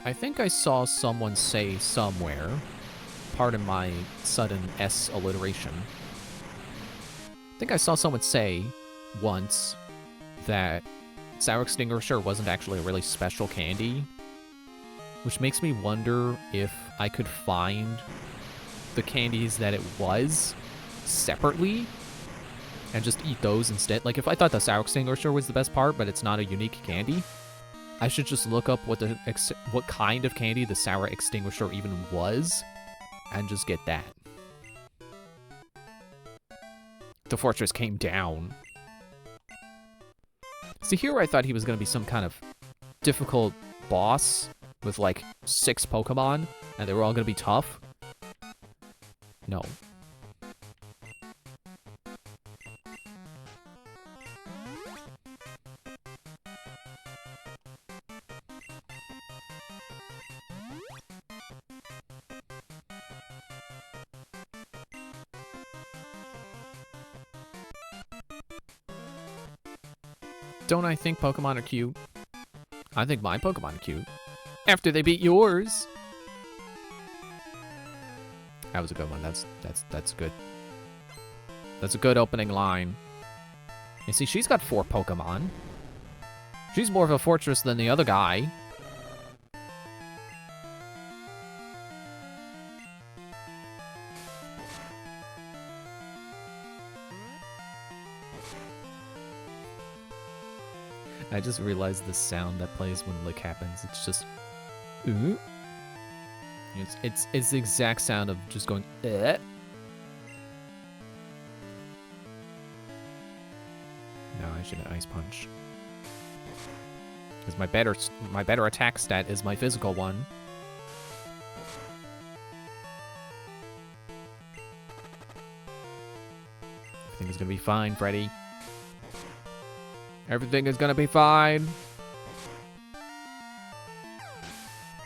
I think I saw someone say somewhere, pardon my sudden S alliteration, I think I saw someone say once that sour extinguisher wasn't actually a really special candy, which makes me wonder if I could find the candies that it was separately and just eat those instead. Like, if I thought the sour extinguisher was the best part, but it's not a unique candy, I should just look up what kind of candy the sour extinguisher even was, and just get that. The fortress came down. See, here I thought he was going to be some kind of difficult boss with, like, 6 Pokemon, and they were all going to be tough. No. Don't I think Pokemon are cute? I think my Pokemon are cute. After they beat yours. That was a good one. That's good. That's a good opening line. You see, she's got 4 Pokemon. She's more of a fortress than the other guy. I just realized the sound that plays when lick happens. It's just, ooh. It's the exact sound of just going, eh. No, I should Ice Punch. Because my better attack stat is my physical one. Everything is gonna be fine, Freddy. Everything is gonna be fine.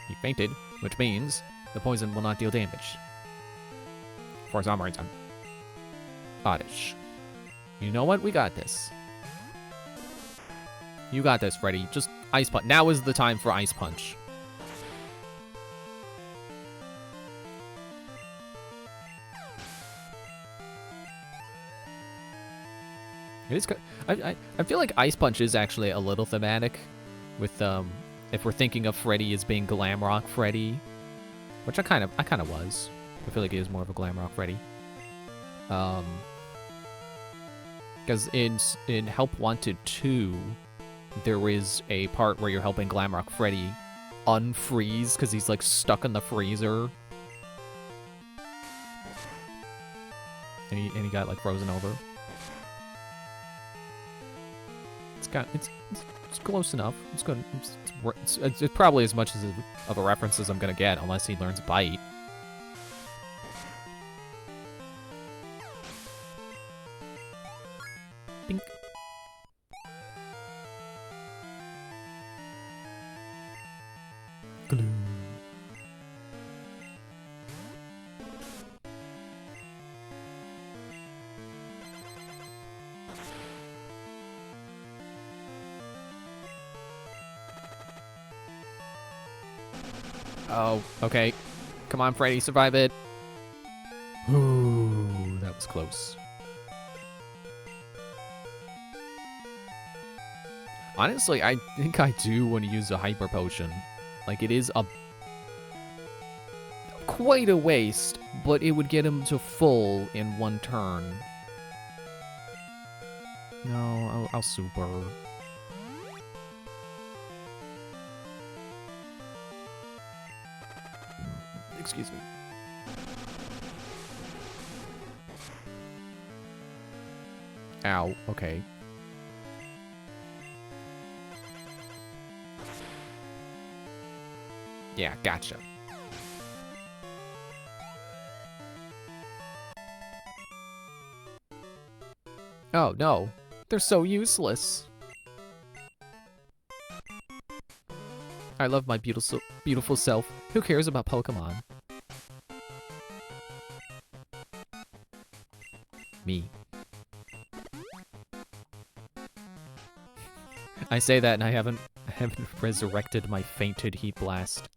He fainted, which means the poison will not deal damage. For some reason. Oddish. You know what? We got this. You got this, Freddy. Just Ice Punch. Now is the time for Ice Punch. It is. I feel like Ice Punch is actually a little thematic, with if we're thinking of Freddy as being Glamrock Freddy, which I kind of was. I feel like he is more of a Glamrock Freddy. Because in Help Wanted 2, there is a part where you're helping Glamrock Freddy unfreeze because he's like stuck in the freezer, and he got like frozen over. It's close enough. It's good. It's probably as much of a reference as I'm gonna get, unless he learns Bite. Bink. Glue. Oh, okay. Come on, Freddy, survive it. Ooh, that was close. Honestly, I think I do want to use a Hyper Potion. Like, it is quite a waste, but it would get him to full in 1 turn. No, I'll super. Excuse me. Ow, okay. Yeah, gotcha. Oh, no. They're so useless. I love my beautiful self. Who cares about Pokemon? Me. I say that and I haven't resurrected my fainted heat blast.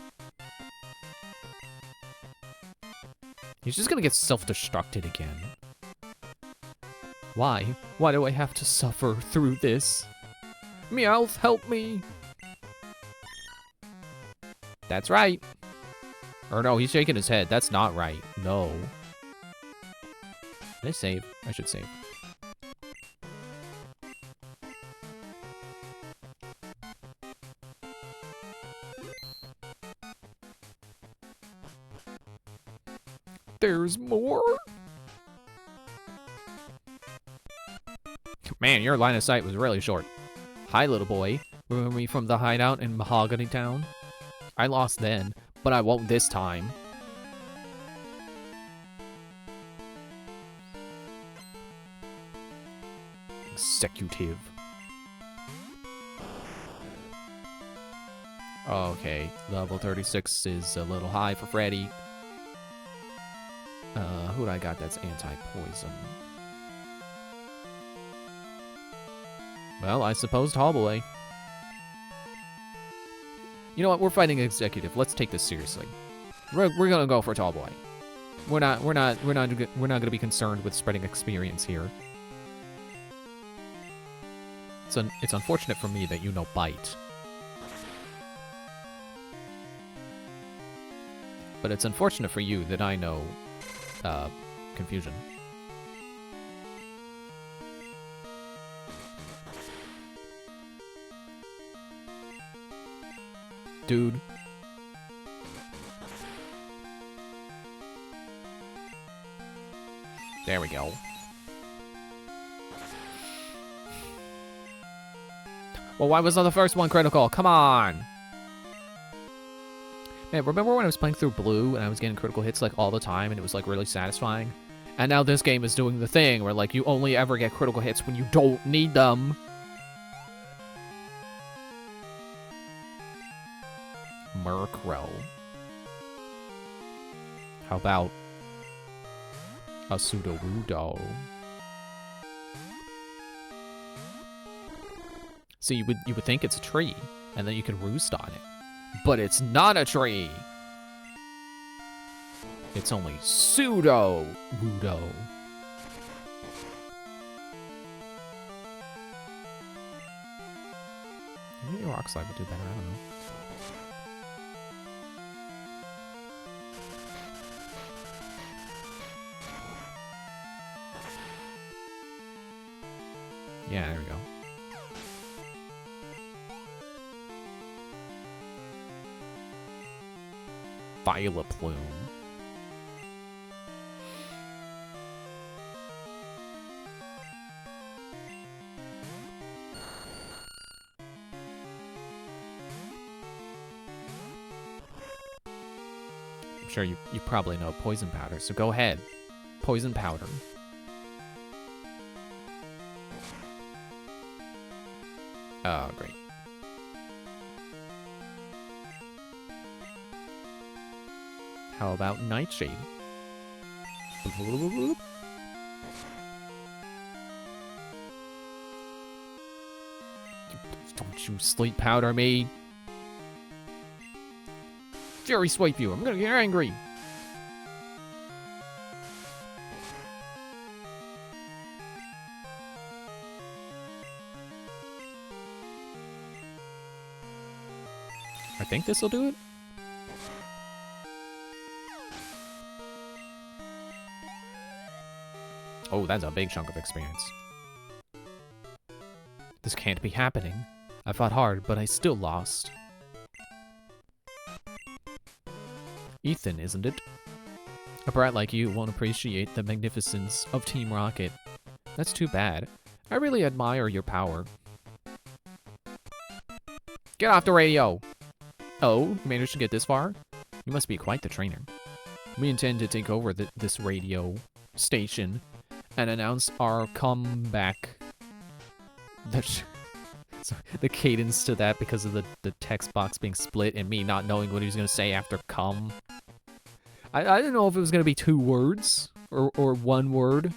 He's just gonna get self-destructed again. Why? Why do I have to suffer through this? Meowth, help me! That's right. Or no, he's shaking his head. That's not right. No. Did I save? I should save. There's more? Man, your line of sight was really short. Hi, little boy. Remember me from the hideout in Mahogany Town? I lost then, but I won't this time. Executive. Okay, level 36 is a little high for Freddy. Who do I got that's anti-poison? Well, I suppose Tallboy. You know what? We're fighting Executive. Let's take this seriously. We're gonna go for Tallboy. We're not gonna be concerned with spreading experience here. It's unfortunate for me that you know Bite. But it's unfortunate for you that I know Confusion. Dude. There we go. Well, why was the first one critical? Come on! Man, remember when I was playing through Blue and I was getting critical hits like all the time and it was like really satisfying? And now this game is doing the thing where like you only ever get critical hits when you don't need them. Murkrow. How about a Sudowoodo? So you would think it's a tree, and then you could roost on it. But it's not a tree! It's only Sudowoodo. Maybe a Rock Slide would do better, I don't know. Yeah, there we go. Vileplume. I'm sure you probably know Poison Powder, so go ahead. Poison Powder. Oh, great. How about Nightshade? Don't you sleep powder me. Fury Swipe you. I'm gonna get angry. I think this will do it. Oh, that's a big chunk of experience. This can't be happening. I fought hard, but I still lost. Ethan, isn't it? A brat like you won't appreciate the magnificence of Team Rocket. That's too bad. I really admire your power. Get off the radio! Oh, you managed to get this far? You must be quite the trainer. We intend to take over this radio station and announce our comeback. The cadence to that because of the text box being split and me not knowing what he was going to say after come. I didn't know if it was going to be 2 words or 1 word.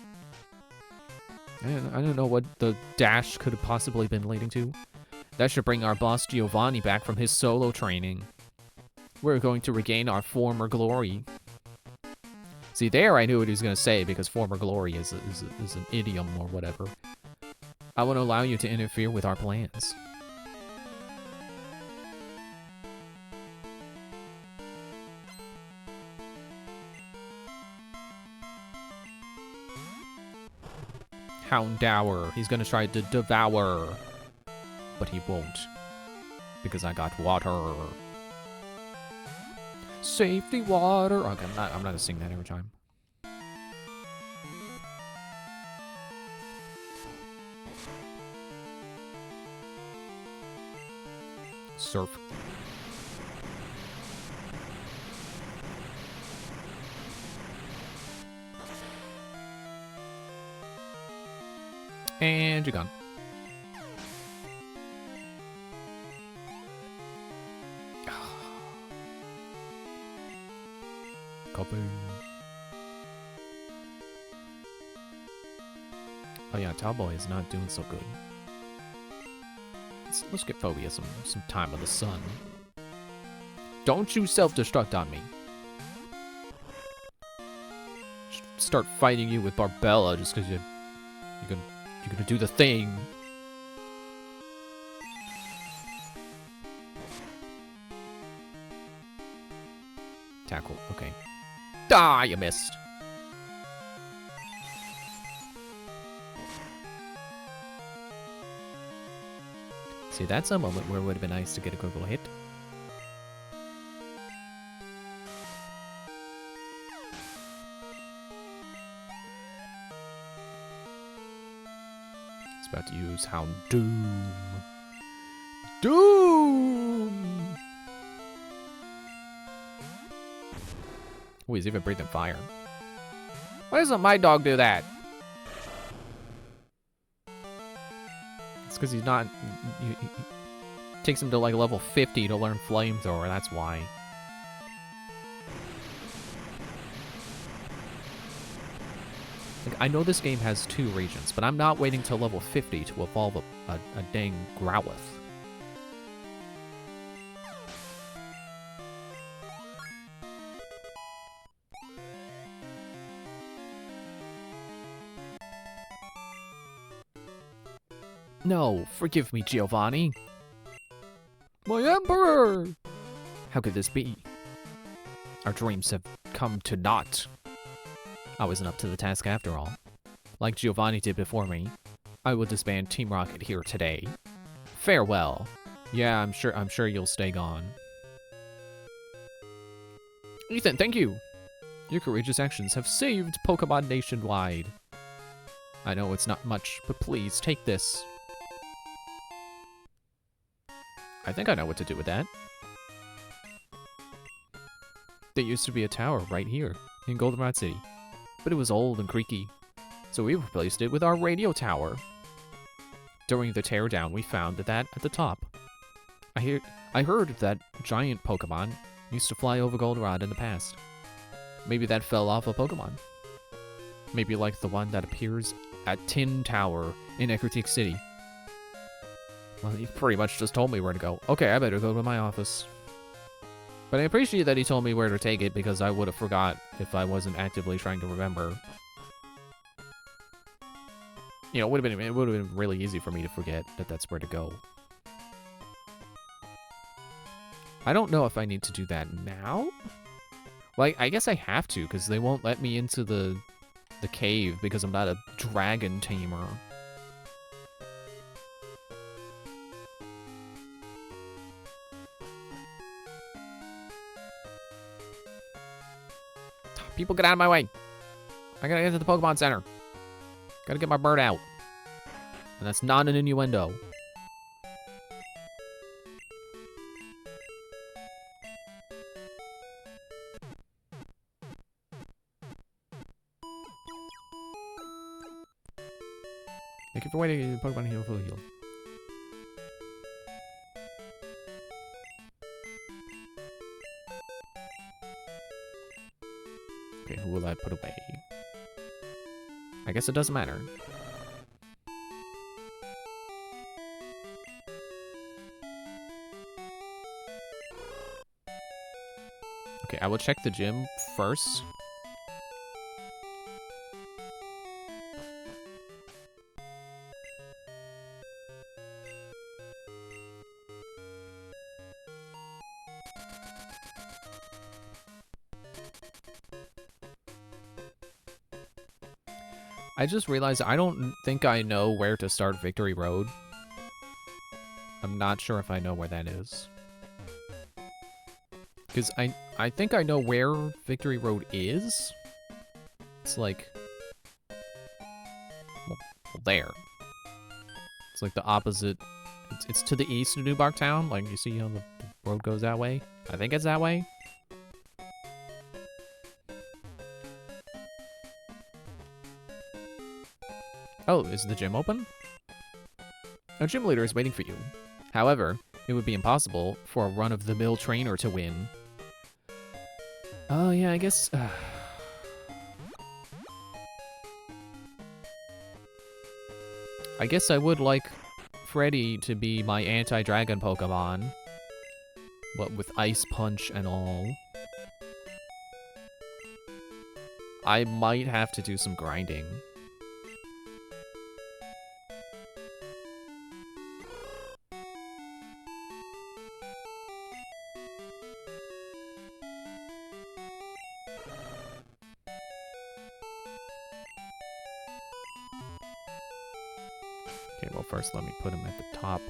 I don't know what the dash could have possibly been leading to. That should bring our boss Giovanni back from his solo training. We're going to regain our former glory. See, there I knew what he was going to say, because former glory is an idiom or whatever. I won't allow you to interfere with our plans. Houndour. He's going to try to devour. But he won't. Because I got water. Safety water. Okay, I'm not gonna sing that every time. Surf. And you're gone. Copy. Oh yeah, Talboy is not doing so good. Let's get Phobia some time in the sun. Don't you self-destruct on me. Start fighting you with Barbella just because you're gonna do the thing. Tackle, okay. Ah, you missed. See, that's a moment where it would have been nice to get a Google hit. It's about to use Houndoom. Doom! Oh, he's even breathing fire. Why doesn't my dog do that? It's because he's not... It takes him to like level 50 to learn Flamethrower, that's why. Like, I know this game has 2 regions, but I'm not waiting till level 50 to evolve a dang Growlithe. No, forgive me, Giovanni. My Emperor! How could this be? Our dreams have come to naught. I wasn't up to the task after all. Like Giovanni did before me, I will disband Team Rocket here today. Farewell. Yeah, I'm sure you'll stay gone. Ethan, thank you! Your courageous actions have saved Pokemon nationwide. I know it's not much, but please take this. I think I know what to do with that. There used to be a tower right here in Goldenrod City, but it was old and creaky, so we replaced it with our radio tower. During the teardown, we found that at the top. I heard that giant Pokemon used to fly over Goldenrod in the past. Maybe that fell off a Pokemon. Maybe like the one that appears at Tin Tower in Ecruteak City. Well, he pretty much just told me where to go. Okay, I better go to my office. But I appreciate that he told me where to take it, because I would have forgot if I wasn't actively trying to remember. You know, it would have been really easy for me to forget that that's where to go. I don't know if I need to do that now. Like, I guess I have to, because they won't let me into the cave because I'm not a dragon tamer. People, get out of my way. I gotta get to the Pokemon Center. Gotta get my bird out. And that's not an innuendo. Thank you for waiting. Pokemon heal, full heal. Okay, who will I put away? I guess it doesn't matter. Okay, I will check the gym first. I just realized I don't think I know where to start Victory Road. I'm not sure if I know where that is. Because I think I know where Victory Road is. It's like... Well, there. It's like the opposite. It's to the east of New Bark Town. Like, you see how the road goes that way? I think it's that way. Oh, is the gym open? A gym leader is waiting for you. However, it would be impossible for a run-of-the-mill trainer to win. Oh, yeah, I guess... I guess I would like Freddy to be my anti-dragon Pokemon. But with Ice Punch and all. I might have to do some grinding. Okay, well first let me put him at the top.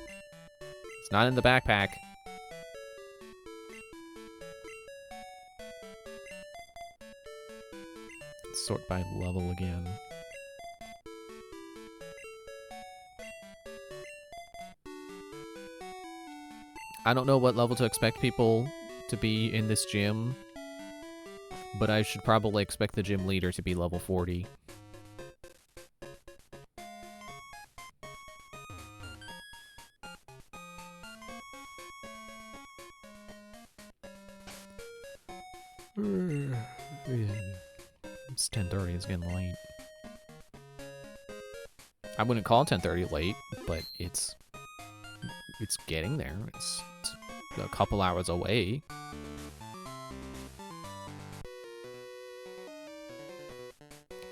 It's not in the backpack. Let's sort by level again. I don't know what level to expect people to be in this gym, but I should probably expect the gym leader to be level 40. It's 10:30, it's getting late. I wouldn't call 10:30 late, but it's getting there. It's a couple hours away.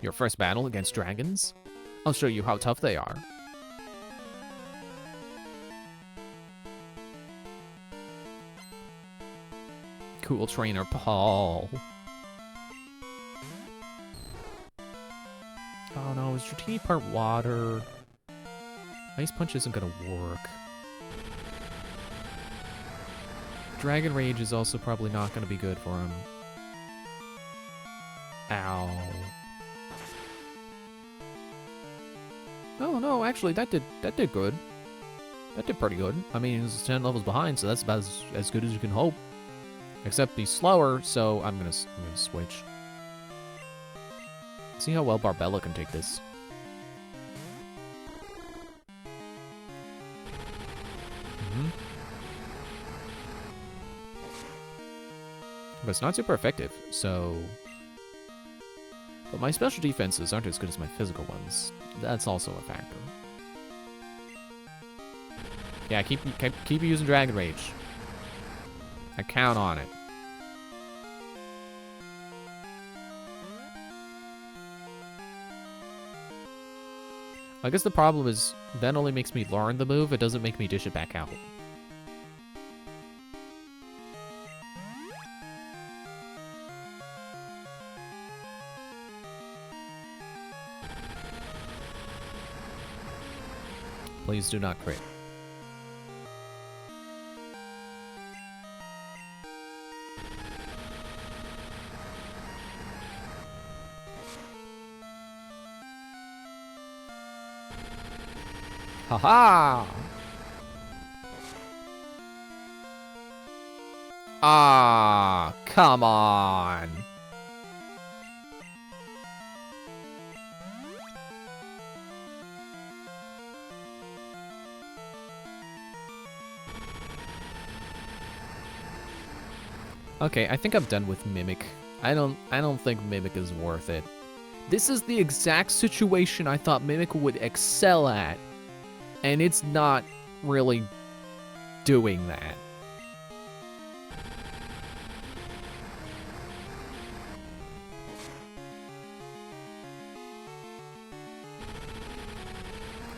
Your first battle against dragons? I'll show you how tough they are. Cool trainer Paul. Oh no, is Dratini part water? Ice Punch isn't gonna work. Dragon Rage is also probably not gonna be good for him. Ow. Oh no, actually that did good. That did pretty good. I mean, it's 10 levels behind, so that's about as good as you can hope. Except he's slower, so I'm gonna switch. See how well Barbella can take this. But it's not super effective, so... But my special defenses aren't as good as my physical ones. That's also a factor. Yeah, keep using Dragon Rage. I count on it. I guess the problem is that only makes me learn the move, it doesn't make me dish it back out. Please do not crit. Haha! Ah, come on. Okay, I think I'm done with Mimic. I don't think Mimic is worth it. This is the exact situation I thought Mimic would excel at. And it's not really doing that.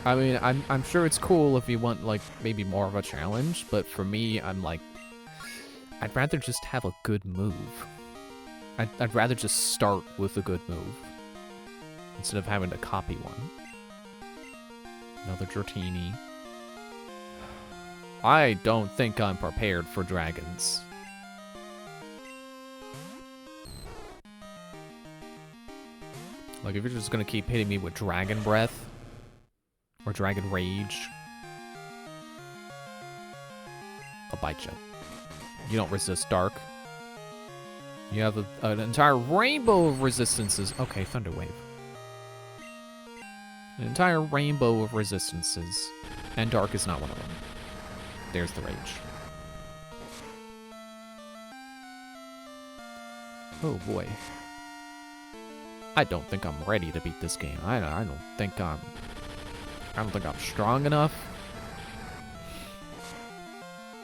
I mean, I'm sure it's cool if you want, like, maybe more of a challenge, but for me, I'm like, I'd rather just have a good move. I'd rather just start with a good move instead of having to copy one. Another Dratini. I don't think I'm prepared for dragons. Like, if you're just gonna keep hitting me with Dragon Breath or Dragon Rage, I'll bite you. You don't resist Dark. You have an entire rainbow of resistances. Okay, Thunder Wave. An entire rainbow of resistances. And Dark is not one of them. There's the Rage. Oh boy. I don't think I'm ready to beat this game. I don't think I'm strong enough.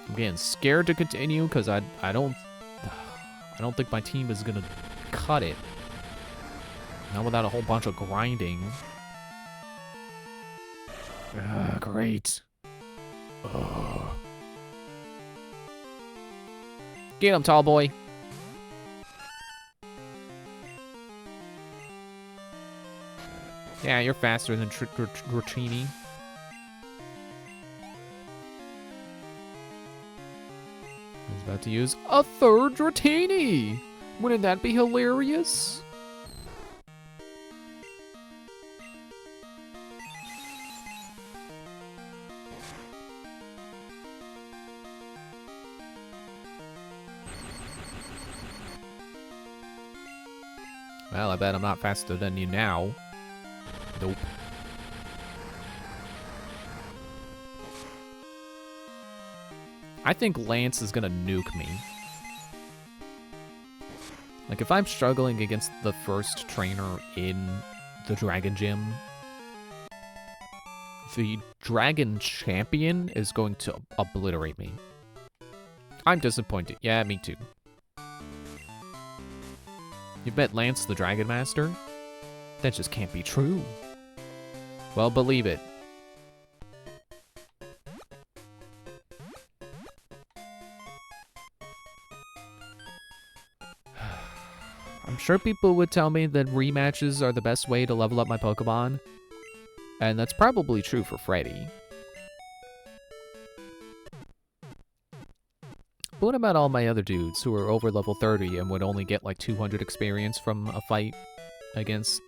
I'm getting scared to continue because I don't think my team is gonna cut it. Not without a whole bunch of grinding. Great. Ugh. Get him, tall boy. Yeah, you're faster than Dratini. I was about to use a third Dratini. Wouldn't that be hilarious? Well, I bet I'm not faster than you now. Nope. I think Lance is gonna nuke me. Like, if I'm struggling against the first trainer in the Dragon Gym, the Dragon Champion is going to obliterate me. I'm disappointed. Yeah, me too. You've met Lance the Dragon Master? That just can't be true. Well, believe it. I'm sure people would tell me that rematches are the best way to level up my Pokemon. And that's probably true for Freddy. But what about all my other dudes who are over level 30 and would only get like 200 experience from a fight against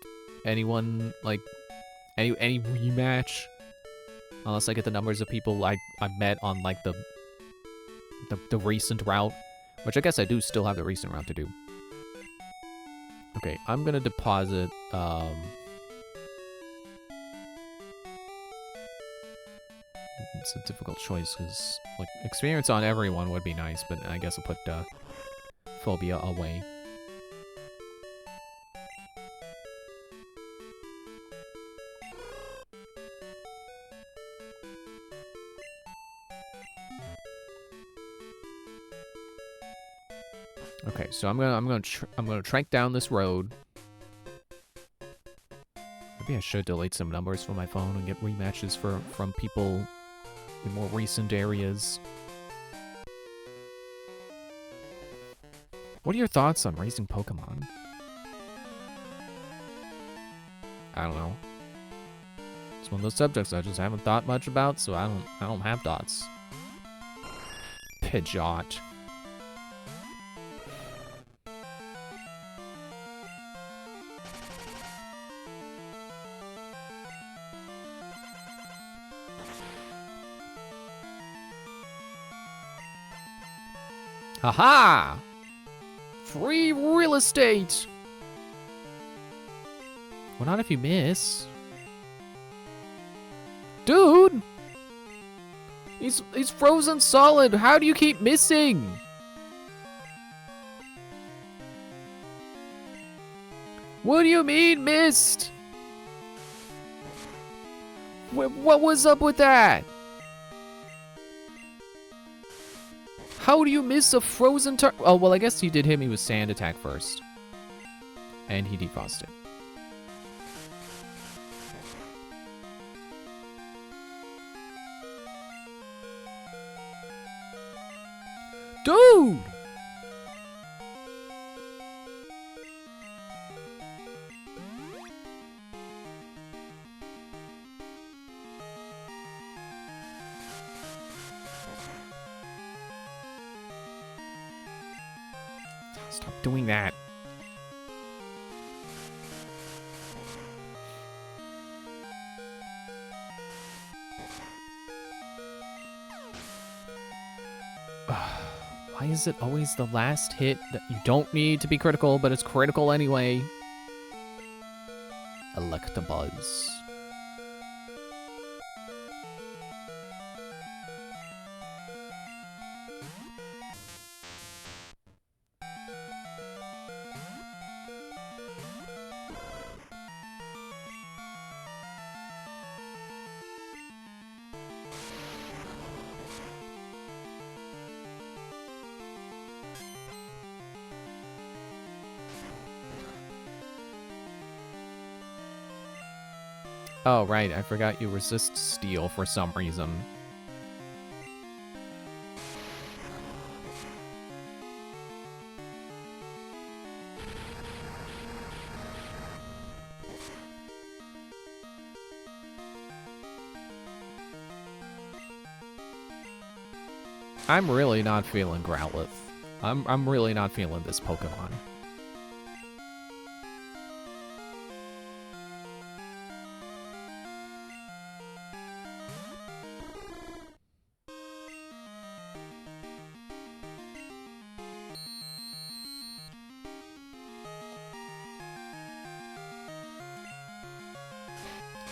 anyone, like any rematch? Unless I get the numbers of people I met on like the recent route, which I guess I do still have the recent route to do. Okay, I'm gonna deposit it's a difficult choice because like experience on everyone would be nice, but I guess I'll put Phobia away. Okay, so I'm gonna track down this road. Maybe I should delete some numbers from my phone and get rematches from people in more recent areas. What are your thoughts on raising Pokemon? I don't know. It's one of those subjects I just haven't thought much about, so I don't have thoughts. Pidgeot. Haha! Free real estate! Well, not if you miss. Dude! He's frozen solid. How do you keep missing? What do you mean missed? What was up with that? How do you miss a frozen target? Oh, well, I guess he did hit me with Sand Attack first. And he defrosted. Dude! Stop doing that. Why is it always the last hit that you don't need to be critical, but it's critical anyway? Electabuzz. Oh, right, I forgot you resist steel for some reason. I'm really not feeling Growlithe. I'm really not feeling this Pokemon.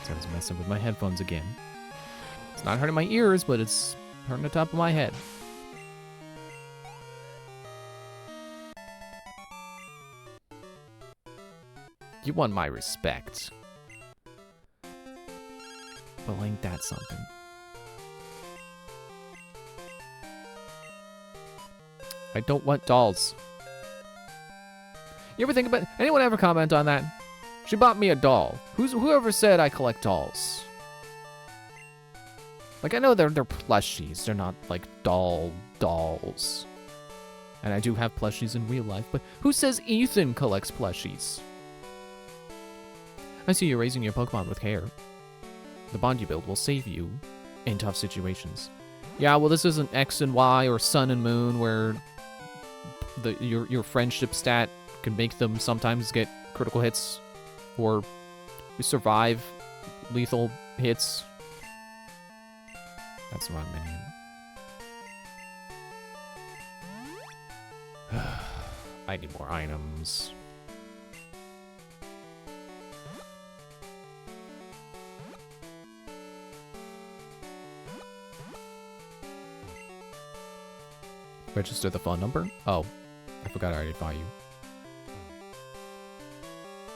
Sounds messing with my headphones again. It's not hurting my ears, but it's hurting the top of my head. You won my respect. Well, ain't that something? I don't want dolls. You ever think about... Anyone ever comment on that? She bought me a doll. Whoever said I collect dolls? Like, I know they're plushies. They're not, like, dolls. And I do have plushies in real life, but who says Ethan collects plushies? I see you're raising your Pokemon with care. The bond you build will save you in tough situations. Yeah, well, this isn't X and Y or Sun and Moon where your friendship stat can make them sometimes get critical hits or survive lethal hits. That's the wrong menu. I need more items. Register the phone number? Oh, I forgot I already fought you.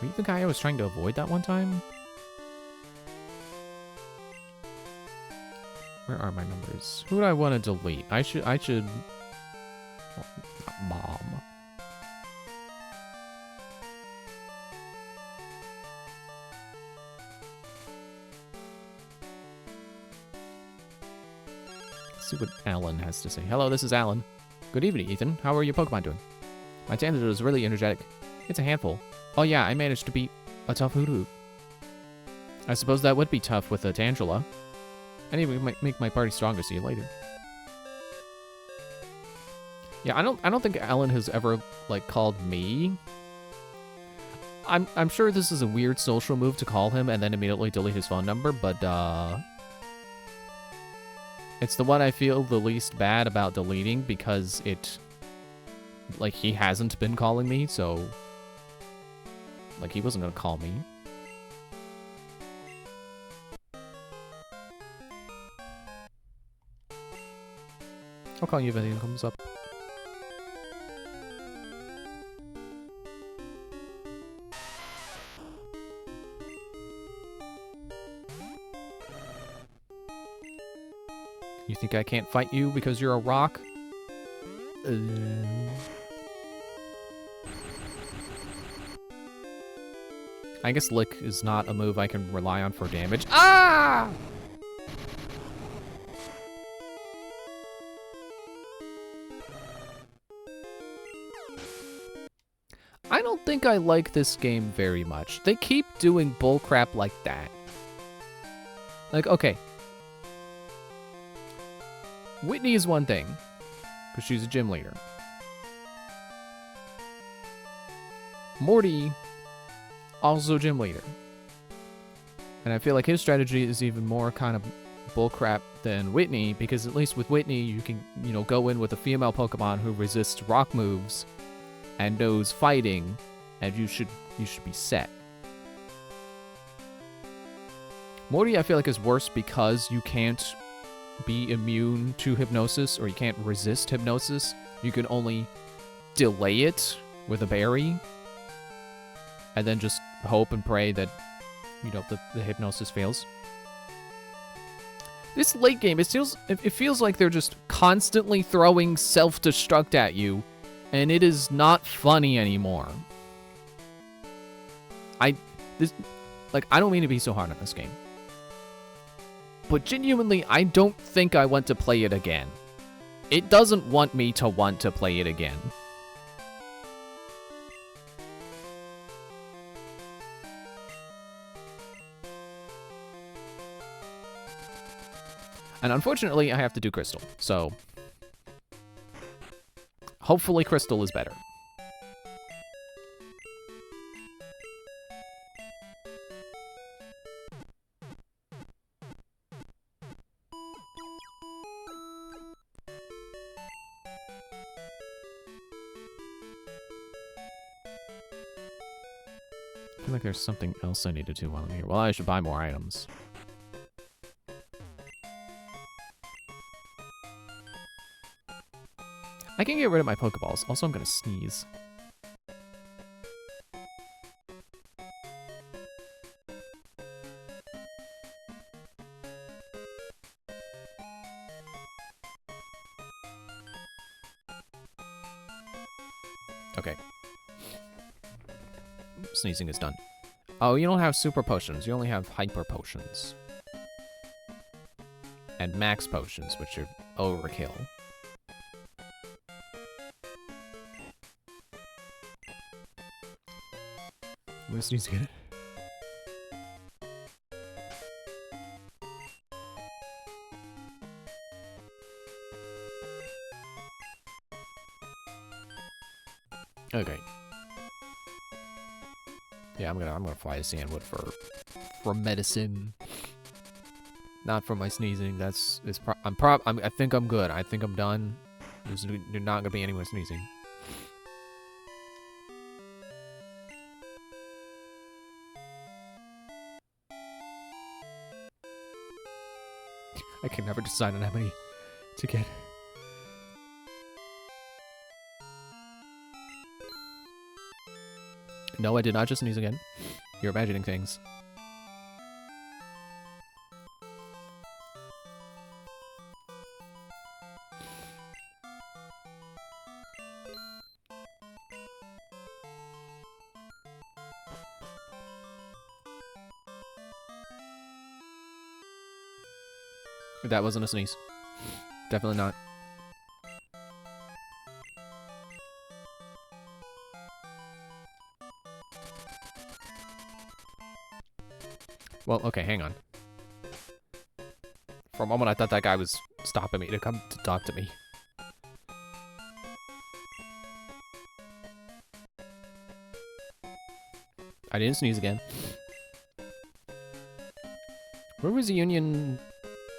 Were you the guy I was trying to avoid that one time? Where are my numbers? Who do I want to delete? I should... Well, not Mom. Let's see what Alan has to say. Hello, this is Alan. Good evening, Ethan. How are your Pokemon doing? My Tandem is really energetic. It's a handful. Oh yeah, I managed to beat a tough Hoodoo. I suppose that would be tough with a Tangela. Anyway, might make my party stronger. See you later. Yeah, I don't think Alan has ever like called me. I'm sure this is a weird social move to call him and then immediately delete his phone number, but it's the one I feel the least bad about deleting because it, like, he hasn't been calling me, so, like, he wasn't gonna call me. I'll call you if anything comes up. You think I can't fight you because you're a rock? I guess Lick is not a move I can rely on for damage. Ah! think I like this game very much. They keep doing bullcrap like that. Like, okay. Whitney is one thing, because she's a gym leader. Morty, also gym leader. And I feel like his strategy is even more kind of bullcrap than Whitney, because at least with Whitney, you can, you know, go in with a female Pokemon who resists rock moves and knows fighting, and you should be set. Morty, I feel like, is worse because you can't be immune to hypnosis, or you can't resist hypnosis. You can only delay it with a berry, and then just hope and pray that, you know, the hypnosis fails. This late game, it feels like they're just constantly throwing self-destruct at you, and it is not funny anymore. I don't mean to be so hard on this game, but genuinely, I don't think I want to play it again. It doesn't want me to want to play it again. And unfortunately, I have to do Crystal, so hopefully Crystal is better. I feel like there's something else I need to do while I'm here. Well, I should buy more items. I can get rid of my Pokeballs. Also, I'm gonna sneeze. Okay. Sneezing is done. Oh, you don't have super potions. You only have hyper potions. And max potions, which are overkill. I'm gonna sneeze again. Okay. Yeah, I'm gonna fly to Sandwood for medicine. Not for my sneezing. I think I'm good. I think I'm done. There's not gonna be anyone sneezing. I can never decide on how many to get. No, I did not just sneeze again. You're imagining things. That wasn't a sneeze. Definitely not. Well, okay, hang on. For a moment, I thought that guy was stopping me to come to talk to me. I didn't sneeze again. Where was Union...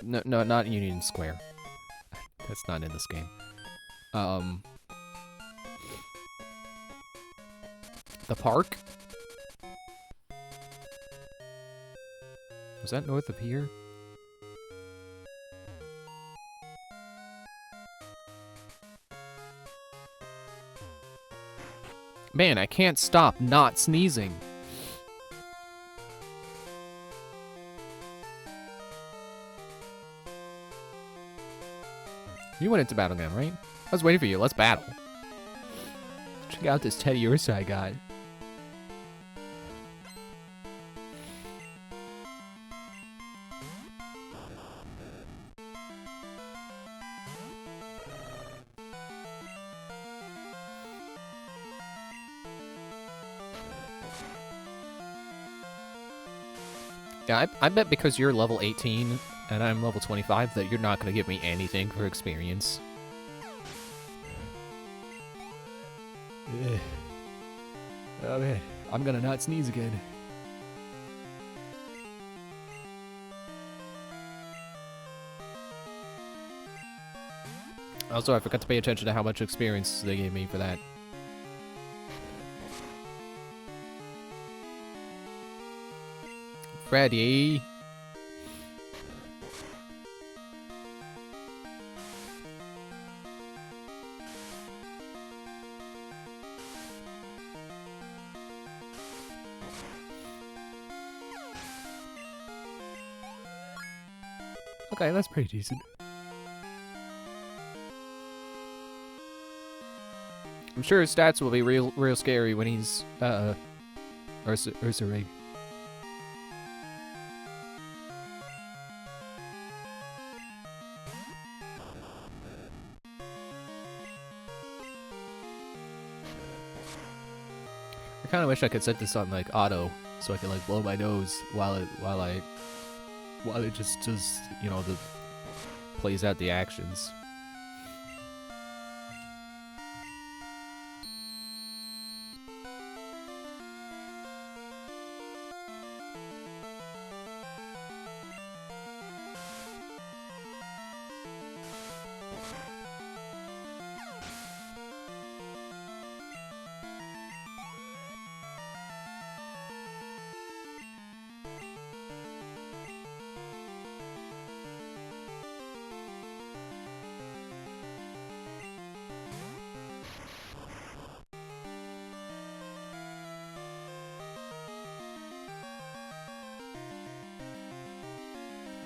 No, not Union Square. That's not in this game. The park? Was that north of here? Man, I can't stop not sneezing. You went into battle again, right? I was waiting for you. Let's battle. Check out this Teddy Ursa I got. Yeah, I bet because you're level 18 and I'm level 25 that you're not going to give me anything for experience. Oh man, I'm gonna not sneeze again. Also, I forgot to pay attention to how much experience they gave me for that. Freddy. Okay, that's pretty decent. I'm sure his stats will be real scary when he's, Ursa. I kind of wish I could set this on, like, auto, so I could, like, blow my nose while it just does, you know, plays out the actions.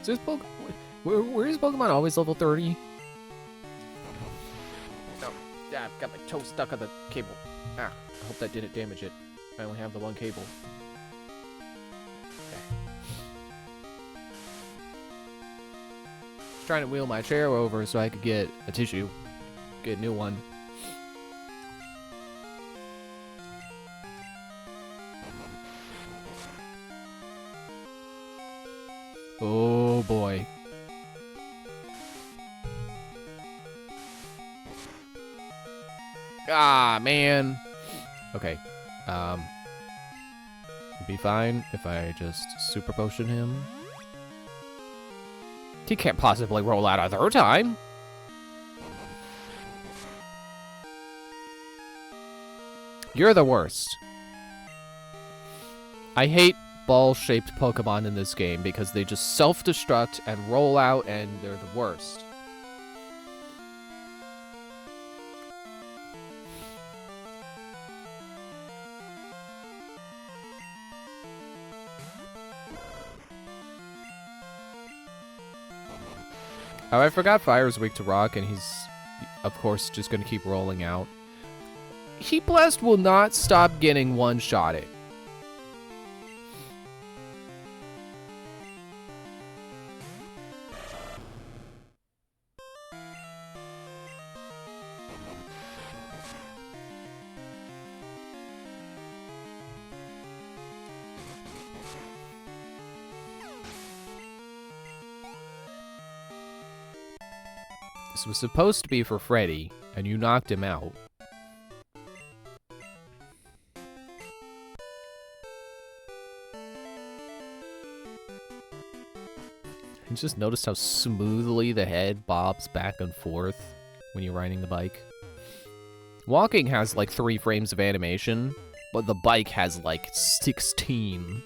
Is this where is Pokemon always level 30? Oh, yeah, I've got my toe stuck on the cable. Ah, I hope that didn't damage it. I only have the one cable. Okay. Just trying to wheel my chair over so I could get a tissue. Get a new one. Oh boy. Ah, man. Okay. It'd be fine if I just super potion him. He can't possibly roll out a third time. You're the worst. I hate ball-shaped Pokemon in this game because they just self-destruct and roll out and they're the worst. Oh, I forgot Fire's weak to rock and he's, of course, just gonna keep rolling out. Heat Blast will not stop getting one-shotted. This was supposed to be for Freddy, and you knocked him out. I just noticed how smoothly the head bobs back and forth when you're riding the bike. Walking has like 3 frames of animation, but the bike has like 16.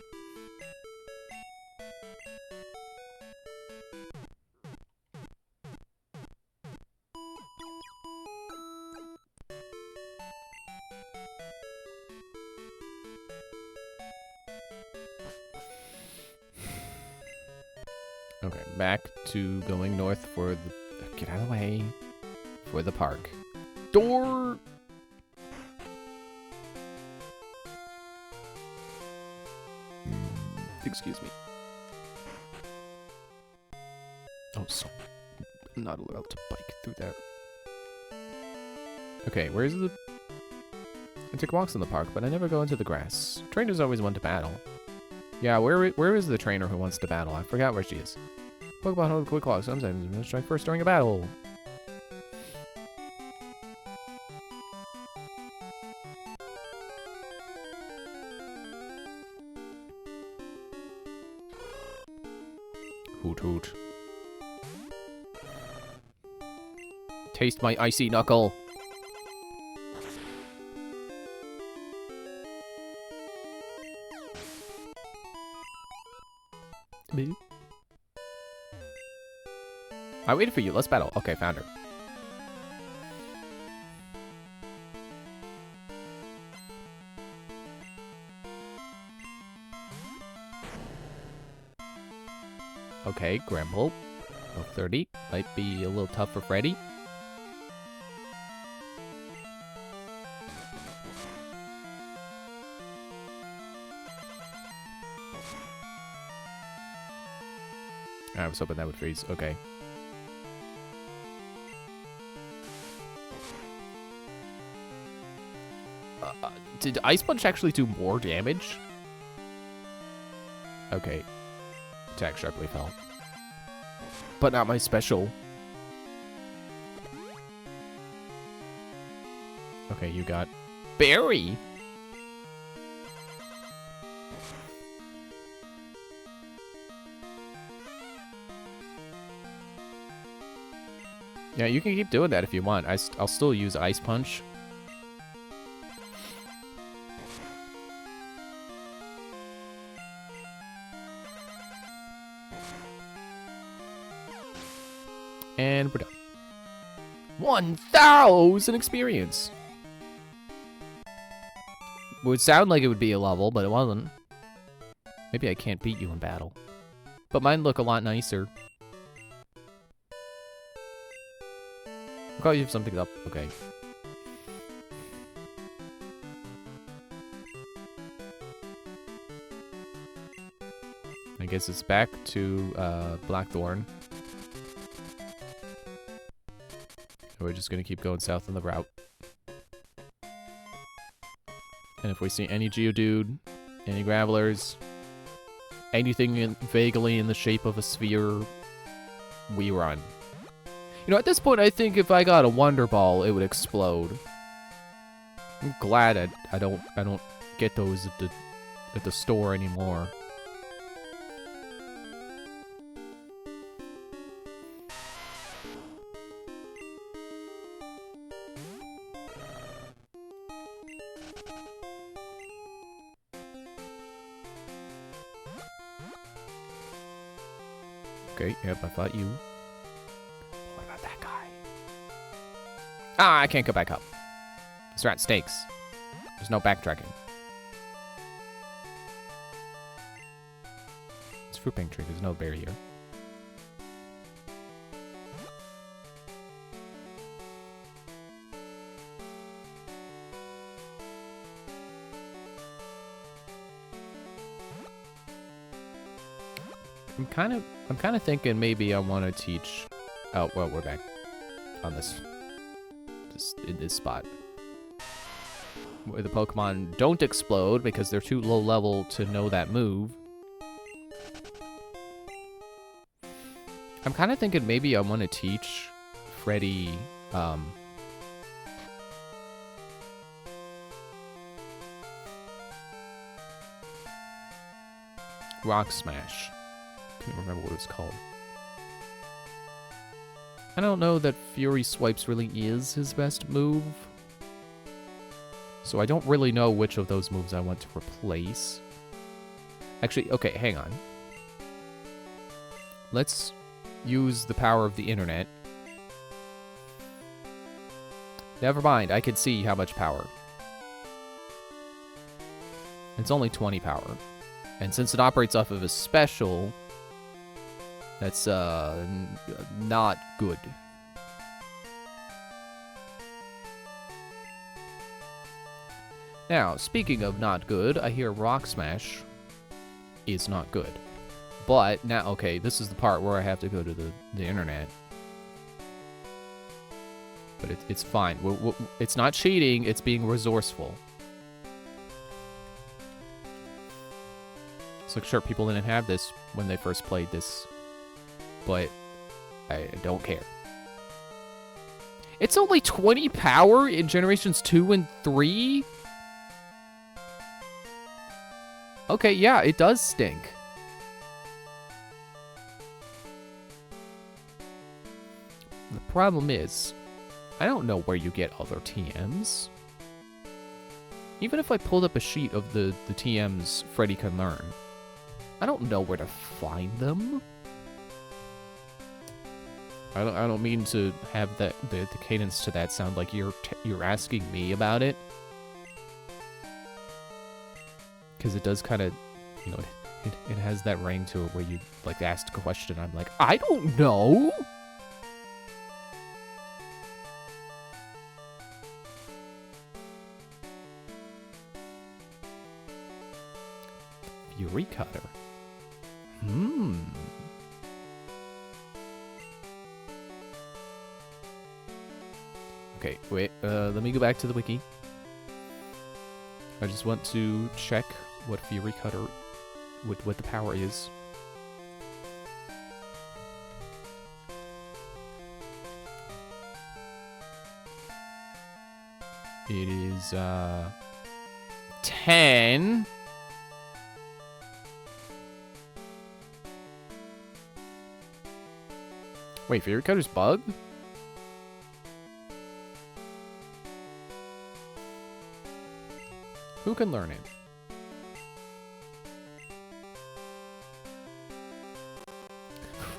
Okay, back to going north for the... Get out of the way. For the park. Door! Excuse me. Oh, so... I'm not allowed to bike through that. Okay, where's the... I take walks in the park, but I never go into the grass. Trainers always want to battle. Yeah, where is the trainer who wants to battle? I forgot where she is. Pokemon hold quick lock. Sometimes strike first during a battle. Hoot hoot. Taste my icy knuckle. I waited for you. Let's battle. Okay, found her. Okay, Gramble. Level 30. Might be a little tough for Freddy. I was hoping that would freeze. Okay. Did Ice Punch actually do more damage? Okay. Attack sharply fell. But not my special. Okay, you got Berry. Yeah, you can keep doing that if you want. I'll still use Ice Punch. And we're done. 1,000 experience! Would sound like it would be a level, but it wasn't. Maybe I can't beat you in battle. But mine look a lot nicer. I'll call you if something's up. Okay. I guess it's back to Blackthorn. We're just gonna keep going south on the route. And if we see any Geodude, any Gravelers, anything vaguely in the shape of a sphere, we run. You know, at this point, I think if I got a Wonder Ball, it would explode. I'm glad I don't get those at the store anymore. Okay, yep, I thought you. What about that guy? Ah, I can't go back up. This rat stakes. There's no backtracking. It's fruit pink tree. There's no berry here. I'm kind of thinking maybe I want to teach. Oh, well, we're back on in this spot where the Pokemon don't explode because they're too low level to know that move. I'm kind of thinking maybe I want to teach Freddy. Rock Smash. I can't remember what it's called. I don't know that Fury Swipes really is his best move. So I don't really know which of those moves I want to replace. Actually, okay, hang on. Let's use the power of the internet. Never mind, I can see how much power. It's only 20 power. And since it operates off of a special, that's not good. Now, speaking of not good, I hear Rock Smash is not good. But now, okay, this is the part where I have to go to the internet. But it's fine. It's not cheating, it's being resourceful. So like, sure, people didn't have this when they first played this, but I don't care. It's only 20 power in Generations 2 and 3? Okay, yeah, it does stink. The problem is, I don't know where you get other TMs. Even if I pulled up a sheet of the TMs Freddy can learn, I don't know where to find them. I don't mean to have that the cadence to that sound like you're asking me about it, because it does kind of, you know, it has that ring to it where you like asked a question. I'm like, I don't know. Fury Cutter. Okay, wait, let me go back to the wiki. I just want to check what Fury Cutter, what the power is. It is, 10. Wait, Fury Cutter's bug? Who can learn it?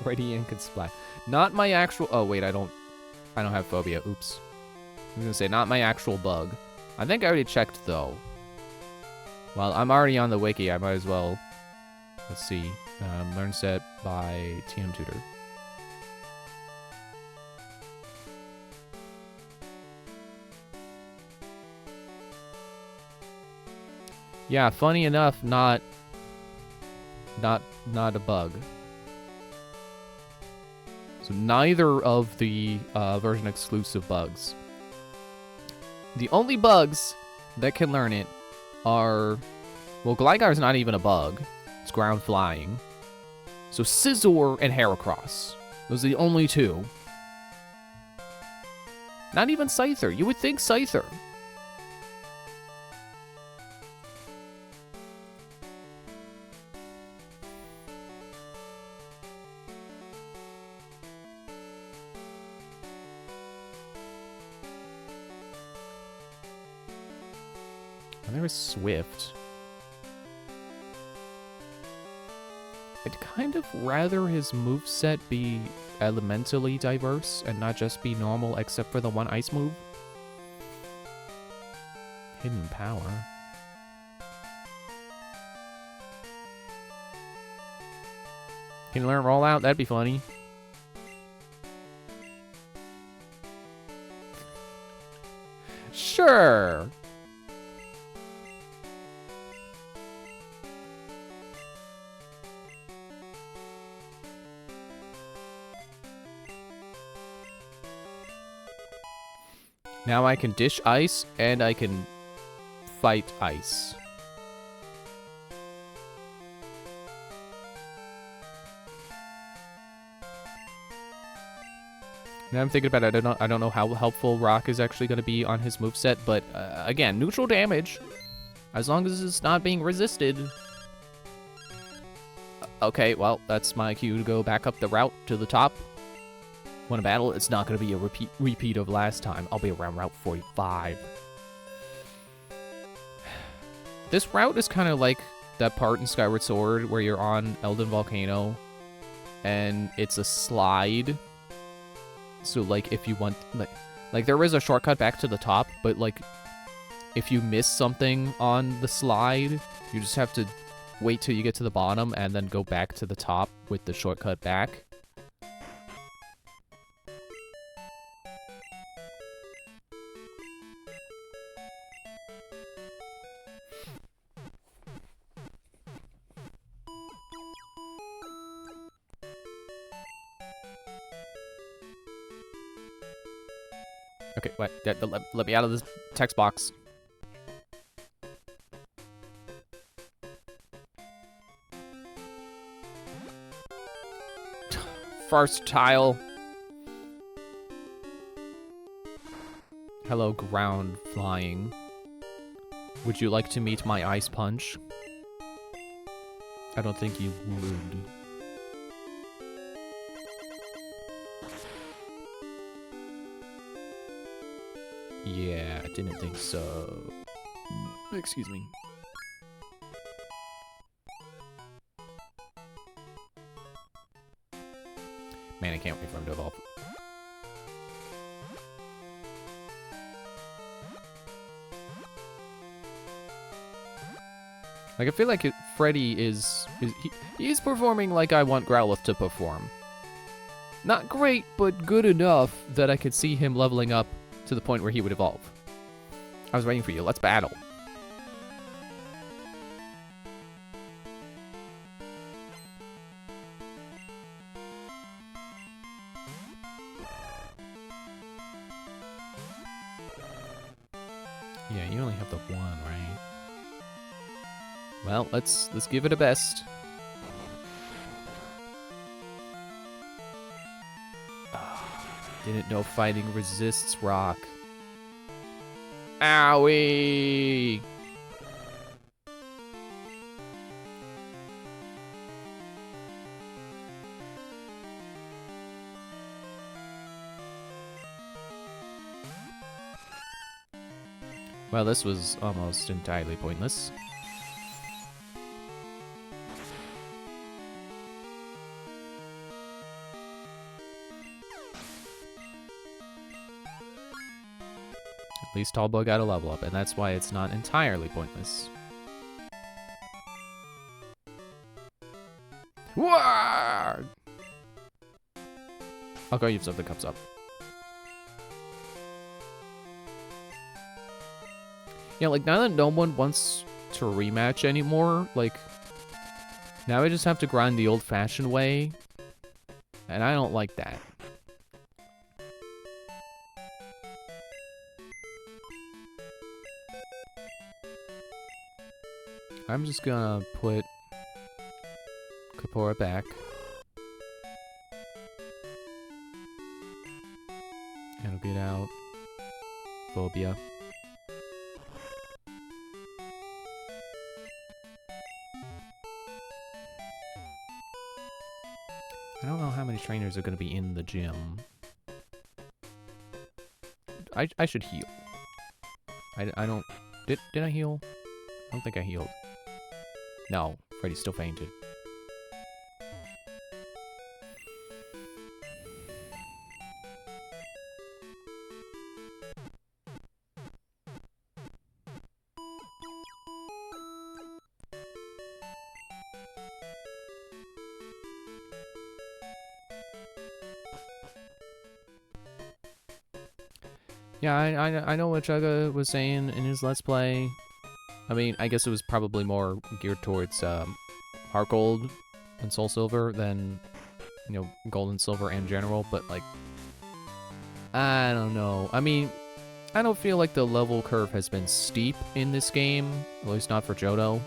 Freddy and can splat. Not my actual. Oh wait, I don't have phobia. Oops. I was gonna say not my actual bug. I think I already checked though. Well, I'm already on the wiki. I might as well. Let's see. Learn set by TM Tutor. Yeah, funny enough, not a bug. So neither of the version exclusive bugs. The only bugs that can learn it are, well, Gligar's not even a bug. It's ground flying. So Scizor and Heracross. Those are the only two. Not even Scyther. You would think Scyther. There is Swift. I'd kind of rather his moveset be elementally diverse and not just be normal except for the one ice move. Hidden power. Can you learn Rollout? That'd be funny. Sure. Now I can dish ice, and I can fight ice. Now I'm thinking about it, I don't know how helpful Rock is actually going to be on his moveset, but again, neutral damage, as long as it's not being resisted. Okay, well, that's my cue to go back up the route to the top. Win a battle, it's not going to be a repeat of last time. I'll be around Route 45. This route is kind of like that part in Skyward Sword where you're on Elden Volcano and it's a slide. So, like, if you want... Like there is a shortcut back to the top, but, like, if you miss something on the slide, you just have to wait till you get to the bottom and then go back to the top with the shortcut back. Okay, wait, let me out of this text box. first tile. Hello, ground flying. Would you like to meet my ice punch? I don't think you would. Yeah, I didn't think so. Excuse me. Man, I can't wait for him to evolve. Like, I feel like Freddy is he's performing like I want Growlithe to perform. Not great, but good enough that I could see him leveling up to the point where he would evolve. I was waiting for you. Let's battle. Yeah, you only have the one, right? Well, let's give it a best. Didn't know fighting resists rock. Owie! Well, this was almost entirely pointless. At least Tallboy got a level up, and that's why it's not entirely pointless. Whoa! I'll go use something comes up. Yeah, like, now that no one wants to rematch anymore, like, now I just have to grind the old-fashioned way, and I don't like that. I'm just gonna put Kapora back. And I'll get out Phobia. I don't know how many trainers are gonna be in the gym. I should heal. I don't... Did I heal? I don't think I healed. No, Freddy still fainted. Yeah, I know what Chugga was saying in his Let's Play. I mean, I guess it was probably more geared towards Heart Gold and Soul Silver than, you know, Gold and Silver in general, but, like, I don't know. I mean, I don't feel like the level curve has been steep in this game, at least not for Johto.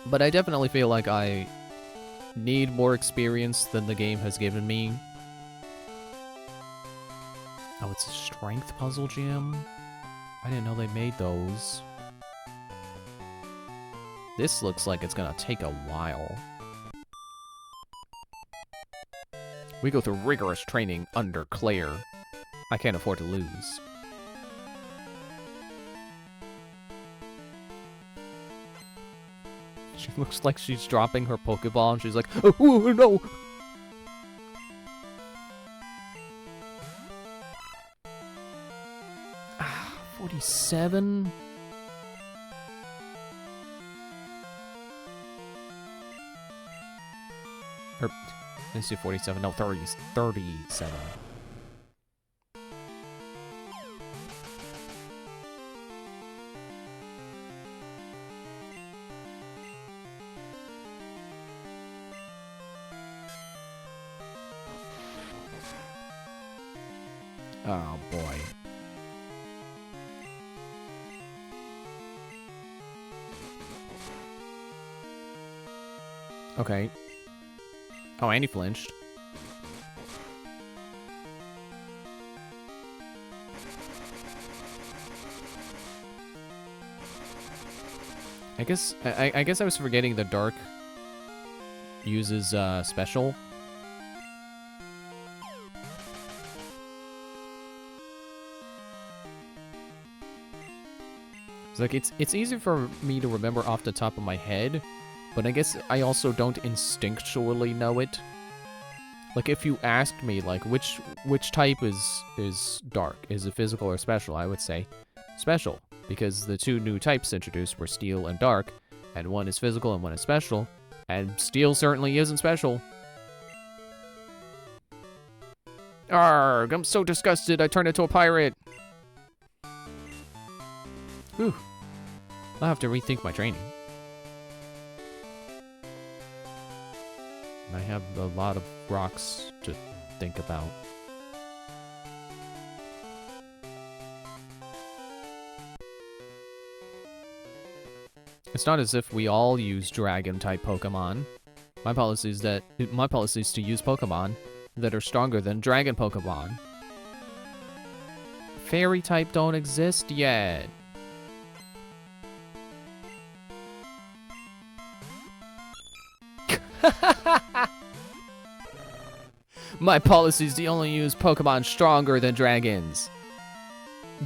But I definitely feel like I need more experience than the game has given me. Oh, it's a strength puzzle gym? I didn't know they made those. This looks like it's gonna take a while. We go through rigorous training under Claire. I can't afford to lose. She looks like she's dropping her Pokeball and she's like, oh no! 47? Or, let's do 47. No, 30. 37. Oh, boy. Okay. Oh, and he flinched. I guess I was forgetting the dark uses special. It's like it's easy for me to remember off the top of my head, but I guess I also don't instinctually know it. Like if you asked me like which type is dark, is it physical or special, I would say special, because the two new types introduced were steel and dark, and one is physical and one is special, and steel certainly isn't special. Arrgh, I'm so disgusted I turned into a pirate. Whew. I'll have to rethink my training. I have a lot of rocks to think about. It's not as if we all use dragon-type Pokemon. My policy is to use Pokemon that are stronger than dragon Pokemon. Fairy-type don't exist yet. My policy is to only use Pokemon stronger than dragons.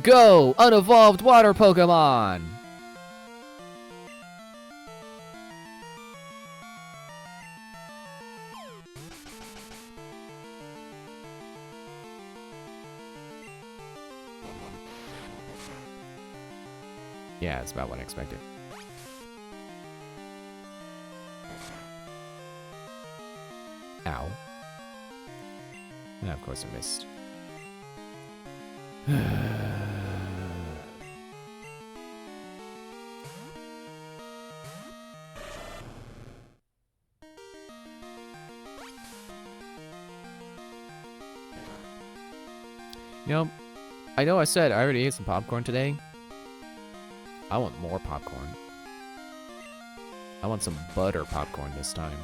Go, unevolved water Pokemon! Yeah, that's about what I expected. Ow. And of course I missed. You know I said I already ate some popcorn today. I want more popcorn. I want some butter popcorn this time.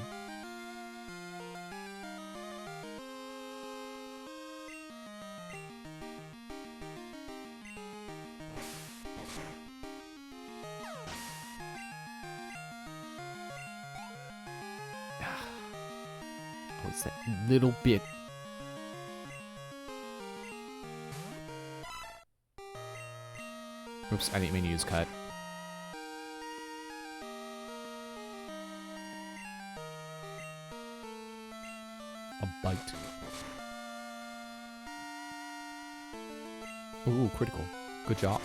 What's that little bit? Oops, I didn't mean to use cut. A bite. Ooh, critical. Good job.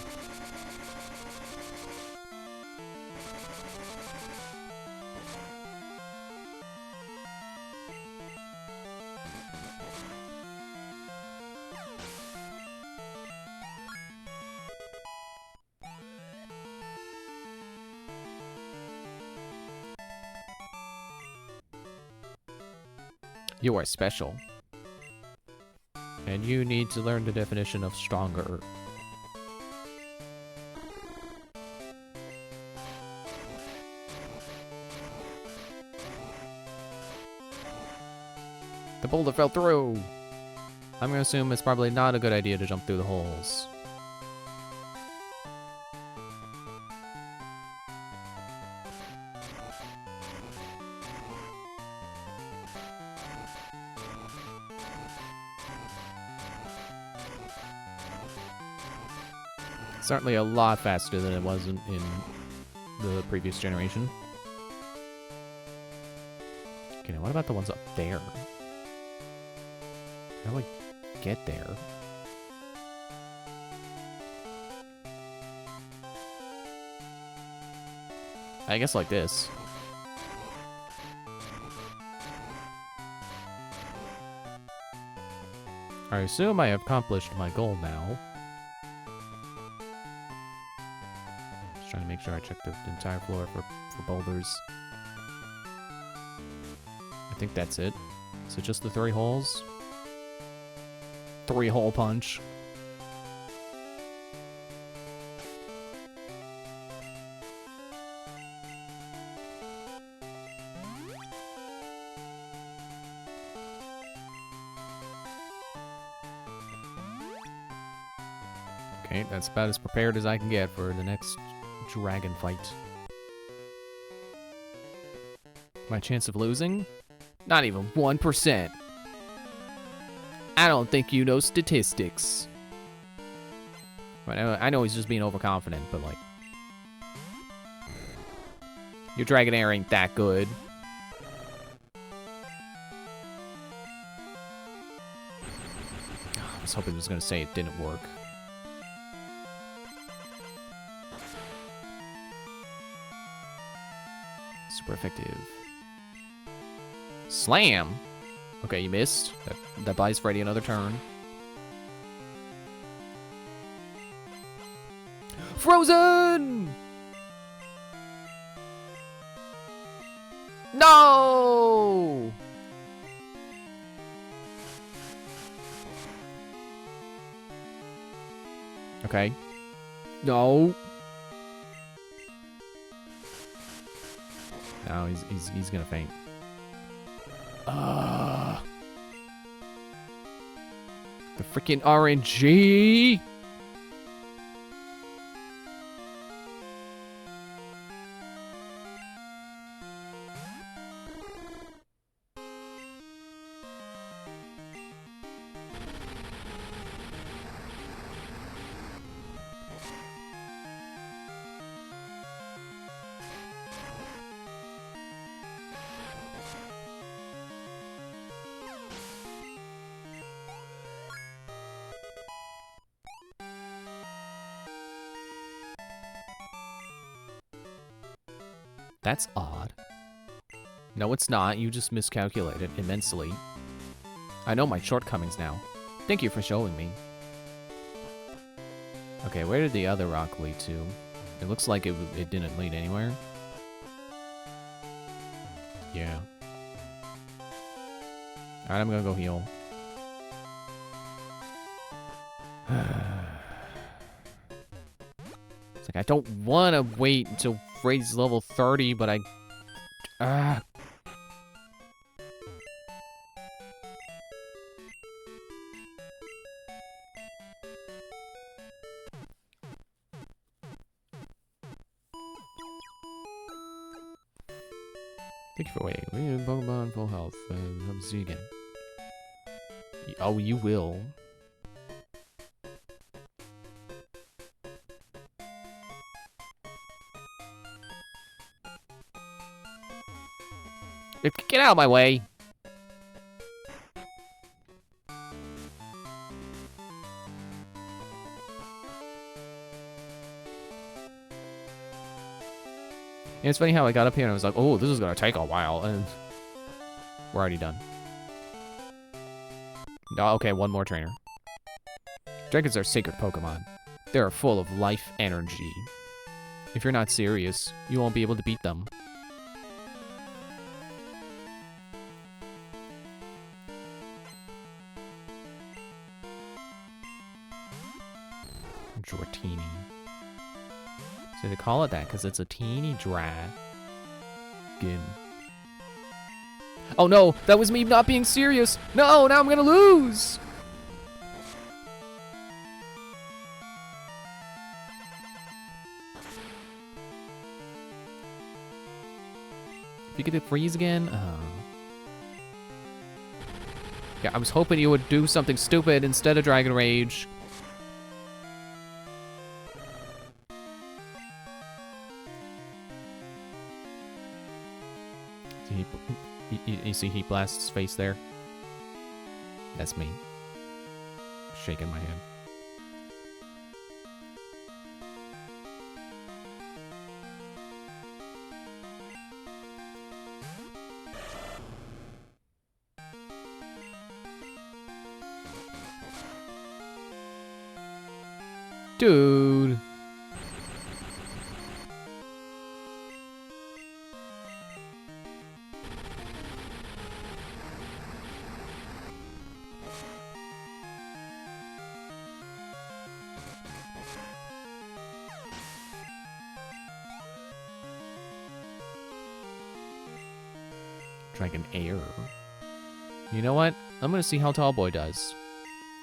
You are special. And you need to learn the definition of stronger. The boulder fell through! I'm gonna assume it's probably not a good idea to jump through the holes. Certainly a lot faster than it was in the previous generation. Okay, now what about the ones up there? How do I get there? I guess like this. I assume I have accomplished my goal now. Just trying to make sure I check the entire floor for boulders. I think that's it. Is it just the 3 holes? 3-hole punch. Okay, that's about as prepared as I can get for the next dragon fight. My chance of losing? Not even 1%. I don't think you know statistics. But I know he's just being overconfident, but like... Your Dragonair ain't that good. I was hoping he was going to say it didn't work. Super effective. Slam! Okay, you missed. That buys Freddy another turn. Frozen! No! Okay. No. No, he's gonna faint. The freaking RNG! That's odd. No, it's not. You just miscalculated immensely. I know my shortcomings now. Thank you for showing me. Okay, where did the other rock lead to? It looks like it didn't lead anywhere. Yeah. Alright, I'm gonna go heal. It's like, I don't want to wait until Freddy's level 30, but I... Thank you for waiting. We need Pokemon full health. Hope to see you again. Oh, you will. Get out of my way. And it's funny how I got up here and I was like, oh, this is going to take a while. And we're already done. Oh, okay, one more trainer. Dragons are sacred Pokemon. They are full of life energy. If you're not serious, you won't be able to beat them. Dratini. So they call it that because it's a teeny dragon. Oh no, that was me not being serious. No, now I'm gonna lose. If you get to freeze again, yeah, I was hoping you would do something stupid instead of Dragon Rage. You see Heat Blast's face there? That's me. Shaking my head. Dude. Dragon Air. You know what? I'm gonna see how Tall Boy does.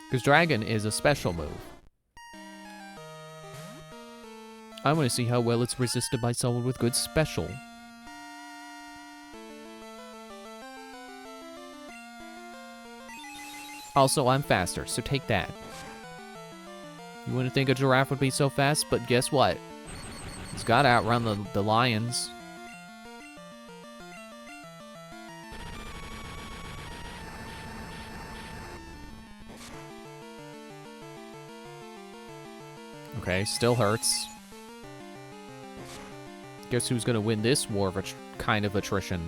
Because Dragon is a special move. I want to see how well it's resisted by someone with good special. Also, I'm faster, so take that. You wouldn't think a giraffe would be so fast, but guess what? It's gotta outrun the lions. Okay, still hurts. Guess who's gonna win this war of kind of attrition?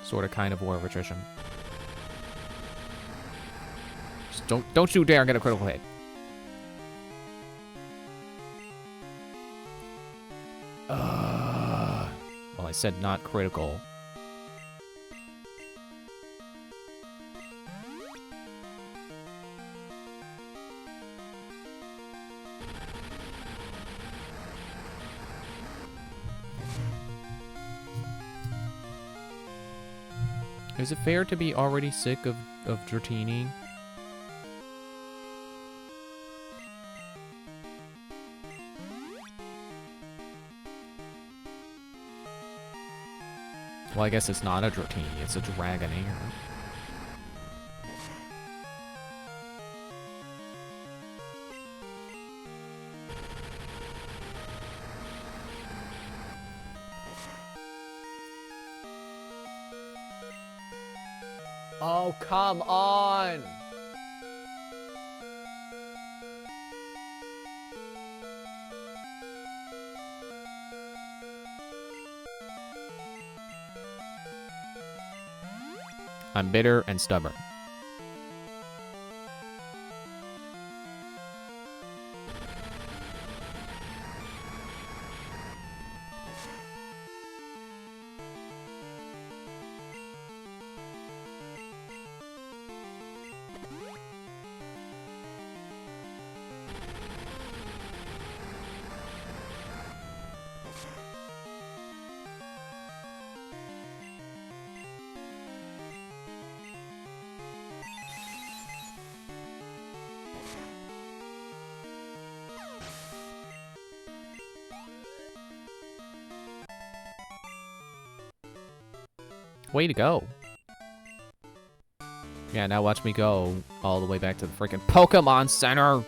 Sort of kind of war of attrition. Just don't you dare get a critical hit. Well, I said not critical. Is it fair to be already sick of Dratini? Well, I guess it's not a Dratini, it's a Dragonair. Oh, come on! I'm bitter and stubborn. Way to go. Yeah, now watch me go all the way back to the freaking Pokemon Center.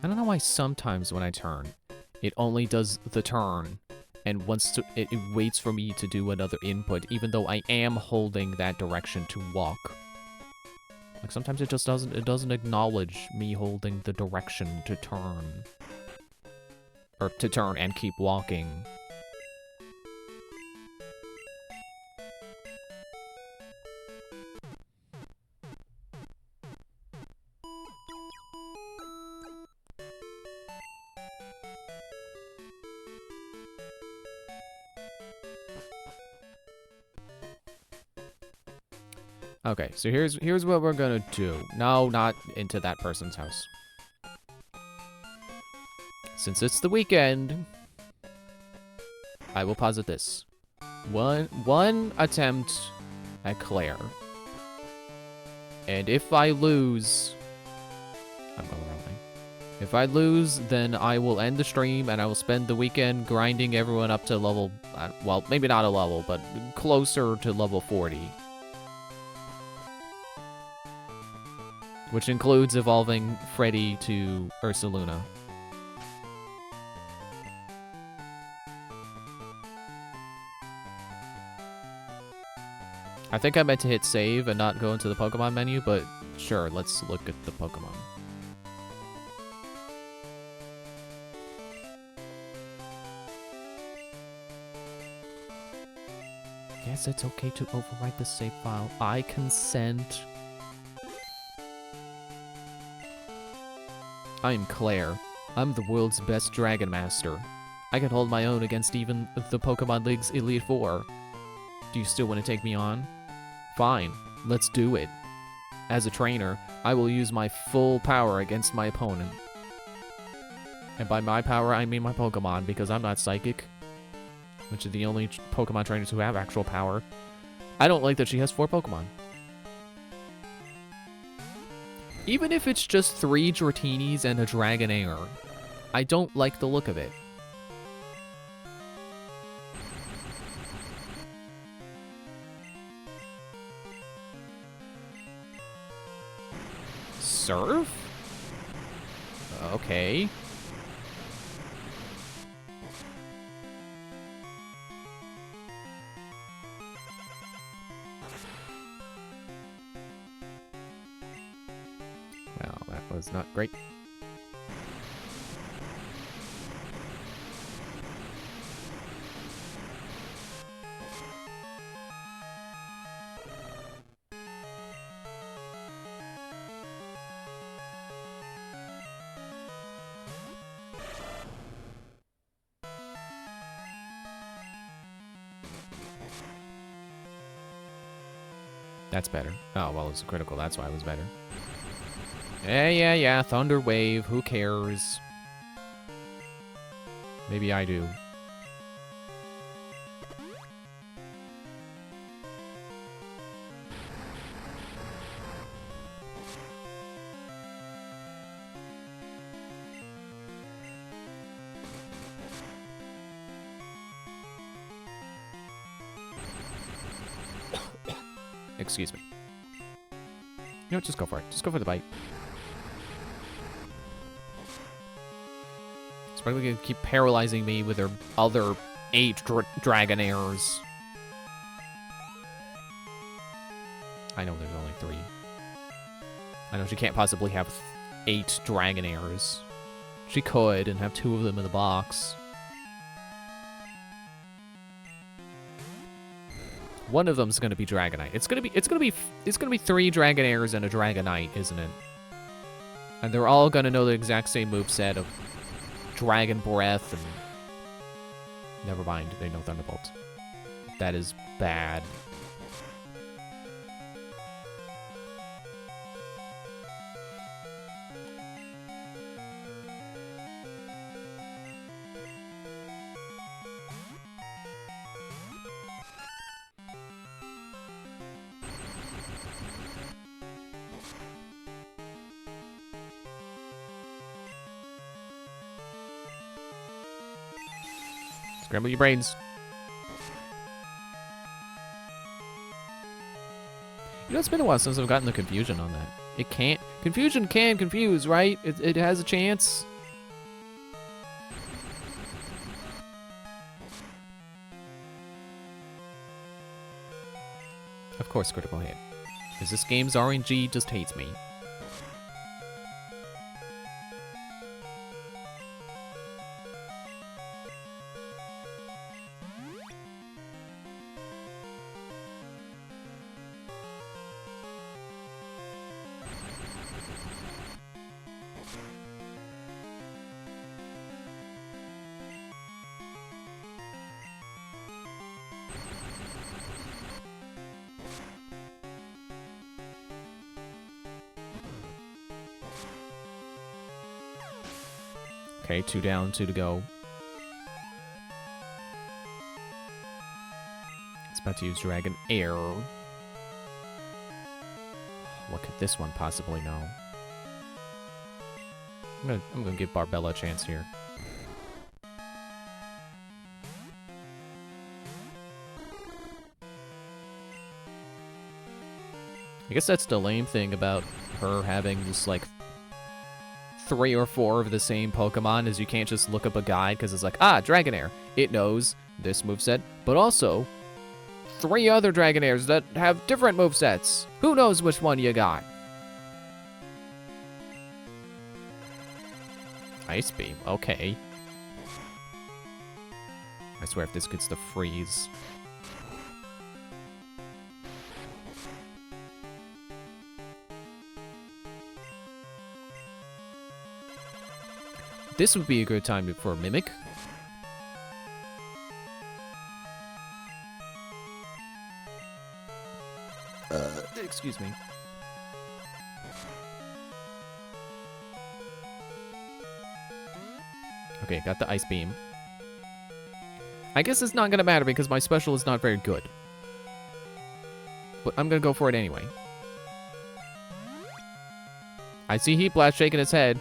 I don't know why sometimes when I turn, it only does the turn, and it waits for me to do another input, even though I am holding that direction to walk. Like, sometimes it just doesn't acknowledge me holding the direction to turn. Or to turn and keep walking. Okay, so here's what we're gonna do. No, not into that person's house. Since it's the weekend, I will posit this. One attempt at Claire. And if I lose... I'm going the wrong way. If I lose, then I will end the stream and I will spend the weekend grinding everyone up to level... well, maybe not a level, but closer to level 40. Which includes evolving Freddy to Ursaluna. I think I meant to hit save and not go into the Pokemon menu, but sure, let's look at the Pokemon. Yes, it's okay to overwrite the save file. I consent. I'm Claire. I'm the world's best Dragon Master. I can hold my own against even the Pokemon League's Elite Four. Do you still want to take me on? Fine, let's do it. As a trainer, I will use my full power against my opponent. And by my power, I mean my Pokemon, because I'm not psychic. Which are the only Pokemon trainers who have actual power. I don't like that she has 4 Pokemon. Even if it's just 3 Dratinis and a Dragonair, I don't like the look of it. Surf? Okay. Well, that was not great. That's better. Oh, well, it's a critical. That's why it was better. Yeah. Thunder Wave. Who cares? Maybe I do. Excuse me. You know what? Just go for it. Just go for the bite. It's probably gonna keep paralyzing me with her other 8 Dragonairs. I know there's only 3. I know she can't possibly have 8 Dragonairs. She could and have 2 of them in the box. One of them's gonna be Dragonite. It's gonna be 3 Dragonairs and a Dragonite, isn't it? And they're all gonna know the exact same moveset of Dragon Breath and... Never mind, they know Thunderbolt. That is bad. Scramble your brains. You know, it's been a while since I've gotten the confusion on that. It can't... Confusion can confuse, right? It has a chance. Of course, critical hit. Because this game's RNG just hates me. Okay, 2 down, 2 to go. It's about to use Dragon Air. What could this one possibly know? I'm gonna give Barbella a chance here. I guess that's the lame thing about her having just like 3 or 4 of the same Pokemon is you can't just look up a guide because it's like, ah, Dragonair. It knows this moveset, but also 3 other Dragonairs that have different movesets. Who knows which one you got? Ice Beam, okay. I swear if this gets the freeze. This would be a good time for a Mimic. Excuse me. Okay, got the Ice Beam. I guess it's not gonna matter because my special is not very good. But I'm gonna go for it anyway. I see Heat Blast shaking his head.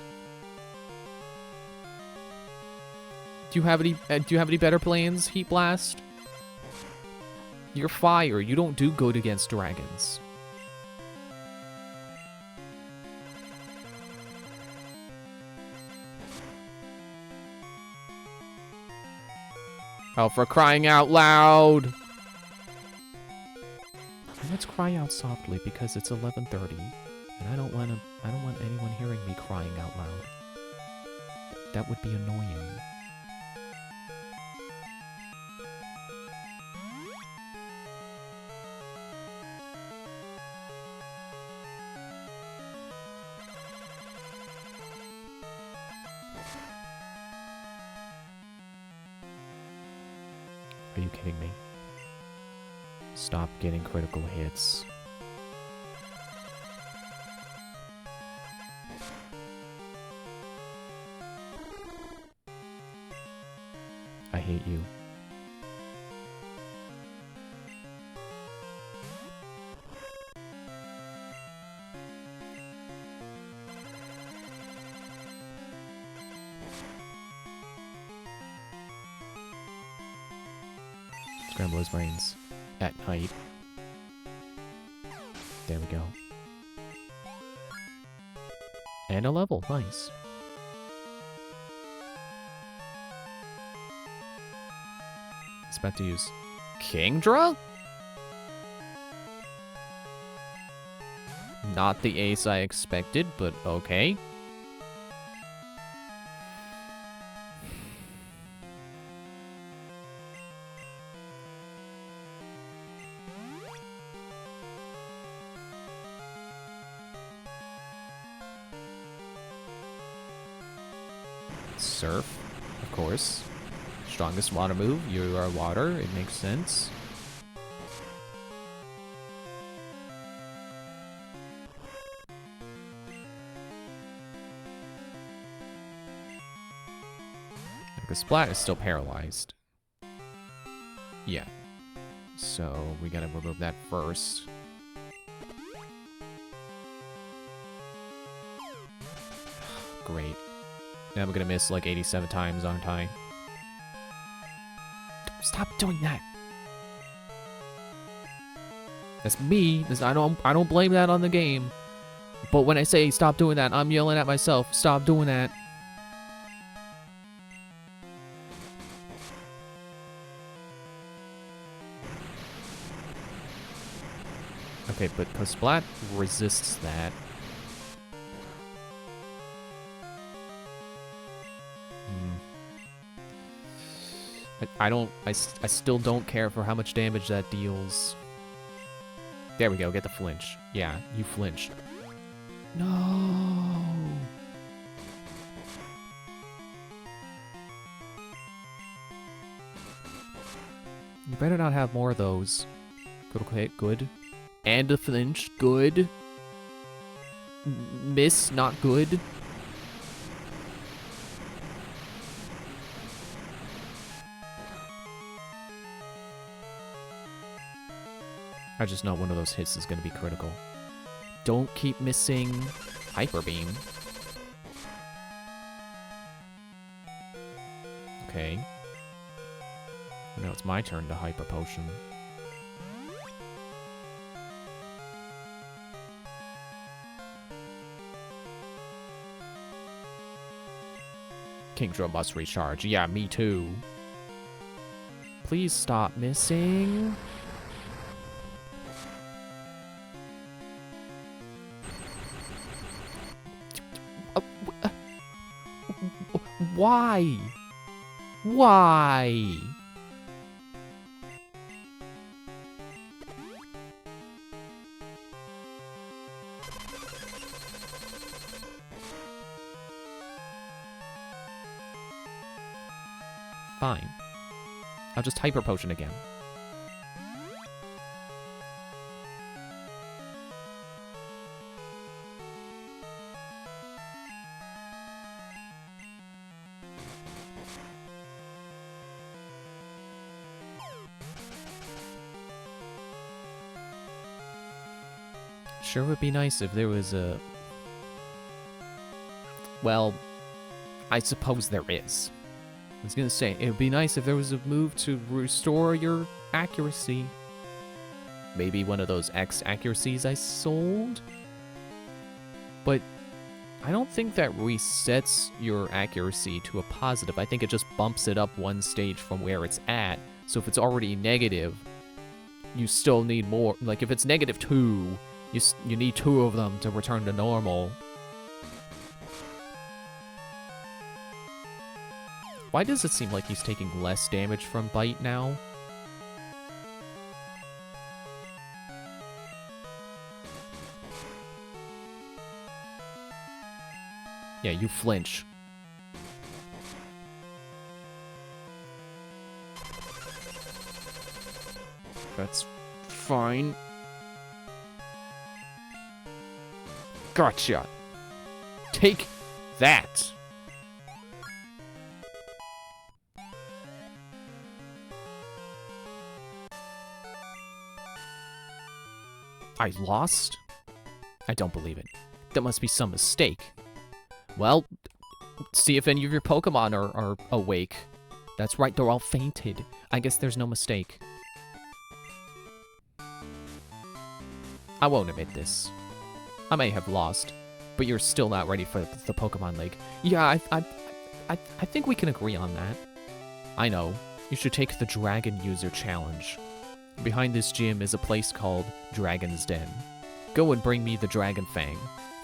Do you have any better plans, Heat Blast? You're fire. You don't do good against dragons. Oh, for crying out loud! Let's cry out softly because it's 11:30, and I don't want anyone hearing me crying out loud. That would be annoying. Are you kidding me? Stop getting critical hits. I hate you. Scramble his brains. At night. There we go. And a level. Nice. Expect to use Kingdra? Not the ace I expected, but okay. Surf, of course. Strongest water move. You are water. It makes sense. The Splat is still paralyzed. Yeah. So we gotta remove that first. Great. Now I'm gonna miss like 87 times, aren't I? Stop doing that. That's me. I don't blame that on the game. But when I say stop doing that, I'm yelling at myself. Stop doing that. Okay, but Splat resists that. I still don't care for how much damage that deals. There we go, get the flinch. Yeah, you flinched. No! You better not have more of those. Good, okay, good. And a flinch, good. Miss, not good. I just know one of those hits is going to be critical. Don't keep missing Hyper Beam. Okay. Now it's my turn to Hyper Potion. Kingdra must recharge. Yeah, me too. Please stop missing. Why? Why? Fine. I'll just Hyper Potion again. Sure would be nice if there was a... Well, I suppose there is. I was gonna say, it would be nice if there was a move to restore your accuracy. Maybe one of those X accuracies I sold? But I don't think that resets your accuracy to a positive. I think it just bumps it up one stage from where it's at. So if it's already negative, you still need more. Like, if it's -2, you need 2 of them to return to normal. Why does it seem like he's taking less damage from Bite now? Yeah, you flinch. That's fine. Gotcha. Take that. I lost? I don't believe it. That must be some mistake. Well, see if any of your Pokemon are awake. That's right, they're all fainted. I guess there's no mistake. I won't admit this. I may have lost, but you're still not ready for the Pokemon League. Yeah, I think we can agree on that. I know. You should take the Dragon User Challenge. Behind this gym is a place called Dragon's Den. Go and bring me the Dragon Fang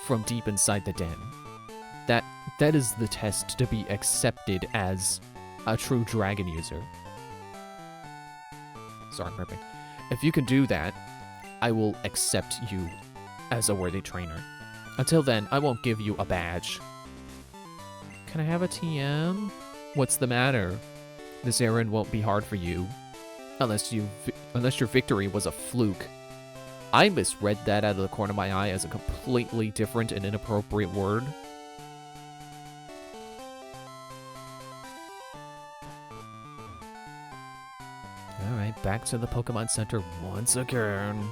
from deep inside the den. That is the test to be accepted as a true Dragon user. Sorry, I'm ripping. If you can do that, I will accept you as a worthy trainer. Until then, I won't give you a badge. Can I have a TM? What's the matter? This errand won't be hard for you. Unless your victory was a fluke. I misread that out of the corner of my eye as a completely different and inappropriate word. Alright, back to the Pokemon Center once again.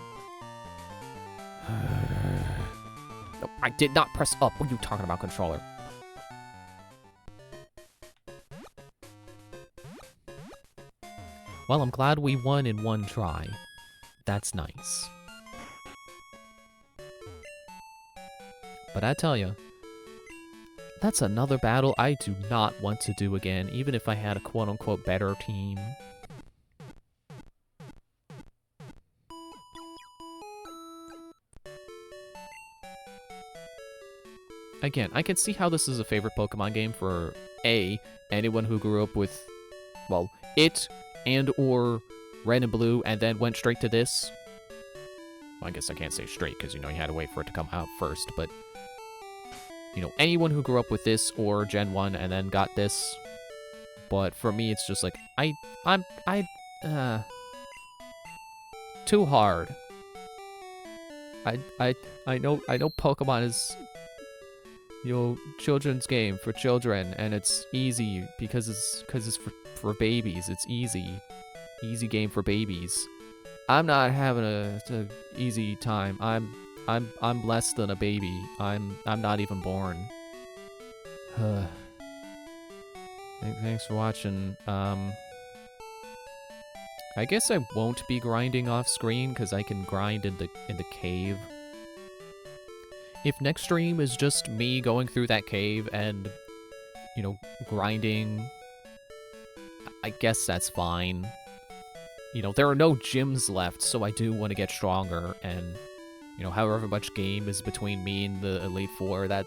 No, I did not press up. What are you talking about, controller? Well, I'm glad we won in one try. That's nice. But I tell you, that's another battle I do not want to do again, even if I had a quote-unquote better team. Again, I can see how this is a favorite Pokemon game for A, anyone who grew up with, well, it and or Red and Blue and then went straight to this. Well, I guess I can't say straight because, you know, you had to wait for it to come out first, but, you know, anyone who grew up with this or Gen 1 and then got this. But for me, it's just like, too hard. I know Pokemon is, you know, children's game for children, and it's easy because it's for babies. It's easy game for babies. I'm not having a easy time. I'm less than a baby. I'm not even born. Thanks for watching. I guess I won't be grinding off screen because I can grind in the cave. If next stream is just me going through that cave and, you know, grinding, I guess that's fine. You know, there are no gyms left, so I do want to get stronger, and, you know, however much game is between me and the Elite Four, that,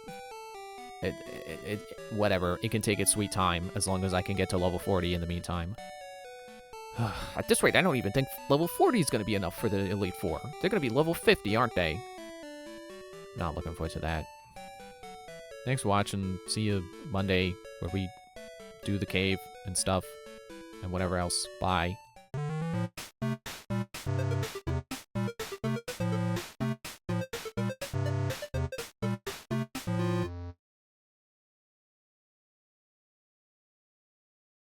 whatever, it can take its sweet time, as long as I can get to level 40 in the meantime. At this rate, I don't even think level 40 is going to be enough for the Elite Four. They're going to be level 50, aren't they? Not looking forward to that. Thanks for watching. See you Monday, where we do the cave and stuff, and whatever else. Bye.